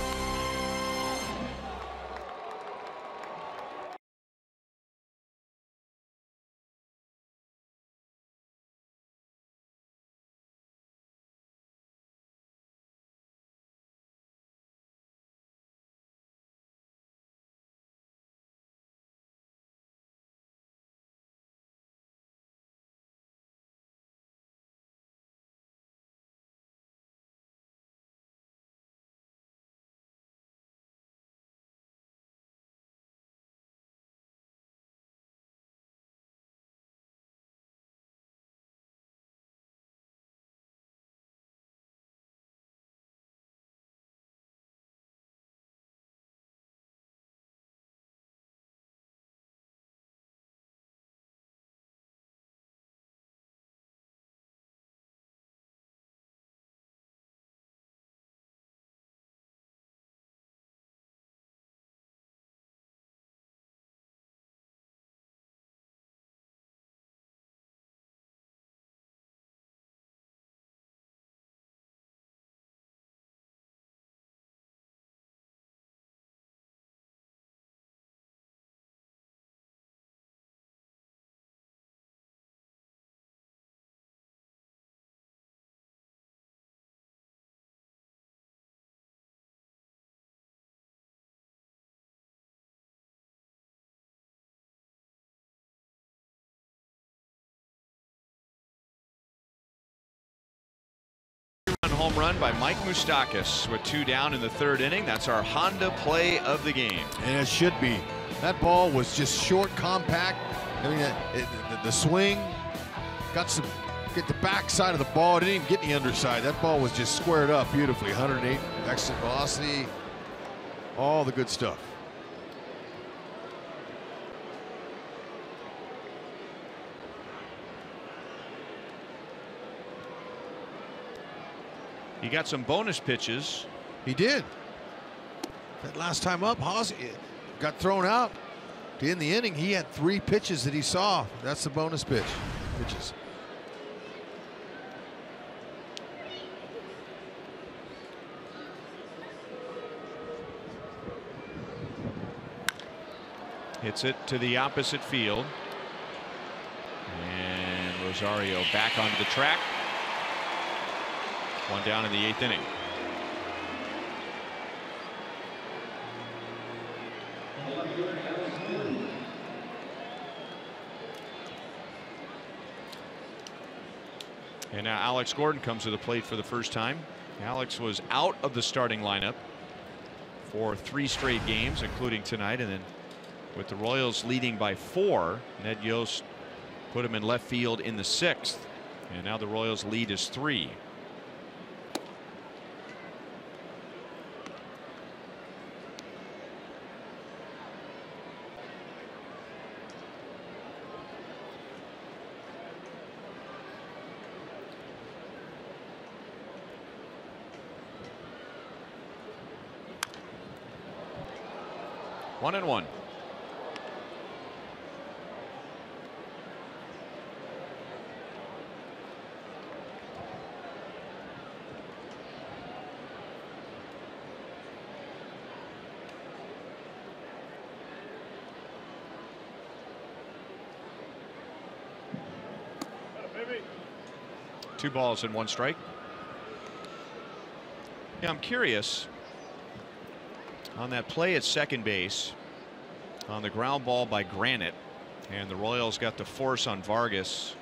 Home run by Mike Moustakas with 2 down in the 3rd inning. That's our Honda play of the game. And it should be. That ball was just short, compact. I mean, the swing got get the back side of the ball. It didn't even get the underside. That ball was just squared up beautifully. 108 exit velocity. All the good stuff. He got some bonus pitches. He did. That last time up, Haas got thrown out. To end the inning, he had 3 pitches that he saw. That's the bonus pitches. Hits it to the opposite field. And Rosario back onto the track. 1 down in the 8th inning. And now Alex Gordon comes to the plate for the first time. Alex was out of the starting lineup for 3 straight games, including tonight, and then with the Royals leading by 4, Ned Yost put him in left field in the 6th, and now the Royals lead is 3. One and one. Two balls and 1 strike. Yeah, I'm curious on that play at second base on the ground ball by Granite, and the Royals got the force on Vargas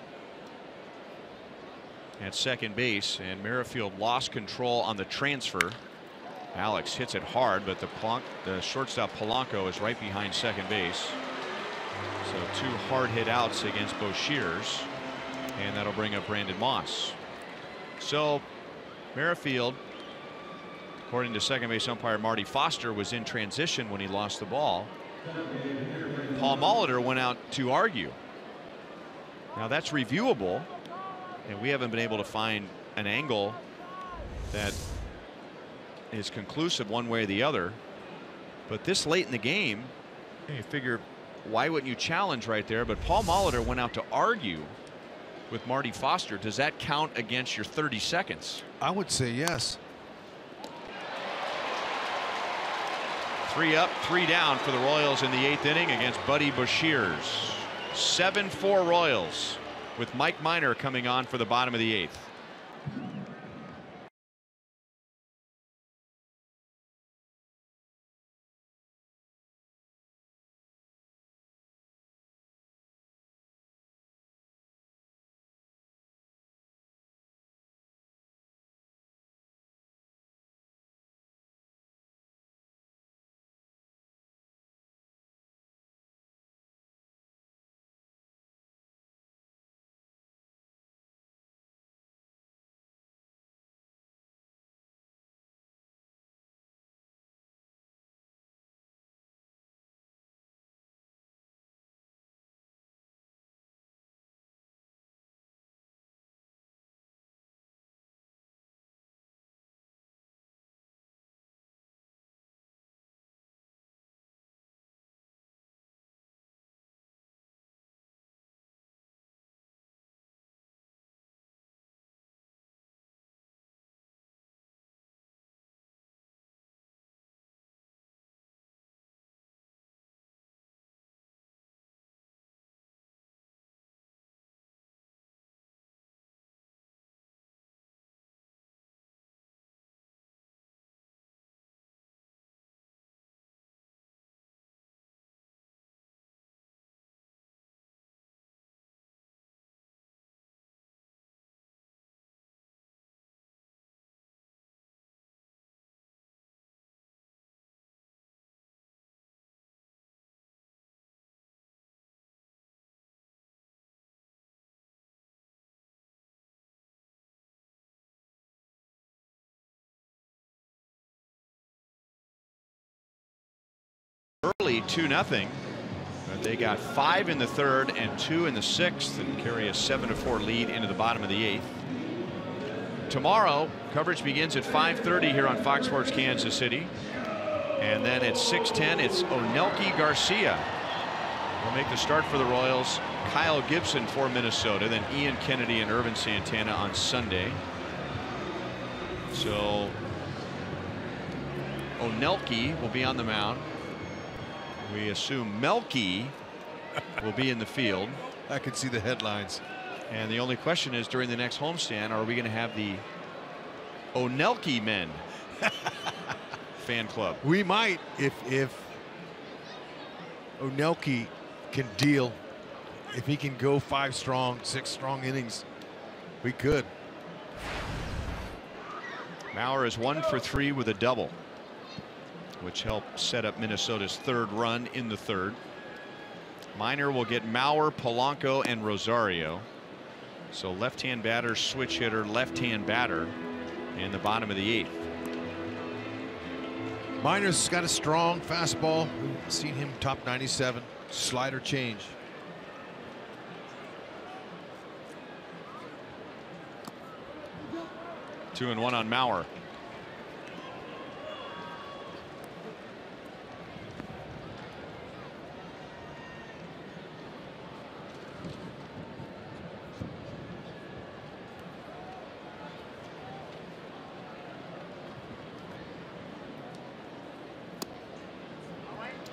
at second base, and Merrifield lost control on the transfer. Alex hits it hard, but the shortstop Polanco is right behind second base. So 2 hard hit outs against Boshiers, and that'll bring up Brandon Moss. So Merrifield, according to second base umpire Marty Foster, was in transition when he lost the ball. Paul Molitor went out to argue. Now that's reviewable, and we haven't been able to find an angle that is conclusive one way or the other. But this late in the game, you figure, why wouldn't you challenge right there? But Paul Molitor went out to argue with Marty Foster. Does that count against your 30 seconds? I would say yes. 3 up, 3 down for the Royals in the 8th inning against Buddy Boshiers. 7-4 Royals with Mike Minor coming on for the bottom of the 8th. Early 2-0, but they got 5 in the 3rd and 2 in the 6th and carry a 7-4 lead into the bottom of the 8th. Tomorrow coverage begins at 5:30 here on Fox Sports Kansas City, and then at 6:10 it's Onelki Garcia will make the start for the Royals. Kyle Gibson for Minnesota, then Ian Kennedy and Irvin Santana on Sunday. So Onelki will be on the mound. We assume Melky will be in the field. I could see the headlines. And the only question is, during the next homestand, are we going to have the Onelki men fan club? We might, if Onelki can deal, if he can go 5 strong, 6 strong innings, we could. Mauer is 1 for 3 with a double, which helped set up Minnesota's third run in the third. Minor will get Mauer, Polanco, and Rosario. So left-hand batter, switch hitter, left-hand batter in the bottom of the 8th. Minor's got a strong fastball. We've seen him top 97. Slider change. 2-1 on Mauer.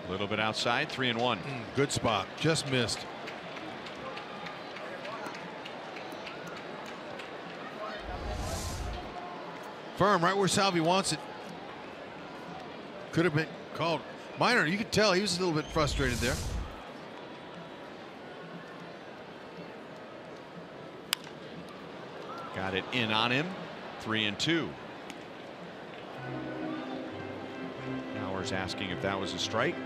A little bit outside, 3-1. Good spot, just missed. Firm right where Salvi wants it. Could have been called. Minor, you could tell he was a little bit frustrated there. Got it in on him. 3-2. Mauer's asking if that was a strike.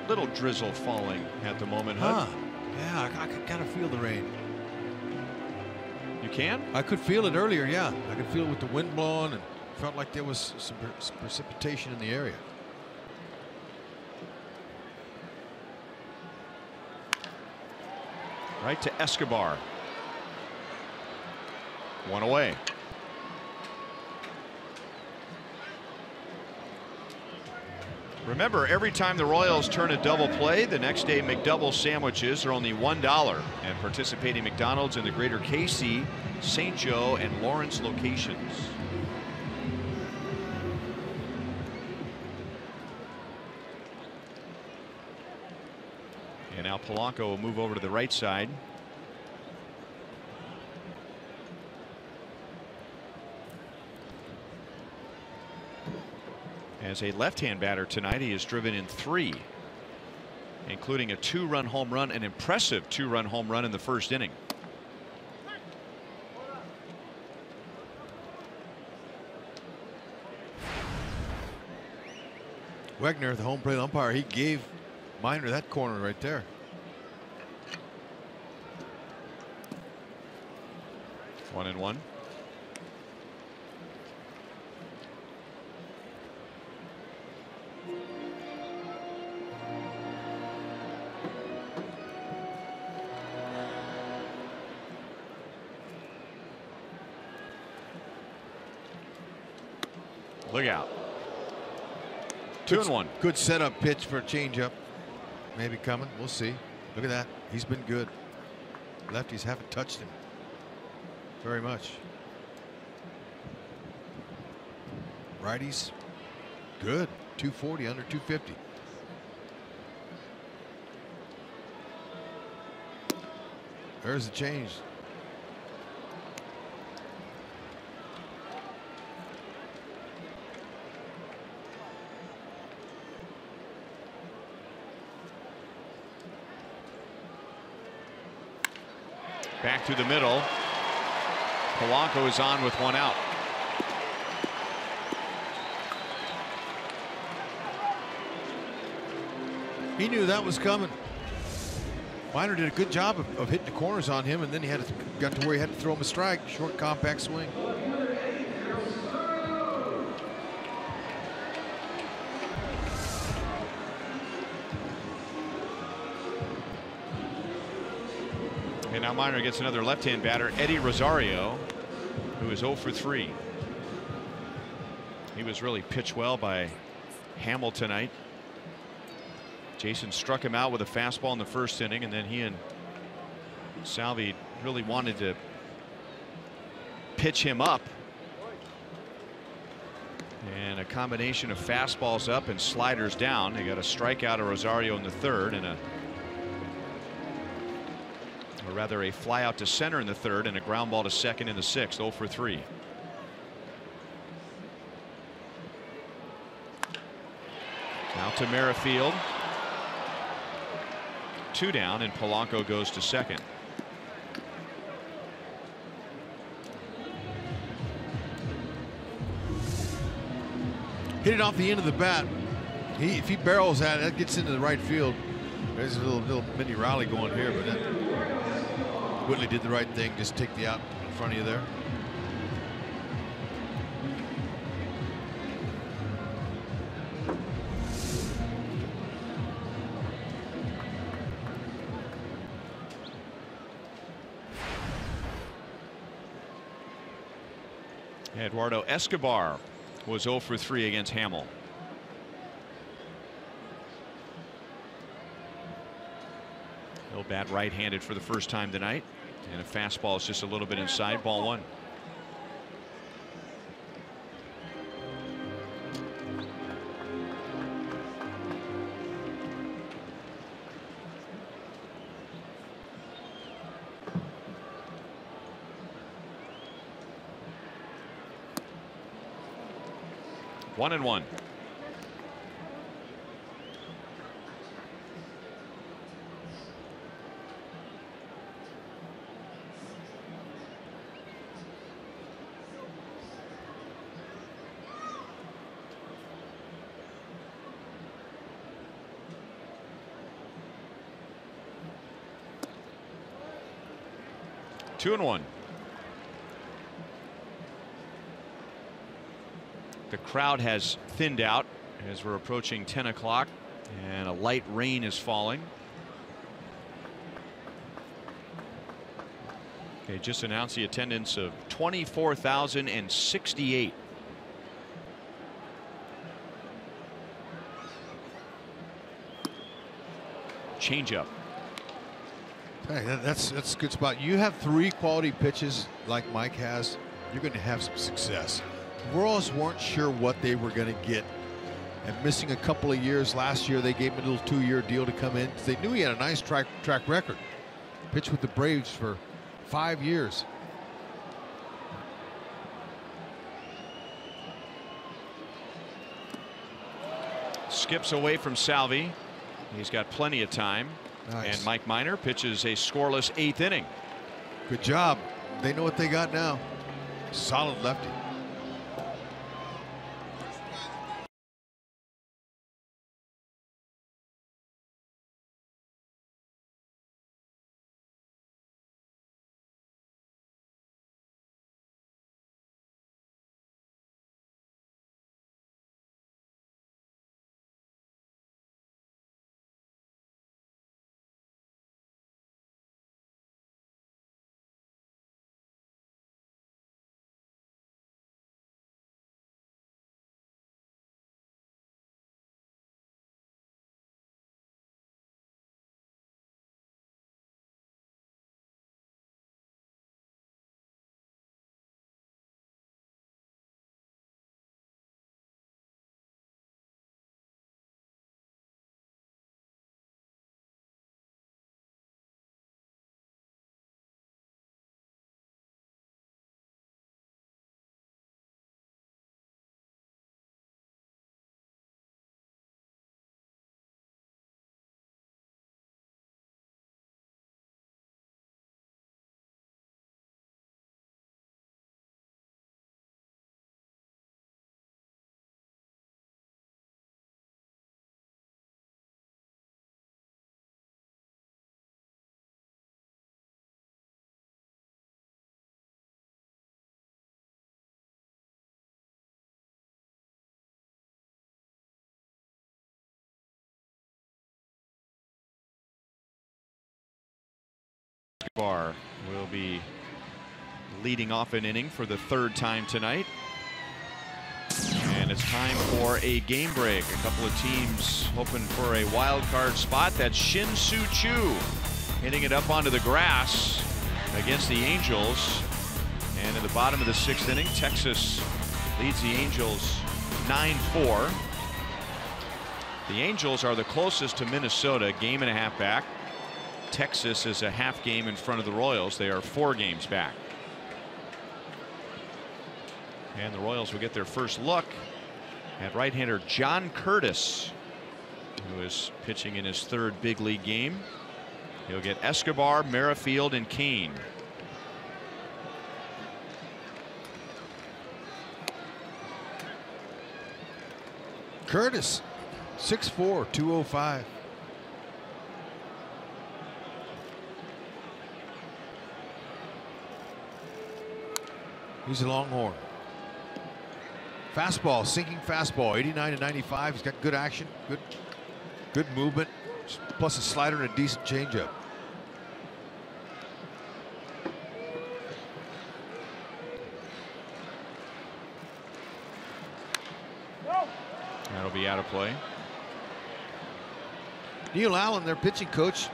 Little drizzle falling at the moment, Hud. Yeah, I could kind of feel the rain. You can? I could feel it earlier, yeah. I could feel it with the wind blowing, and felt like there was some precipitation in the area. Right to Escobar. 1 away. Remember, every time the Royals turn a double play, the next day McDouble sandwiches are only $1 at participating McDonald's in the greater KC, St. Joe, and Lawrence locations. And now Polanco will move over to the right side. As a left-hand batter tonight, he has driven in 3, including a 2-run home run, an impressive 2-run home run in the first inning. Wegner, the home plate umpire, he gave Minor that corner right there. One and one. Look out. 2-1. Good setup pitch for a changeup. Maybe coming. We'll see. Look at that. He's been good. Lefties haven't touched him very much. Righties good. 240 under 250. There's the change. Back through the middle. Polanco is on with 1 out. He knew that was coming. Minor did a good job of hitting the corners on him, and then he got to where he had to throw him a strike. Short, compact swing. And now Minor gets another left-hand batter, Eddie Rosario, who is 0 for 3. He was really pitched well by Hamill tonight. Jason struck him out with a fastball in the first inning, and then he and Salvi really wanted to pitch him up. And a combination of fastballs up and sliders down. They got a strikeout of Rosario in the third, and or rather a fly out to center in the third, and a ground ball to second in the sixth. 0 for 3. Now to Merrifield. 2 down, and Polanco goes to second. hit it off the end of the bat. If he barrels that gets into the right field. There's a little mini rally going here, but then Whitley did the right thing. Just take the out in front of you there. Eduardo Escobar was 0 for 3 against Hamill. He'll bat right-handed for the first time tonight, and a fastball is just a little bit inside, ball 1. One and one. Two and one. The crowd has thinned out as we're approaching 10 o'clock, and a light rain is falling. Okay, just announced the attendance of 24,068. Changeup. Hey, that's a good spot. You have 3 quality pitches like Mike has, you're going to have some success. The Royals weren't sure what they were going to get, and missing a couple of years last year, they gave him a little 2-year deal to come in. They knew he had a nice track record. Pitched with the Braves for 5 years. Skips away from Salvi. He's got plenty of time. Nice. And Mike Minor pitches a scoreless 8th inning. Good job. They know what they got now. Solid lefty. Escobar will be leading off an inning for the 3rd time tonight. And it's time for a game break. A couple of teams hoping for a wild card spot. That's Shin-Soo Choo hitting it up onto the grass against the Angels. And in the bottom of the 6th inning, Texas leads the Angels 9-4. The Angels are the closest to Minnesota, game and a half back. Texas is a half game in front of the Royals. They are 4 games back. And the Royals will get their first look at right-hander John Curtis, who is pitching in his 3rd big league game. He'll get Escobar, Merrifield, and Kane. Curtis, 6'4", 205. He's a Longhorn. Fastball, sinking fastball, 89 to 95. He's got good action, good movement, plus a slider and a decent changeup. That'll be out of play. Neil Allen, their pitching coach,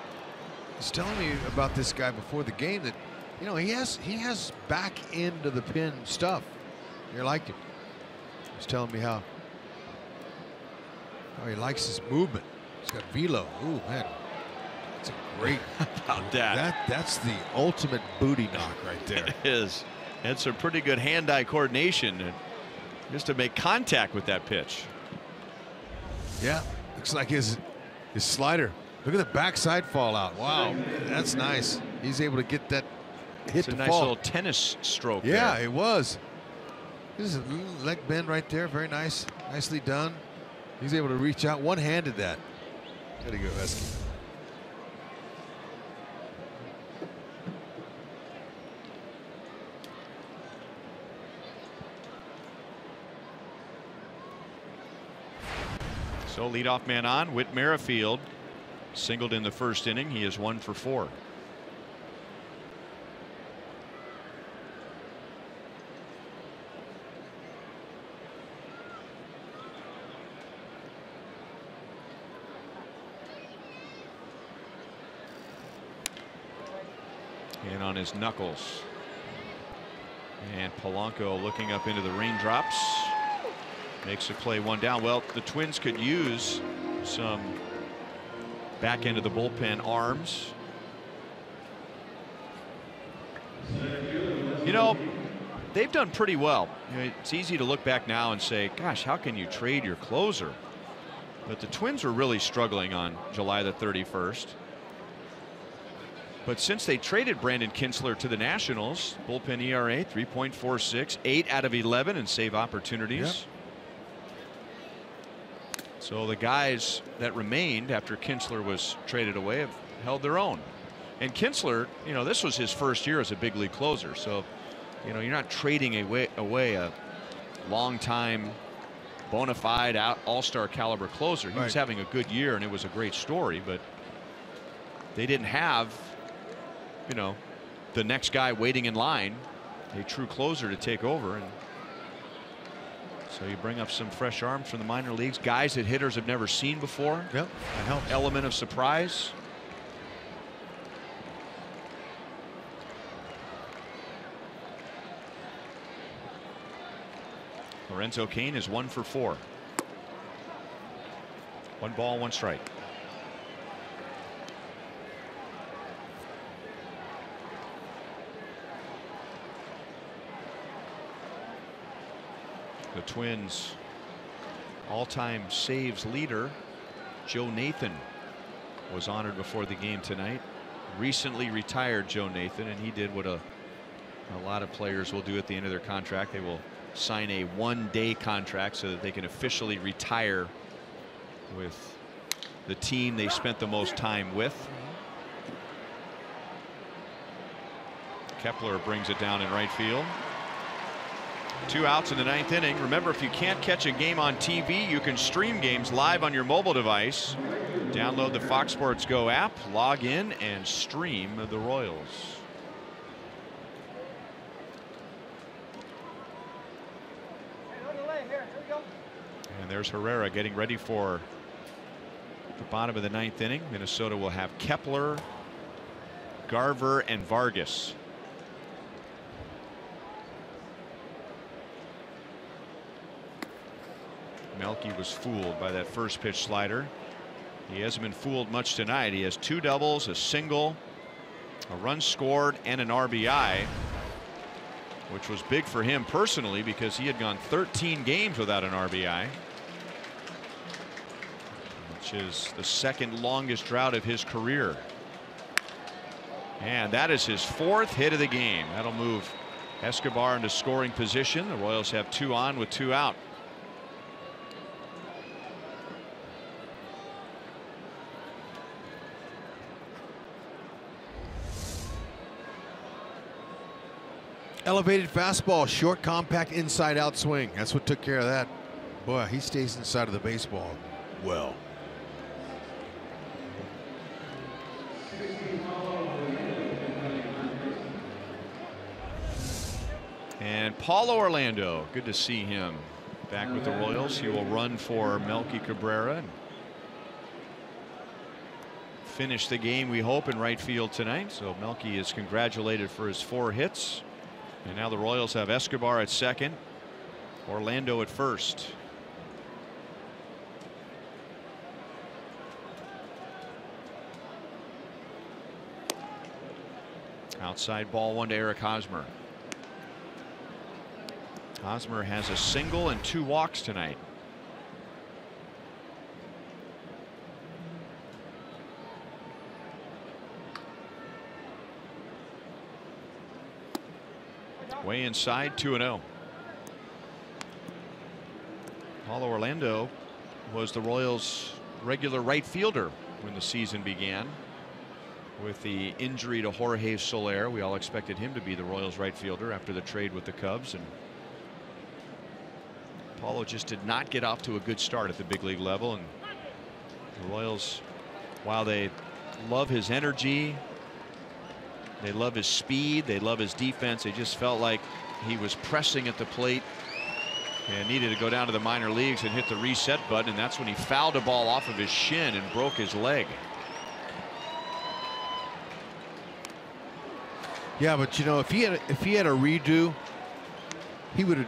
was telling me about this guy before the game that, you know, he has back into the pin stuff. You like him. He's telling me how he likes his movement. He's got velo. Ooh, man, that's a great. About that. That's the ultimate booty knock right there. It is. Had some pretty good hand-eye coordination just to make contact with that pitch. Yeah, looks like his slider. Look at the backside fall out. Wow, that's nice. He's able to get that hit to a nice fall. little tennis stroke. Yeah, there. it was. This is a little leg bend right there. Very nice. Nicely done. He's able to reach out one-handed that. There you go, Husky. So leadoff man on. Whit Merrifield singled in the first inning. He is 1 for 4. And on his knuckles. And Polanco looking up into the raindrops. Makes a play, 1 down. Well, the Twins could use some back end of the bullpen arms. You know, they've done pretty well. You know, it's easy to look back now and say, gosh, how can you trade your closer? But the Twins were really struggling on July the 31st. But since they traded Brandon Kinsler to the Nationals, bullpen ERA 3.46, 8 out of 11 in save opportunities. Yep. So the guys that remained after Kinsler was traded away have held their own. And Kinsler, you know, this was his first year as a big league closer. So, you know, you're not trading away a long-time, bona fide all-star caliber closer. He was having a good year, and it was a great story. But they didn't have, you know, the next guy waiting in line, a true closer to take over. And so you bring up some fresh arms from the minor leagues, guys that hitters have never seen before. Yep, that helps. Element of surprise. Lorenzo Cain is 1 for 4. 1 ball, 1 strike. The Twins all-time saves leader Joe Nathan was honored before the game tonight. Recently retired Joe Nathan, and he did what a lot of players will do at the end of their contract. They will sign a 1-day contract so that they can officially retire with the team they spent the most time with. Kepler brings it down in right field. 2 outs in the 9th inning. Remember, if you can't catch a game on TV, you can stream games live on your mobile device. Download the Fox Sports Go app, log in, and stream the Royals. And there's Herrera getting ready for the bottom of the 9th inning. Minnesota will have Kepler, Garver, and Vargas. Melky was fooled by that first pitch slider. He hasn't been fooled much tonight. He has 2 doubles, a single, a run scored, and an RBI, which was big for him personally because he had gone 13 games without an RBI, which is the 2nd longest drought of his career. And that is his 4th hit of the game. That'll move Escobar into scoring position. The Royals have 2 on with 2 out. Elevated fastball, short, compact, inside-out swing. That's what took care of that. Boy, he stays inside of the baseball well. And Paulo Orlando, good to see him back with the Royals. He will run for Melky Cabrera and finish the game, we hope, in right field tonight. So Melky is congratulated for his 4 hits. And now the Royals have Escobar at second, Orlando at first. Outside ball 1 to Eric Hosmer. Hosmer has a single and 2 walks tonight. Way inside, 2-0. Paulo Orlando was the Royals' regular right fielder when the season began. With the injury to Jorge Soler, we all expected him to be the Royals' right fielder after the trade with the Cubs, and Paulo just did not get off to a good start at the big league level. And the Royals, while they love his energy, they love his speed, they love his defense, they just felt like he was pressing at the plate and needed to go down to the minor leagues and hit the reset button, and that's when he fouled a ball off of his shin and broke his leg. Yeah, but you know, if he had a redo, he would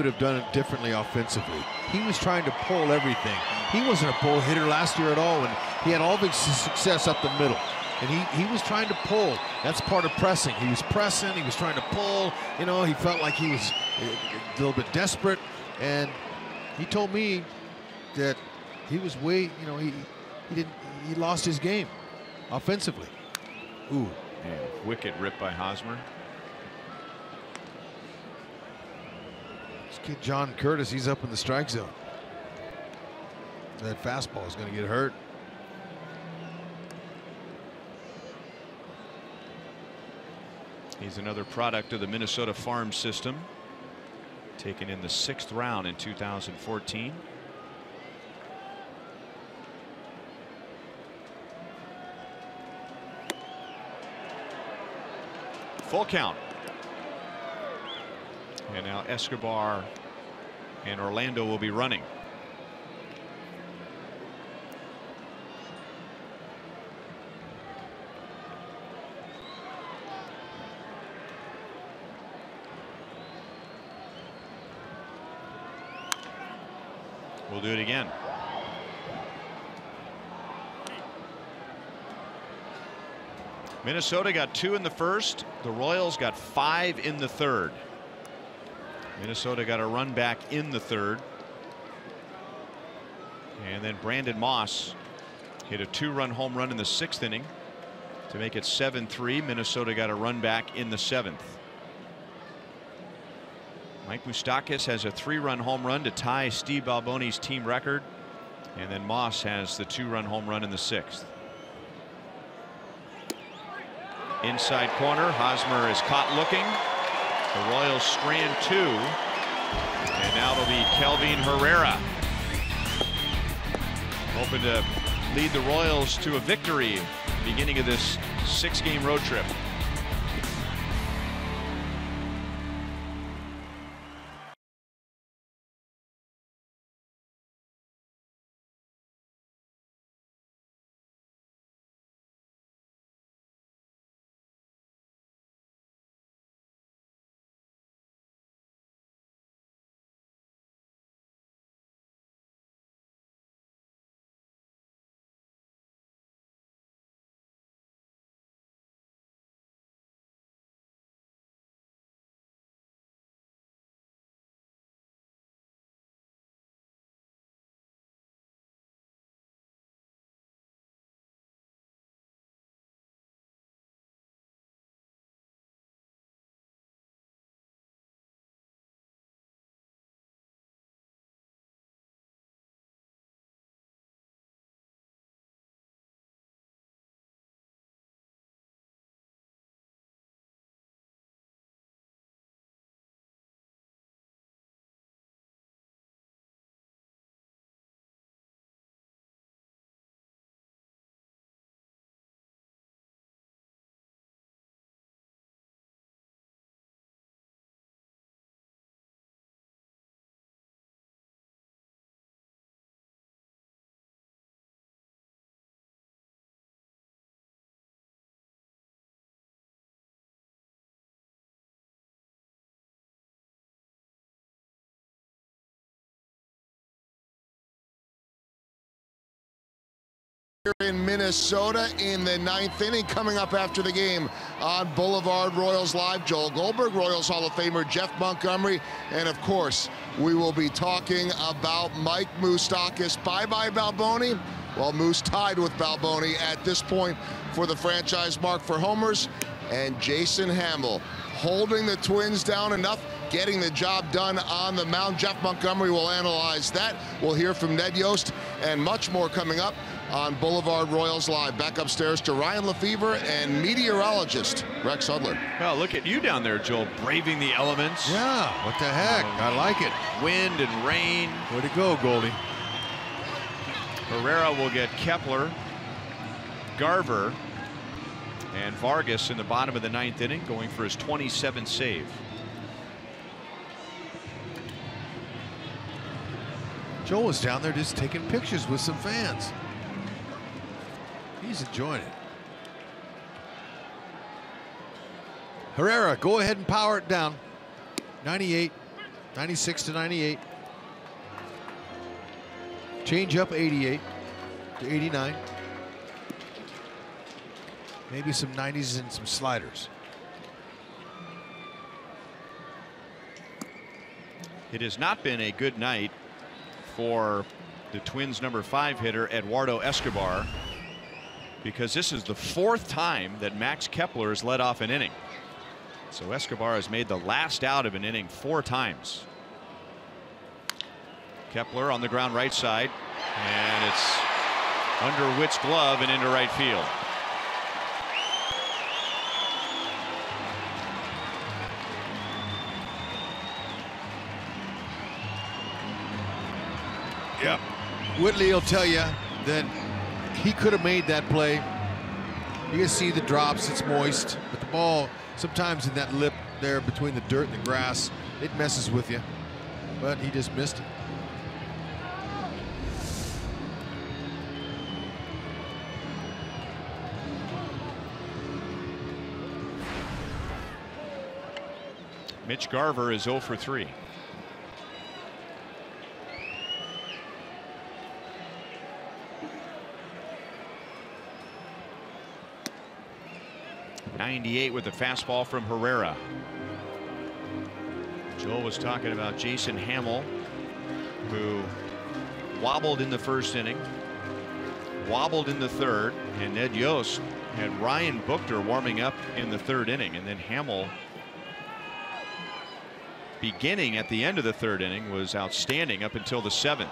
have done it differently offensively. He was trying to pull everything. He wasn't a pull hitter last year at all, and he had all the success up the middle. And he was trying to pull. That's part of pressing. He was pressing. He was trying to pull. You know, he felt like he was a little bit desperate. And he told me that he was he lost his game offensively. Ooh. Yeah, wicked rip by Hosmer. This kid John Curtis, he's up in the strike zone. That fastball is going to get hurt. He's another product of the Minnesota farm system, taken in the 6th round in 2014. Full count. And now Escobar and Orlando will be running. We'll do it again. Minnesota got 2 in the first. The Royals got 5 in the third. Minnesota got a run back in the third. And then Brandon Moss hit a 2-run home run in the 6th inning to make it 7-3. Minnesota got a run back in the 7th. Mike Moustakas has a 3-run home run to tie Steve Balboni's team record. And then Moss has the 2-run home run in the 6th. Inside corner, Hosmer is caught looking. The Royals strand 2. And now it'll be Kelvin Herrera, hoping to lead the Royals to a victory at the beginning of this 6-game road trip. here in Minnesota in the 9th inning. Coming up after the game on Boulevard Royals Live, Joel Goldberg, Royals Hall of Famer Jeff Montgomery, and of course we will be talking about Mike Moustakas. Bye-bye Balboni. Well, Moose tied with Balboni at this point for the franchise mark for homers, and Jason Hamill holding the Twins down enough, getting the job done on the mound. Jeff Montgomery will analyze that. We'll hear from Ned Yost and much more coming up on Boulevard Royals Live. Back upstairs to Ryan Lefevre and meteorologist Rex Hudler. Well, look at you down there, Joel, braving the elements. Yeah, what the heck? I like it. Wind and rain. Way to go, Goldie. Herrera will get Kepler, Garver, and Vargas in the bottom of the 9th inning, going for his 27th save. Joel was down there just taking pictures with some fans. He's enjoying it. Herrera, go ahead and power it down. 98, 96 to 98. Change up 88 to 89. Maybe some 90s and some sliders. It has not been a good night for the Twins' #5 hitter Eduardo Escobar, because this is the 4th time that Max Kepler has led off an inning. So Escobar has made the last out of an inning 4 times. Kepler on the ground right side, and it's under Witt's glove and into right field. Yep. Whitley will tell you that he could have made that play. You can see the drops, it's moist, but the ball sometimes in that lip there between the dirt and the grass, it messes with you. But he just missed it. Mitch Garver is 0 for 3. '98 with the fastball from Herrera. Joel was talking about Jason Hamill, who wobbled in the 1st inning, wobbled in the 3rd, and Ned Yost had Ryan Buchter warming up in the 3rd inning, and then Hamill, beginning at the end of the 3rd inning, was outstanding up until the 7th.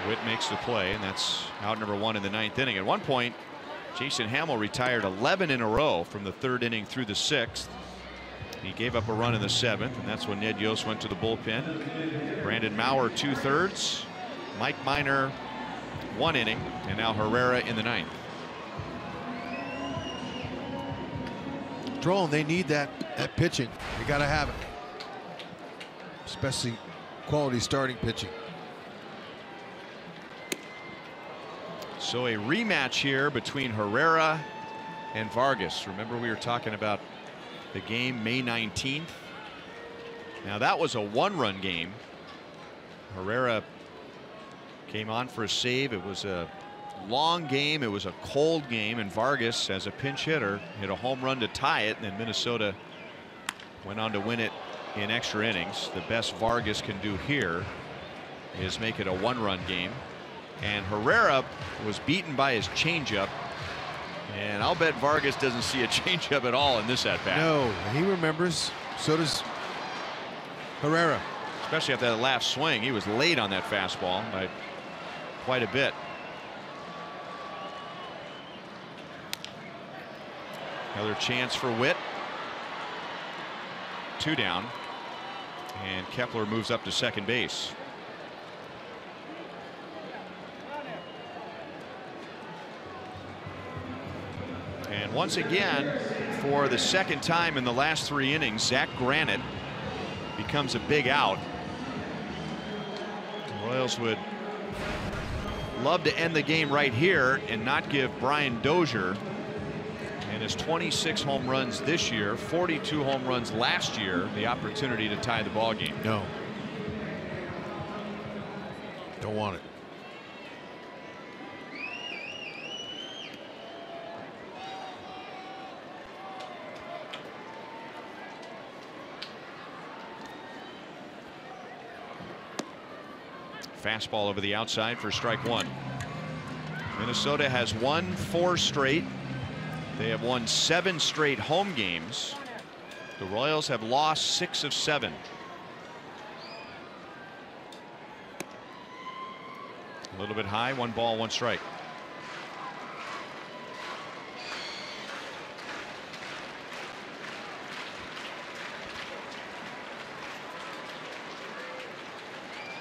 Witt makes the play, and that's out #1 in the 9th inning. At one point, Jason Hamill retired 11 in a row from the 3rd inning through the 6th. He gave up a run in the 7th, and that's when Ned Yost went to the bullpen. Brandon Maurer 2/3, Mike Minor 1 inning, and now Herrera in the 9th. Drone, they need that pitching. They got to have it, especially quality starting pitching. So a rematch here between Herrera and Vargas. Remember, we were talking about the game May 19th. Now that was a 1-run game. Herrera came on for a save. It was a long game. It was a cold game, and Vargas, as a pinch hitter, hit a home run to tie it, and then Minnesota went on to win it in extra innings. The best Vargas can do here is make it a 1-run game. And Herrera was beaten by his changeup, and I'll bet Vargas doesn't see a changeup at all in this at bat. No, he remembers. So does Herrera. Especially after that last swing, he was late on that fastball by quite a bit. Another chance for Witt. 2 down, and Kepler moves up to second base. And once again, for the 2nd time in the last 3 innings, Zach Granite becomes a big out. The Royals would love to end the game right here and not give Brian Dozier and his 26 home runs this year, 42 home runs last year, the opportunity to tie the ball game. No. Don't want it. Fastball over the outside for strike one. Minnesota has won 4 straight. They have won 7 straight home games. The Royals have lost 6 of 7. A little bit high, 1 ball, 1 strike.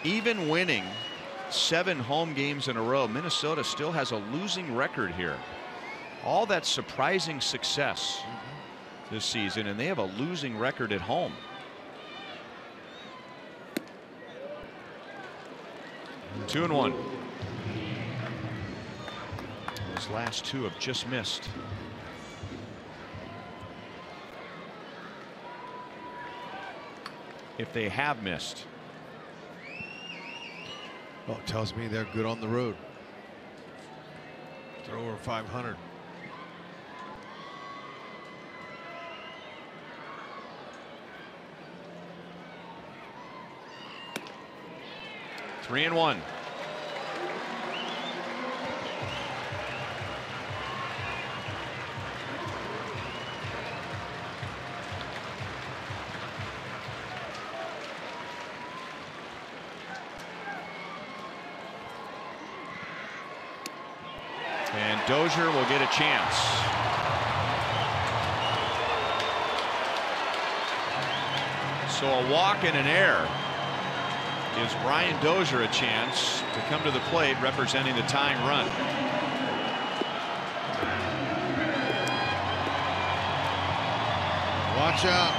Even winning 7 home games in a row, Minnesota still has a losing record here. All that surprising success this season, and they have a losing record at home. Two and one. Those last 2 have just missed. If they have missed. Well, it tells me they're good on the road. They're over 500. Three and one. And Dozier will get a chance. So a walk and an error gives Brian Dozier a chance to come to the plate representing the tying run. Watch out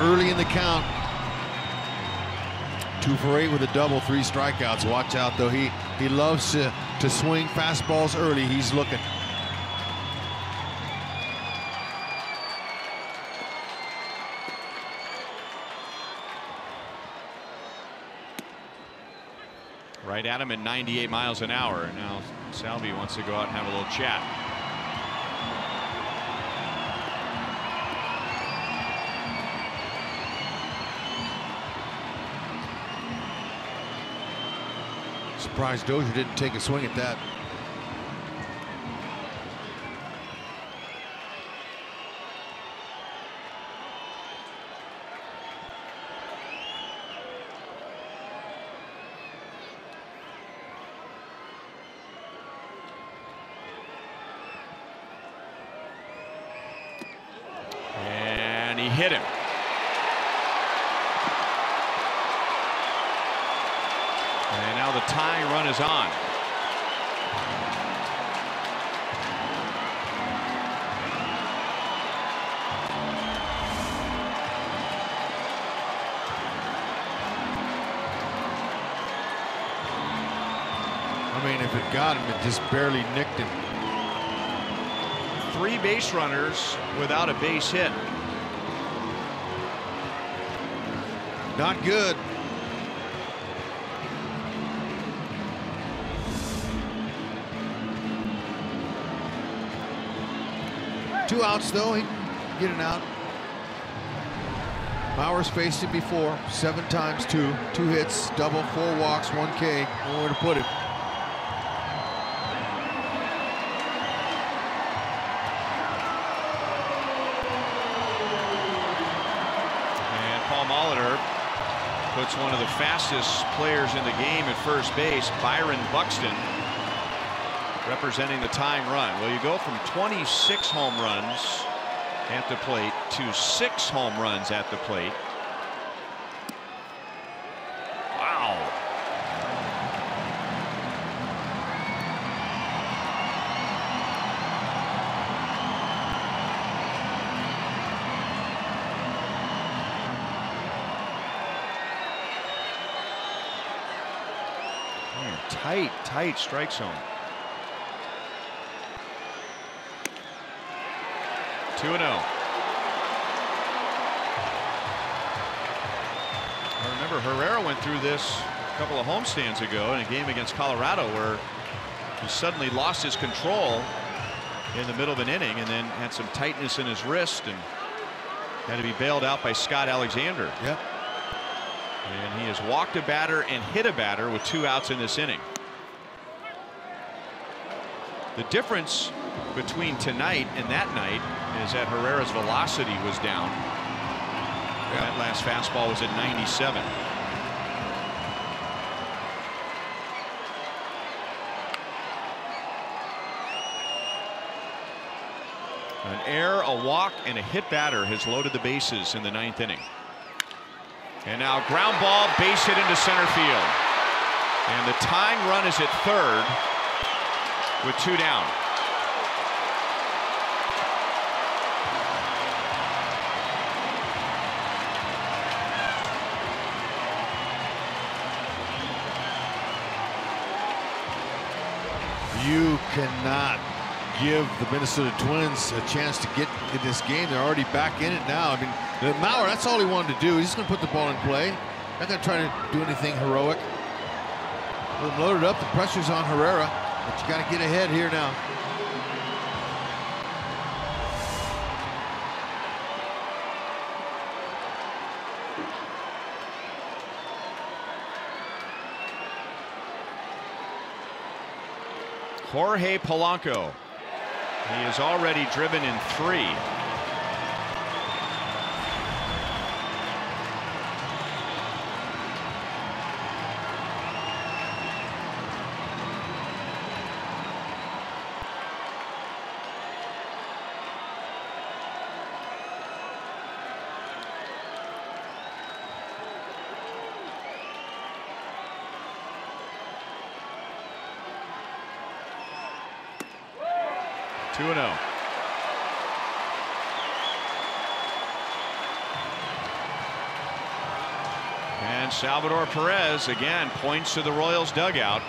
early in the count. 2 for 8 with a double, 3 strikeouts. Watch out though, he loves to swing fastballs early. He's looking. Right at him at 98 miles an hour. Now Salvi wants to go out and have a little chat. Surprised Dozier didn't take a swing at that. And he hit him. And now the tying run is on. I mean, if it got him, it just barely nicked him. 3 base runners without a base hit. Not good. Two outs though, he can get it out. Bauer's faced him before, 7 times 2, 2 hits, double, 4 walks, 1 K. Nowhere to put it. And Paul Molitor puts one of the fastest players in the game at first base, Byron Buxton, representing the tying run. Well, you go from 26 home runs at the plate to 6 home runs at the plate. Wow. Tight strike zone. 2-0. I remember Herrera went through this a couple of homestands ago in a game against Colorado where he suddenly lost his control in the middle of an inning and then had some tightness in his wrist and had to be bailed out by Scott Alexander. Yep. And he has walked a batter and hit a batter with 2 outs in this inning. The difference between tonight and that night is that Herrera's velocity was down. That last fastball was at 97. An error, a walk, and a hit batter has loaded the bases in the 9th inning. And now ground ball, base hit into center field. And the tying run is at third with 2 down. You cannot give the Minnesota Twins a chance to get in this game. They're already back in it now. I mean, Mauer, that's all he wanted to do. He's just going to put the ball in play. Not going to try to do anything heroic. With him loaded up, the pressure's on Herrera, but you got to get ahead here now. Jorge Polanco. He is already driven in 3. Two and 0. And Salvador Perez again points to the Royals dugout.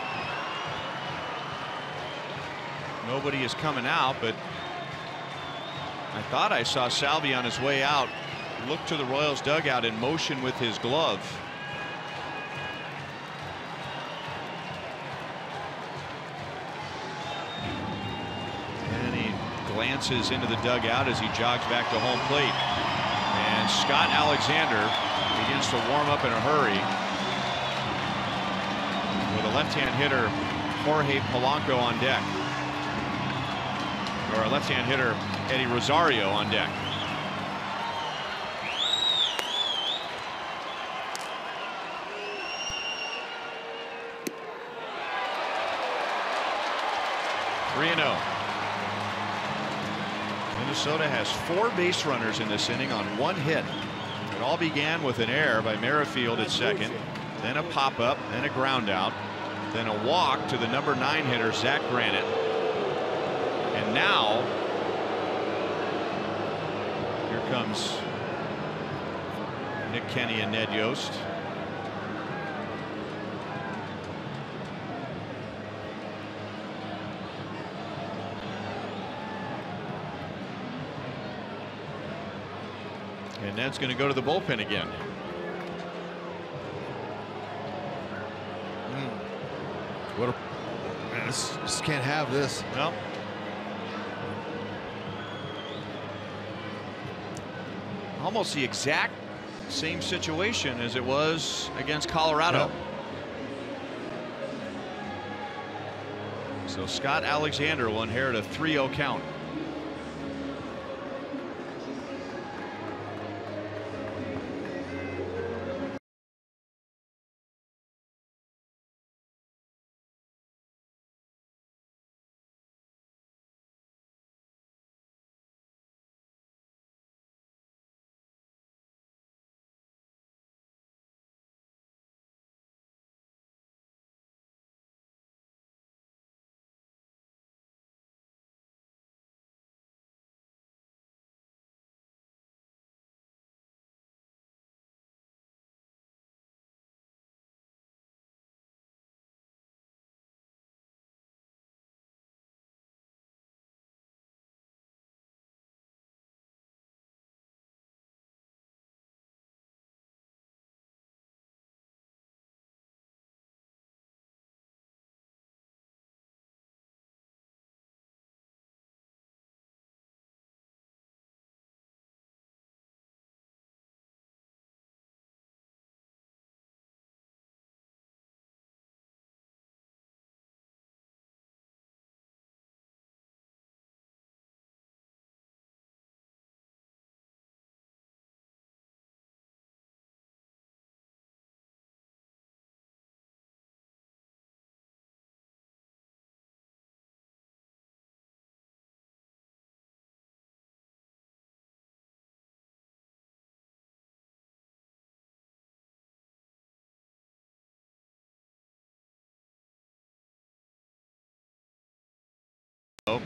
Nobody is coming out, but I thought I saw Salvi on his way out look to the Royals dugout in motion with his glove. Glances into the dugout as he jogs back to home plate. And Scott Alexander begins to warm up in a hurry with a left-hand hitter Jorge Polanco on deck, or a left-hand hitter Eddie Rosario on deck. Three and 0. Minnesota has 4 base runners in this inning on 1 hit. It all began with an error by Merrifield at second, then a pop-up, then a ground out, then a walk to the number 9 hitter Zach Granite, and now here comes Nick Kenny and Ned Yost. And Ned's going to go to the bullpen again. What a, man, just can't have this. No. Almost the exact same situation as it was against Colorado. Yep. So Scott Alexander will inherit a 3-0 count.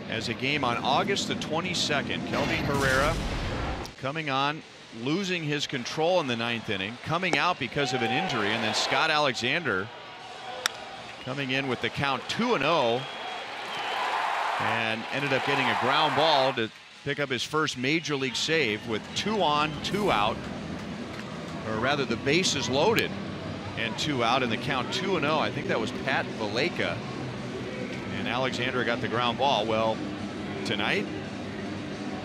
As a game on August the 22nd, Kelvin Herrera coming on, losing his control in the 9th inning, coming out because of an injury, and then Scott Alexander coming in with the count 2-0 and ended up getting a ground ball to pick up his first major league save with 2 on, 2 out, or rather the bases loaded and 2 out, and the count 2-0. I think that was Pat Valleca, and Alexander got the ground ball. Well, tonight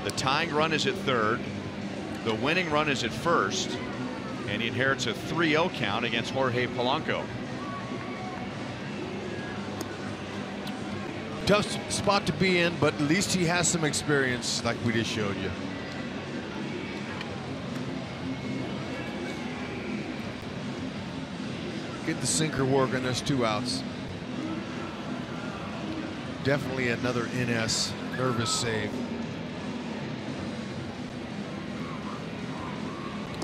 the tying run is at third, the winning run is at first, and he inherits a 3-0 count against Jorge Polanco. Tough spot to be in, but at least he has some experience like we just showed you. Get the sinker working. There's 2 outs. Definitely another NS nervous save.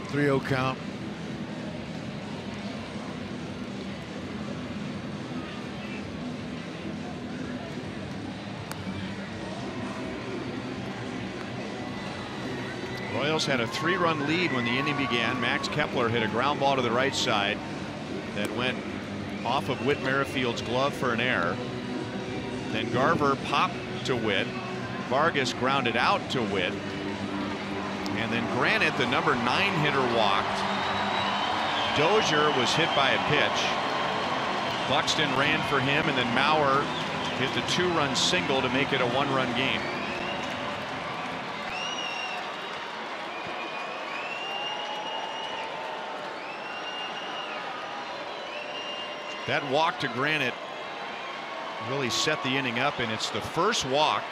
3-0 count. Royals had a 3-run lead when the inning began. Max Kepler hit a ground ball to the right side that went off of Whit Merrifield's glove for an error. Then Garver popped to Whit. Vargas grounded out to Whit. And then Granite, the number 9 hitter, walked. Dozier was hit by a pitch. Buxton ran for him, and then Mauer hit the 2-run single to make it a 1-run game. That walk to Granite really set the inning up, and it's the first walk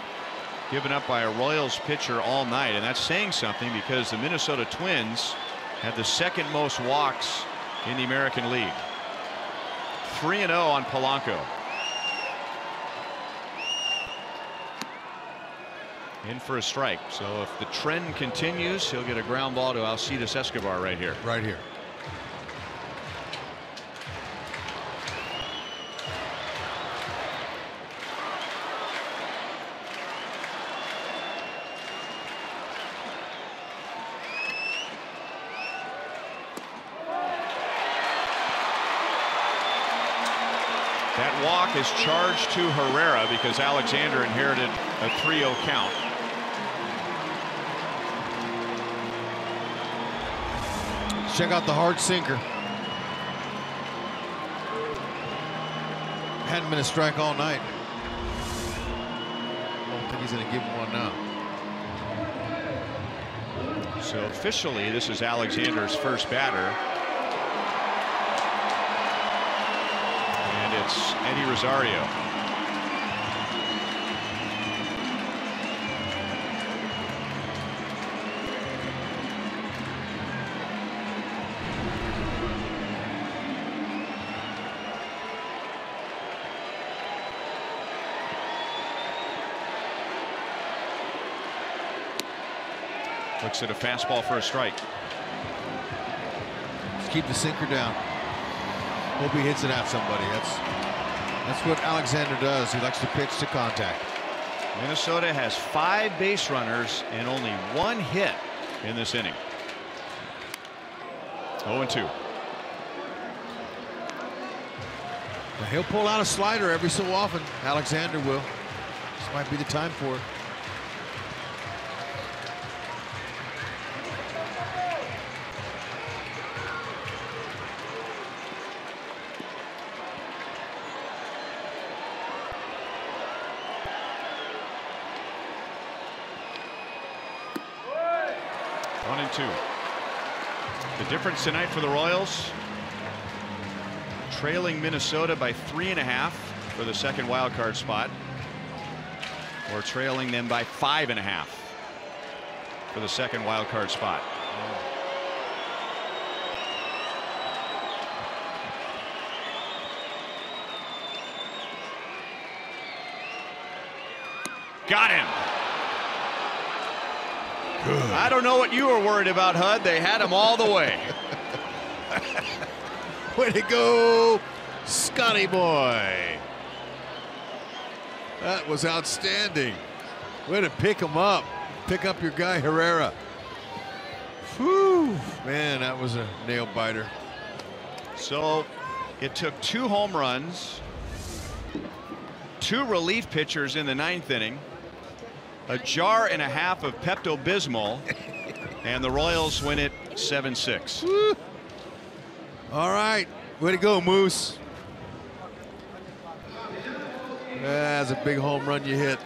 given up by a Royals pitcher all night, and that's saying something because the Minnesota Twins had the 2nd most walks in the American League. 3-0 on Polanco. In for a strike. So if the trend continues, he'll get a ground ball to Alcides Escobar right here. Right here. That walk is charged to Herrera because Alexander inherited a 3-0 count. Check out the hard sinker. Hadn't been a strike all night. I don't think he's going to give him one now. So officially, this is Alexander's first batter. And it's Eddie Rosario. Looks at a fastball for a strike. Just keep the sinker down. Hope he hits it at somebody. That's what Alexander does. He likes to pitch to contact. Minnesota has 5 base runners and only 1 hit in this inning. 0-2. Now he'll pull out a slider every so often. Alexander will. This might be the time for it. The difference tonight for the Royals, trailing Minnesota by 3.5 for the second wild card spot, or trailing them by 5.5 for the second wild card spot. Got him. Good. I don't know what you were worried about, Hud. They had him all the way. Way to go, Scotty boy. That was outstanding. Way to pick him up. Pick up your guy, Herrera. Whew. Man, that was a nail biter. So it took 2 home runs, 2 relief pitchers in the 9th inning, a jar and a half of Pepto-Bismol, and the Royals win it 7-6. All right. Way to go, Moose. That's a big home run you hit.